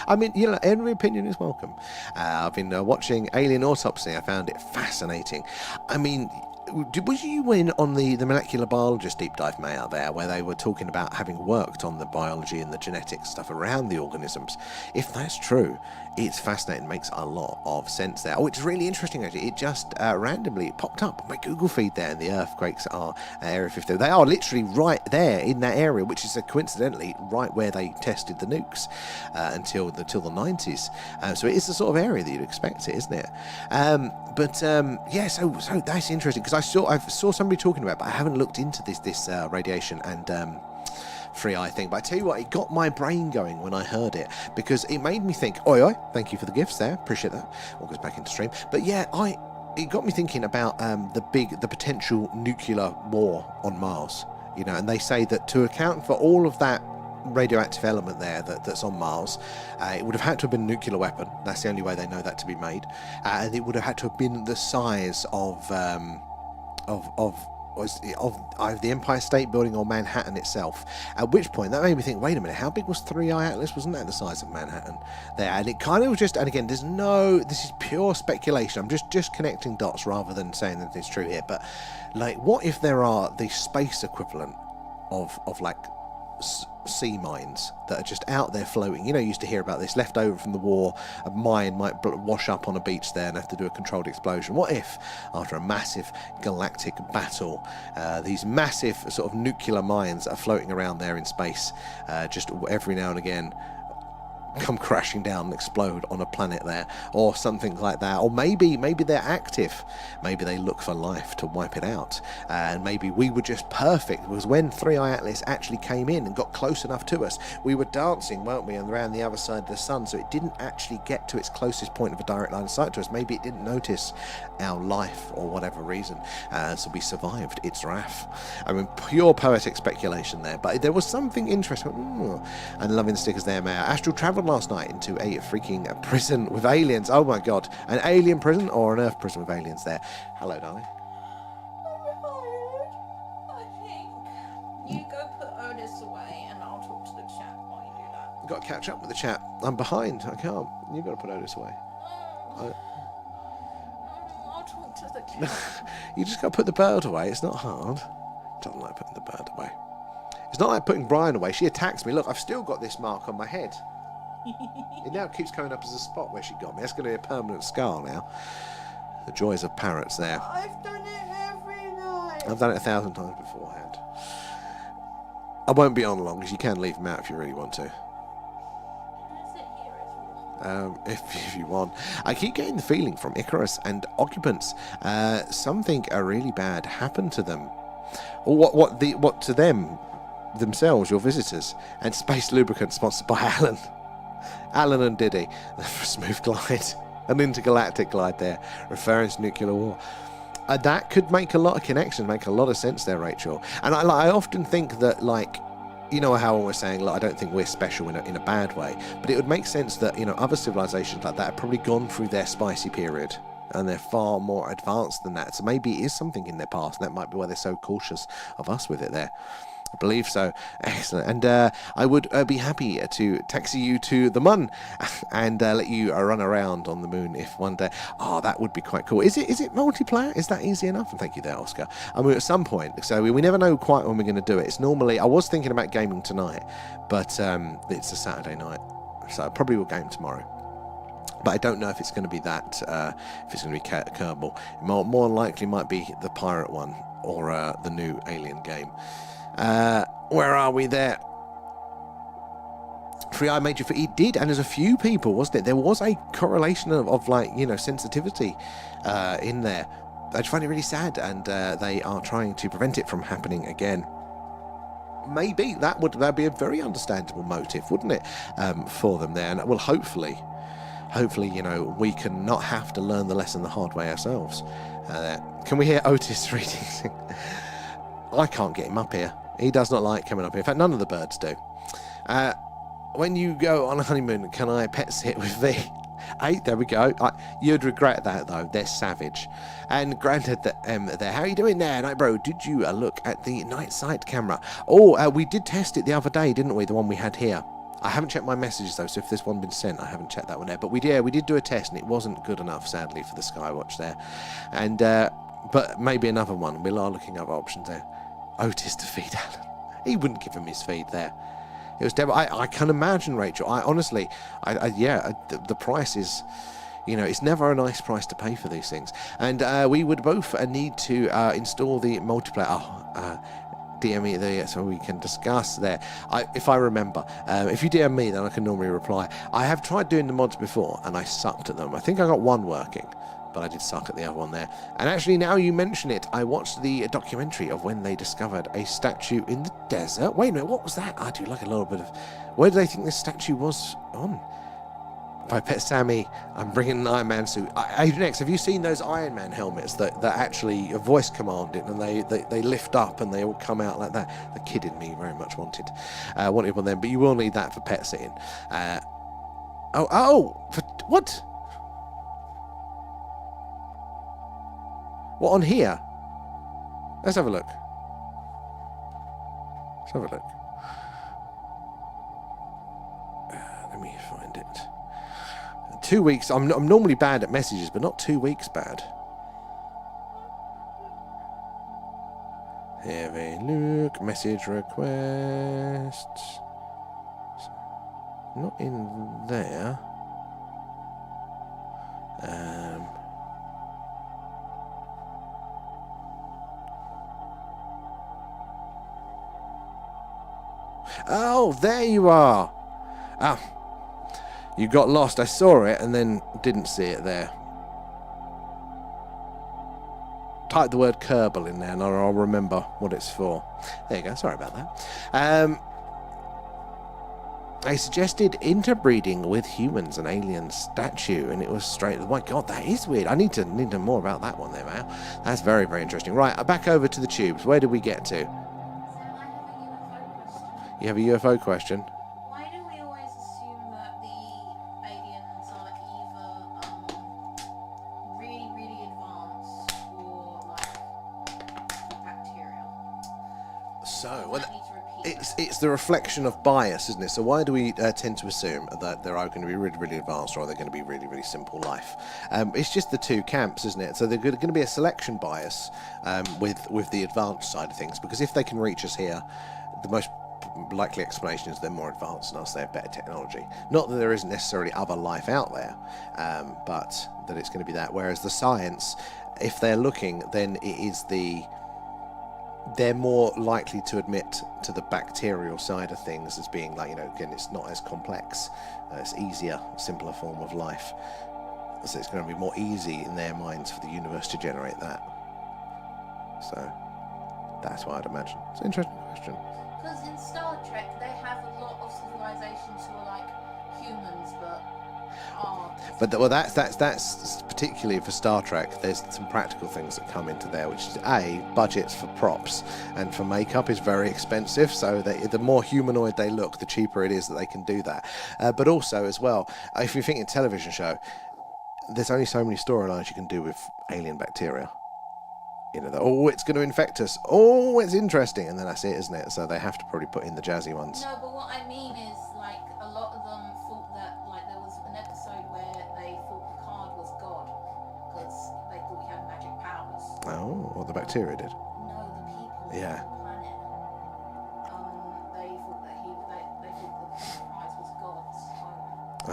I mean, you know, every opinion is welcome. I've been watching Alien Autopsy. I found it fascinating. I mean, was you in on the molecular biologist deep dive mail there, where they were talking about having worked on the biology and the genetic stuff around the organisms? If that's true, it's fascinating. Makes a lot of sense there. Oh, it's really interesting actually. It just randomly popped up on my Google feed there, and the earthquakes are Area 50. They are literally right there in that area, which is coincidentally right where they tested the nukes until the 90s. So it is the sort of area that you'd expect it, isn't it? Yeah, so that's interesting, because I saw somebody talking about it, but I haven't looked into this radiation and free eye thing. But I tell you what, it got my brain going when I heard it, because it made me think, oi, thank you for the gifts there, appreciate that. All goes back into stream. But yeah, it got me thinking about the potential nuclear war on Mars, you know. And they say that to account for all of that radioactive element there that's on Mars, it would have had to have been a nuclear weapon. That's the only way they know that to be made. And it would have had to have been the size of the Empire State Building or Manhattan itself. At which point that made me think, wait a minute, how big was 3i Atlas? Wasn't that the size of Manhattan there? And it kind of just, and again, this is pure speculation. I'm just connecting dots rather than saying that it's true here. But like, what if there are the space equivalent of like sea mines that are just out there floating? You know, you used to hear about this, left over from the war, a mine might wash up on a beach there and have to do a controlled explosion. What if, after a massive galactic battle, these massive sort of nuclear mines that are floating around there in space, just every now and again come crashing down and explode on a planet there, or something like that? Or maybe they're active, maybe they look for life to wipe it out, and maybe we were just perfect, because when 3i Atlas actually came in and got close enough to us, we were dancing, weren't we, around the other side of the sun, so it didn't actually get to its closest point of a direct line of sight to us. Maybe it didn't notice our life or whatever reason, so we survived its wrath. I mean, pure poetic speculation there, but there was something interesting. And loving the stickers there, Mayor. Astral travel last night into a freaking prison with aliens. Oh my god, an alien prison or an Earth prison with aliens there. Hello, darling. I'm tired, I think. You go put Otis away and I'll talk to the chat while you do that. Got to catch up with the chat. I'm behind. I can't. You've got to put Otis away. I'll talk to the chat. You just got to put the bird away. It's not hard. Doesn't like putting the bird away. It's not like putting Brian away. She attacks me. Look, I've still got this mark on my head. It now keeps coming up as a spot where she got me. That's going to be a permanent scar now. The joys of parrots there. I've done it every night. I've done it 1,000 times beforehand. I won't be on long, because you can leave them out if you really want to. Is it here as well? If you want. I keep getting the feeling from Icarus and occupants, something really bad happened to them. Or what to them themselves, your visitors. And Space Lubricant, sponsored by Alan. Alan and Diddy, for a smooth glide, an intergalactic glide there, referring to nuclear war. That could make a lot of connections, make a lot of sense there, Rachel. And I often think that, like, you know how we're saying, like, I don't think we're special in a bad way, but it would make sense that, you know, other civilizations like that have probably gone through their spicy period, and they're far more advanced than that. So maybe it is something in their past, and that might be why they're so cautious of us with it there. I believe so. Excellent. And I would be happy to taxi you to the moon and let you run around on the moon if one day. Oh, that would be quite cool. Is it multiplayer? Is that easy enough? And thank you there, Oscar. I mean, at some point, so we never know quite when we're going to do it. It's normally, I was thinking about gaming tonight, but it's a Saturday night, so I probably will game tomorrow. But I don't know if it's going to be that, if it's going to be Kerbal. More likely might be the pirate one or the new Alien game. Where are we there? Free Eye Major for it did, and there's a few people, wasn't it? There was a correlation of like, you know, sensitivity in there. I just find it really sad, and they are trying to prevent it from happening again. Maybe that'd be a very understandable motive, wouldn't it, for them there? And well, hopefully, you know, we can not have to learn the lesson the hard way ourselves. Can we hear Otis reading? I can't get him up here. He does not like coming up here. In fact, none of the birds do. When you go on a honeymoon, can I pet sit with V? Hey, there we go. You'd regret that, though. They're savage. And Grandad there. How are you doing there, Night Bro? Did you look at the night sight camera? Oh, we did test it the other day, didn't we? The one we had here. I haven't checked my messages, though, so if there's one been sent, I haven't checked that one there. But we did do a test, and it wasn't good enough, sadly, for the Skywatch there. And but maybe another one. We are looking at other options there. Otis to feed Alan. He wouldn't give him his feed there. It was devil. I can imagine, Rachel. Honestly, the price is, you know, it's never a nice price to pay for these things. And we would both need to install the multiplayer. DM me there so we can discuss there. If I remember, if you DM me, then I can normally reply. I have tried doing the mods before, and I sucked at them. I think I got one working, but I did suck at the other one there. And actually, now you mention it, I watched the documentary of when they discovered a statue in the desert. Wait a minute, what was that? I do like a little bit of... Where do they think this statue was on? By Pet Sammy, I'm bringing an Iron Man suit. Agent X, have you seen those Iron Man helmets that actually voice command it, and they lift up and they all come out like that? The kid in me very much wanted one of them, but you will need that for pet sitting. For what? What, on here? Let's have a look. Let me find it. 2 weeks. I'm normally bad at messages, but not 2 weeks bad. Have a look. Message requests. Not in there. Oh, there you are. You got lost. I saw it and then didn't see it there. Type the word Kerbal in there and I'll remember what it's for. There you go. Sorry about that. I suggested interbreeding with humans and alien statue, and it was straight. Oh my God, that is weird. I need to know more about that one there, man. That's very, very interesting. Right, back over to the tubes. Where did we get to? You have a UFO question? Why do we always assume that the aliens are either really, really advanced or like bacterial? So, well, it's the reflection of bias, isn't it? So why do we tend to assume that they're going to be really, really advanced, or they're going to be really, really simple life? It's just the two camps, isn't it? So there's going to be a selection bias with the advanced side of things, because if they can reach us here, the most likely explanation is they're more advanced than us, they have better technology. Not that there isn't necessarily other life out there, but that it's going to be that. Whereas the science, if they're looking, then it is they're more likely to admit to the bacterial side of things as being like, you know, again, it's not as complex, it's easier, simpler form of life. So it's going to be more easy in their minds for the universe to generate that. So that's why I'd imagine. It's an interesting question. Because in Star Trek, they have a lot of civilizations who are like humans that are. But well, that's particularly for Star Trek. There's some practical things that come into there, which is budgets for props and for makeup is very expensive. So the more humanoid they look, the cheaper it is that they can do that. But also as well, if you think a television show, there's only so many storylines you can do with alien bacteria. You know, it's going to infect us. Oh, it's interesting, and then that's it, isn't it? So they have to probably put in the jazzy ones. No, but what I mean is, like, a lot of them thought that, like, there was an episode where they thought Picard was God because they thought he had magic powers. Oh, what the bacteria did? No, the people. Yeah. On the planet. They thought that they thought the Enterprise was God.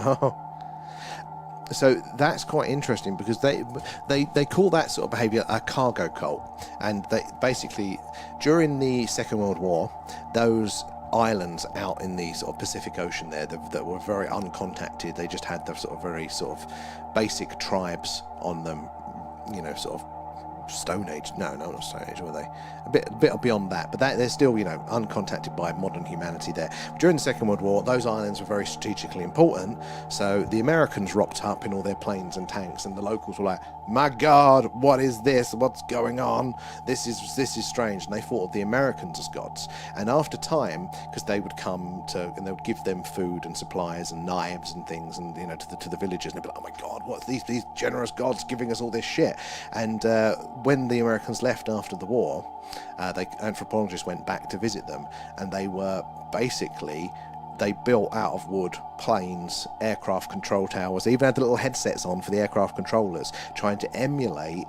So. Oh. So that's quite interesting because they call that sort of behaviour a cargo cult, and they basically during the Second World War, those islands out in the sort of Pacific Ocean there that were very uncontacted, they just had the sort of very sort of basic tribes on them, you know, sort of Stonehenge. No, not Stonehenge, were they? A bit beyond that, but they're still, you know, uncontacted by modern humanity there. During the Second World War, those islands were very strategically important, so the Americans rocked up in all their planes and tanks, and the locals were like, my God, what is this? What's going on? This is strange. And they thought of the Americans as gods. And after time, because they would come to, and they would give them food and supplies and knives and things, and you know, to the villagers, and they'd be like, oh my God, what's these generous gods giving us all this shit? And when the Americans left after the war, anthropologists went back to visit them, and they were basically, they built out of wood planes, aircraft control towers. They even had the little headsets on for the aircraft controllers, trying to emulate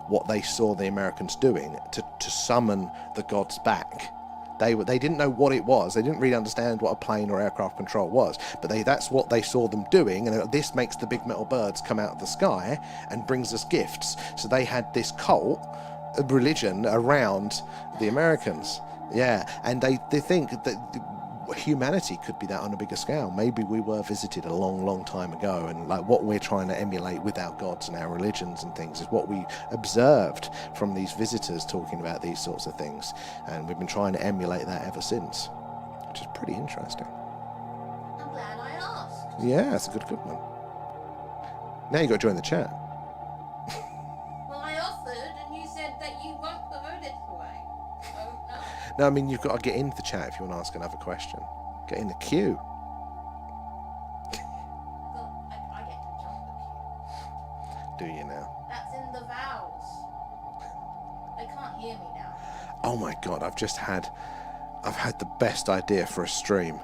what they saw the Americans doing to summon the gods back. They didn't know what it was. They didn't really understand what a plane or aircraft control was, but that's what they saw them doing, and this makes the big metal birds come out of the sky and brings us gifts. So they had this cult religion around the Americans. Yeah, and they think that humanity could be that on a bigger scale. Maybe we were visited a long time ago, and like what we're trying to emulate with our gods and our religions and things is what we observed from these visitors talking about these sorts of things, and we've been trying to emulate that ever since, which is pretty interesting. I'm glad I asked. Yeah, it's a good one. Now you got to join the chat. Well, I offered, and you said that you won't put Odin away. So, no. No, I mean, you've got to get into the chat if you want to ask another question. Get in the queue. Well, I get to jump the queue. Do you now? That's in the vows. They can't hear me now. Oh my God, I've had the best idea for a stream.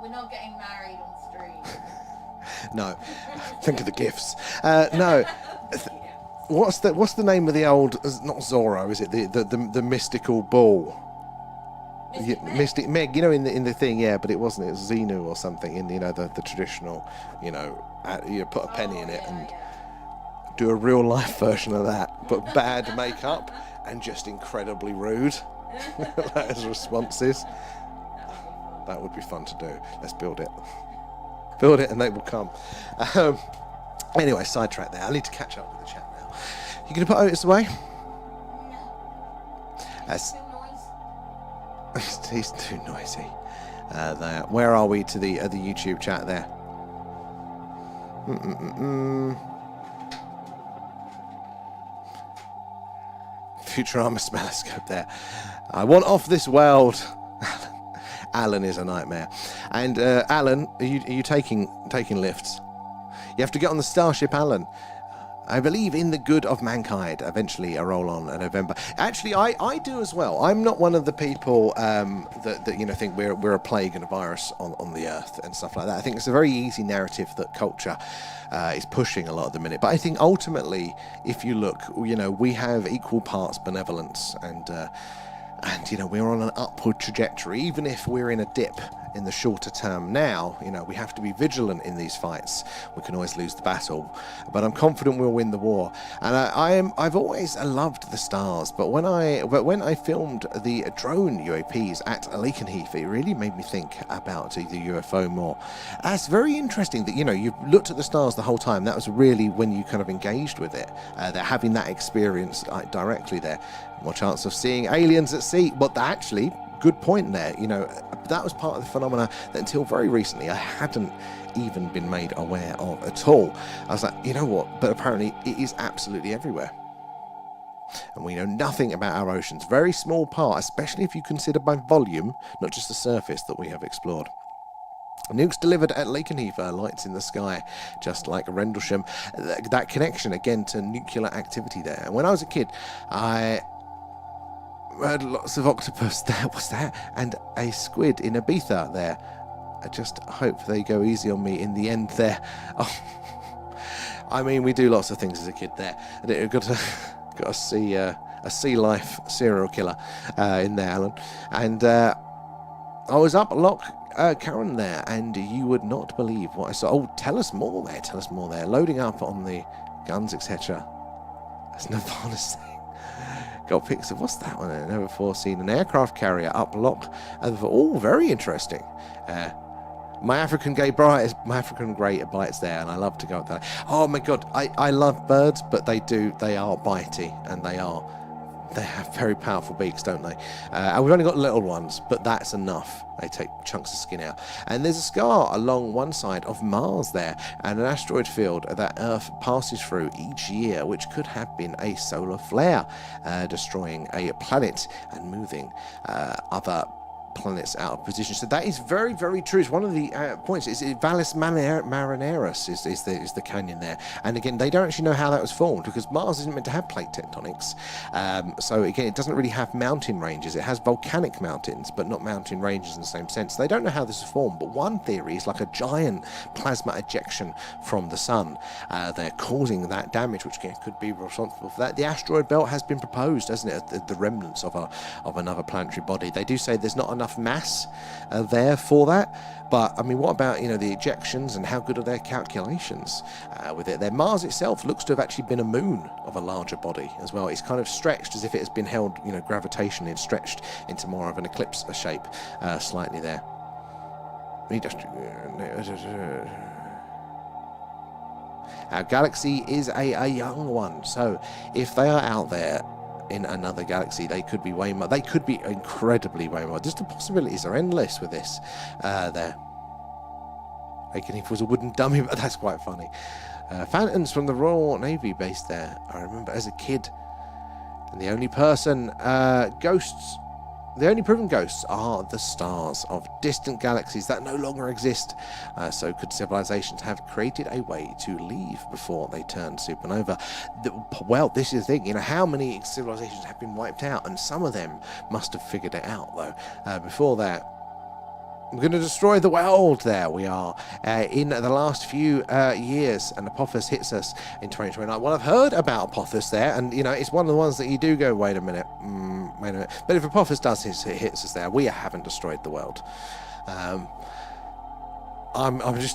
We're not getting married on stream. No, think of the gifts. No, what's the name of the old? Not Zorro, is it? The mystical bull. Mystic Meg, you know, in the thing, yeah, but it wasn't. It was Xenu or something in the traditional, you put a penny in it and do a real life version of that, but bad makeup and just incredibly rude as responses. That would be fun to do. Let's build it. Build it and they will come. Anyway, sidetrack there. I need to catch up with the chat now. You going to put Otis away? No. He's too noisy. There. Where are we to the YouTube chat there? Futurama smelloscope there. I want off this world. Alan is a nightmare. And Alan, are you taking lifts? You have to get on the Starship, Alan. I believe in the good of mankind. Eventually, a roll on in November. Actually, I do as well. I'm not one of the people that think we're a plague and a virus on the earth and stuff like that. I think it's a very easy narrative that culture is pushing a lot at the minute. But I think ultimately, if you look, we have equal parts benevolence and we're on an upward trajectory, even if we're in a dip in the shorter term now. We have to be vigilant in these fights. We can always lose the battle, but I'm confident we'll win the war. And I've always loved the stars, but when I filmed the drone UAPs at Lakenheath, it really made me think about the UFO more. It's very interesting that you've looked at the stars the whole time. That was really when you kind of engaged with it. They're having that experience directly there. More chance of seeing aliens at sea, but actually, good point there. You know, that was part of the phenomena that until very recently I hadn't even been made aware of at all. I was like, you know what? But apparently it is absolutely everywhere. And we know nothing about our oceans. Very small part, especially if you consider by volume, not just the surface that we have explored. Nukes delivered at Lakenheath, lights in the sky, just like Rendlesham. That connection, again, to nuclear activity there. And when I was a kid, I heard lots of octopus there. What's that? And a squid in Ibiza there. I just hope they go easy on me in the end there. Oh, I mean, we do lots of things as a kid there. And got to see a sea life serial killer in there, Alan. And I was up Loch Carron there, and you would not believe what I saw. Oh, tell us more there. Loading up on the guns, etc. That's Nirvana's saying. Got pics of, what's that one? I've never before seen an aircraft carrier up Loch. Oh, very interesting. My African grey bites there, and I love to go up there. Oh my god, I love birds, but they are bitey, and they have very powerful beaks, don't they? And we've only got little ones, but that's enough. They take chunks of skin out. And there's a scar along one side of Mars there, and an asteroid field that Earth passes through each year, which could have been a solar flare, destroying a planet and moving other planets out of position. So that is very, very true. It's one of the points. It's Valles Marineris is the canyon there. And again, they don't actually know how that was formed, because Mars isn't meant to have plate tectonics. So again, it doesn't really have mountain ranges. It has volcanic mountains, but not mountain ranges in the same sense. They don't know how this is formed, but one theory is like a giant plasma ejection from the sun. They're causing that damage, which could be responsible for that. The asteroid belt has been proposed, hasn't it? The remnants of another planetary body. They do say there's not enough mass there for that, but I mean, what about, you know, the ejections, and how good are their calculations with it there? Mars itself looks to have actually been a moon of a larger body as well. It's kind of stretched as if it has been held, you know, gravitationally, and stretched into more of an eclipse shape slightly there. Our galaxy is a young one, so if they are out there in another galaxy, they could be way more. They could be incredibly way more. Just the possibilities are endless with this. There, even if it was a wooden dummy, but that's quite funny. Phantoms from the Royal Navy base there. I remember as a kid, and the only ghosts. The only proven ghosts are the stars of distant galaxies that no longer exist. So could civilizations have created a way to leave before they turn supernova? Well, this is the thing. You know, how many civilizations have been wiped out? And some of them must have figured it out, though. Before that, we're going to destroy the world. There we are in the last few years, and Apophis hits us in 2029. Well, I've heard about Apophis there, and you know, it's one of the ones that you do go, wait a minute. But if Apophis does hits us there, we haven't destroyed the world.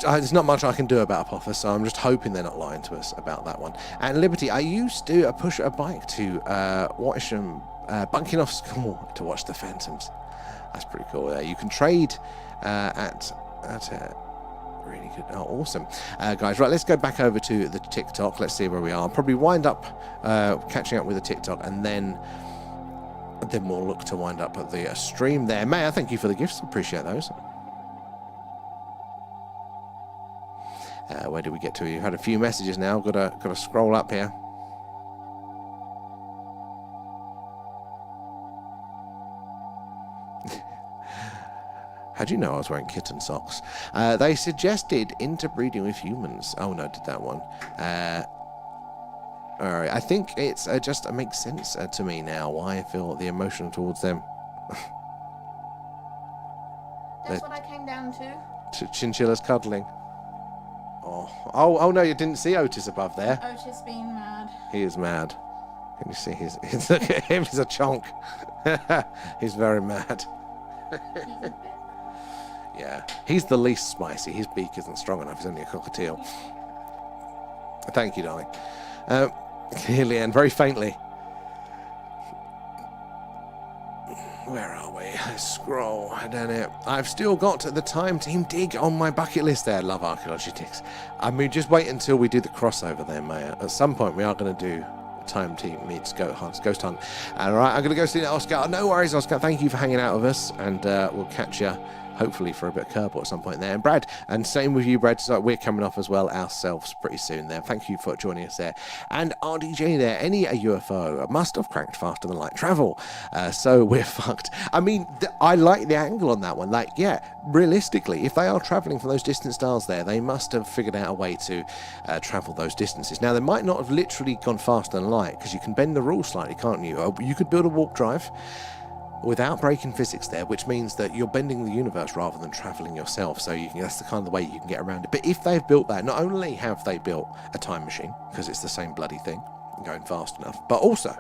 There's not much I can do about Apophis, so I'm just hoping they're not lying to us about that one. And Liberty, I used to push a bike to Watisham, bunking off school to watch the Phantoms. That's pretty cool there. You can trade at really good. Oh, awesome. Guys, right, let's go back over to the TikTok. Let's see where we are. I'll probably wind up catching up with the TikTok, and then we'll look to wind up at the stream there. Maya, thank you for the gifts. Appreciate those. Where did we get to? You've had a few messages now. Got to scroll up here. How'd you know I was wearing kitten socks? They suggested interbreeding with humans. Oh no, did that one. Alright, I think it's just makes sense to me now why I feel the emotion towards them. That's what I came down to. Chinchillas cuddling. Oh no, you didn't see Otis above there. Otis being mad. He is mad. Can you see his look at him, he's a chonk. He's very mad. Yeah, he's the least spicy. His beak isn't strong enough. He's only a cockatiel. Thank you, darling. Clearly and very faintly. Where are we? Let's scroll down here. I've still got the Time Team Dig on my bucket list there. Love archaeology digs. I mean, just wait until we do the crossover there, Maya. At some point, we are going to do Time Team meets Ghost Hunt. All right, I'm going to go see that, Oscar. No worries, Oscar. Thank you for hanging out with us, and we'll catch you hopefully for a bit of Kerbal at some point there. And Brad, and same with you, Brad. So we're coming off as well ourselves pretty soon there. Thank you for joining us there. And RDJ there, any UFO must have cranked faster than light travel. So we're fucked. I mean, I like the angle on that one. Like, yeah, realistically, if they are traveling from those distant stars there, they must have figured out a way to travel those distances. Now, they might not have literally gone faster than light, because you can bend the rules slightly, can't you? You could build a warp drive without breaking physics there, which means that you're bending the universe rather than travelling yourself. So that's the kind of way you can get around it. But if they've built that, not only have they built a time machine, because it's the same bloody thing, going fast enough, but also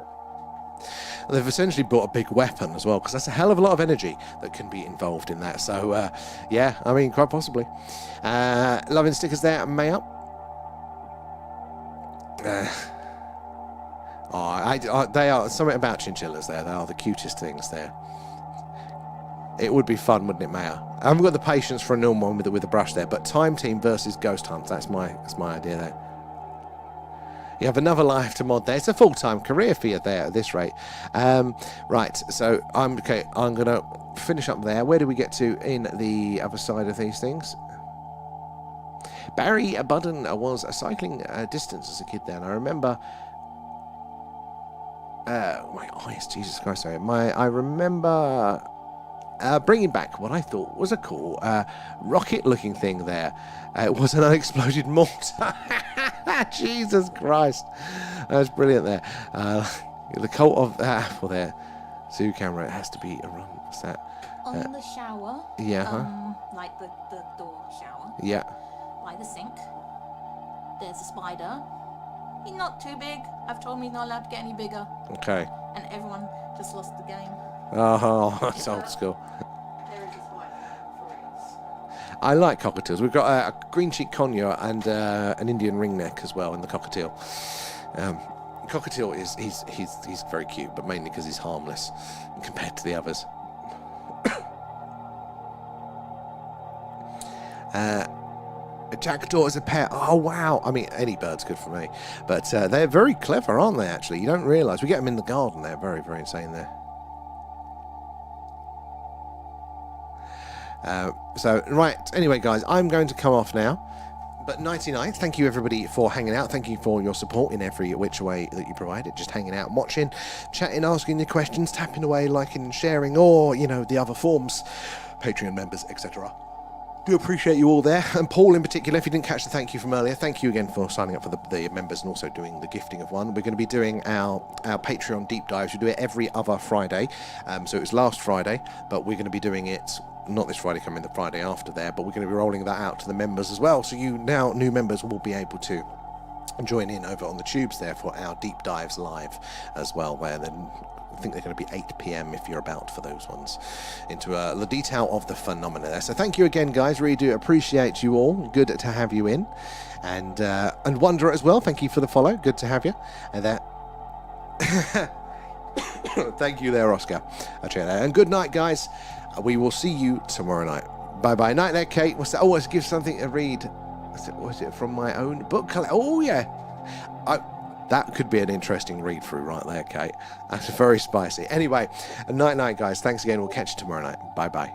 they've essentially built a big weapon as well, because that's a hell of a lot of energy that can be involved in that. So, yeah, I mean, quite possibly. Loving stickers there, May up. They are something about chinchillas there. They are the cutest things there. It would be fun, wouldn't it, Maya? I haven't got the patience for a normal one with a brush there, but Time Team versus Ghost Hunt. That's my idea there. You have another life to mod there. It's a full-time career for you there at this rate. Right, so I'm going to finish up there. Where do we get to in the other side of these things? Barry Budden was cycling distance as a kid there, and I remember... my eyes, Jesus Christ, sorry. I remember bringing back what I thought was a cool rocket-looking thing there. It was an unexploded mortar. Jesus Christ. That's brilliant there. The cult of Apple there. Zoo camera, it has to be around. What's that? On the shower. Yeah. Like the door shower. Yeah. By the sink. There's a spider. He's not too big. I've told him he's not allowed to get any bigger. Okay. And everyone just lost the game. Oh, that's old school. There is a spider. I like cockatiels. We've got a green cheek conure and an Indian ringneck as well in the cockatiel. Cockatiel he's very cute, but mainly because he's harmless compared to the others. A jackdaw as a pet. Oh, wow. I mean, any bird's good for me. But they're very clever, aren't they, actually? You don't realise. We get them in the garden. They're very, very insane there. So, right. Anyway, guys, I'm going to come off now. But nighty-night. Thank you, everybody, for hanging out. Thank you for your support in every which way that you provided. Just hanging out, watching, chatting, asking your questions, tapping away, liking and sharing, or, you know, the other forms, Patreon members, etc. Do appreciate you all there, and Paul in particular, if you didn't catch the thank you from earlier, thank you again for signing up for the members and also doing the gifting of one. We're going to be doing our Patreon deep dives. We do it every other Friday, so it was last Friday, but we're going to be doing it not this Friday coming, the Friday after there, but we're going to be rolling that out to the members as well, so you now new members will be able to join in over on the tubes there for our deep dives live as well, where then I think they're going to be 8 p.m. if you're about for those ones, into the detail of the phenomena there. So thank you again, guys. Really do appreciate you all. Good to have you in, and Wanderer as well. Thank you for the follow. Good to have you. And that. Thank you there, Oscar. And good night, guys. We will see you tomorrow night. Bye bye. Night there, Kate. What's that? Oh, let's give something to read. Was it from my own book? Oh yeah. That could be an interesting read through right there, Kate. That's very spicy. Anyway, night, guys. Thanks again. We'll catch you tomorrow night. Bye-bye.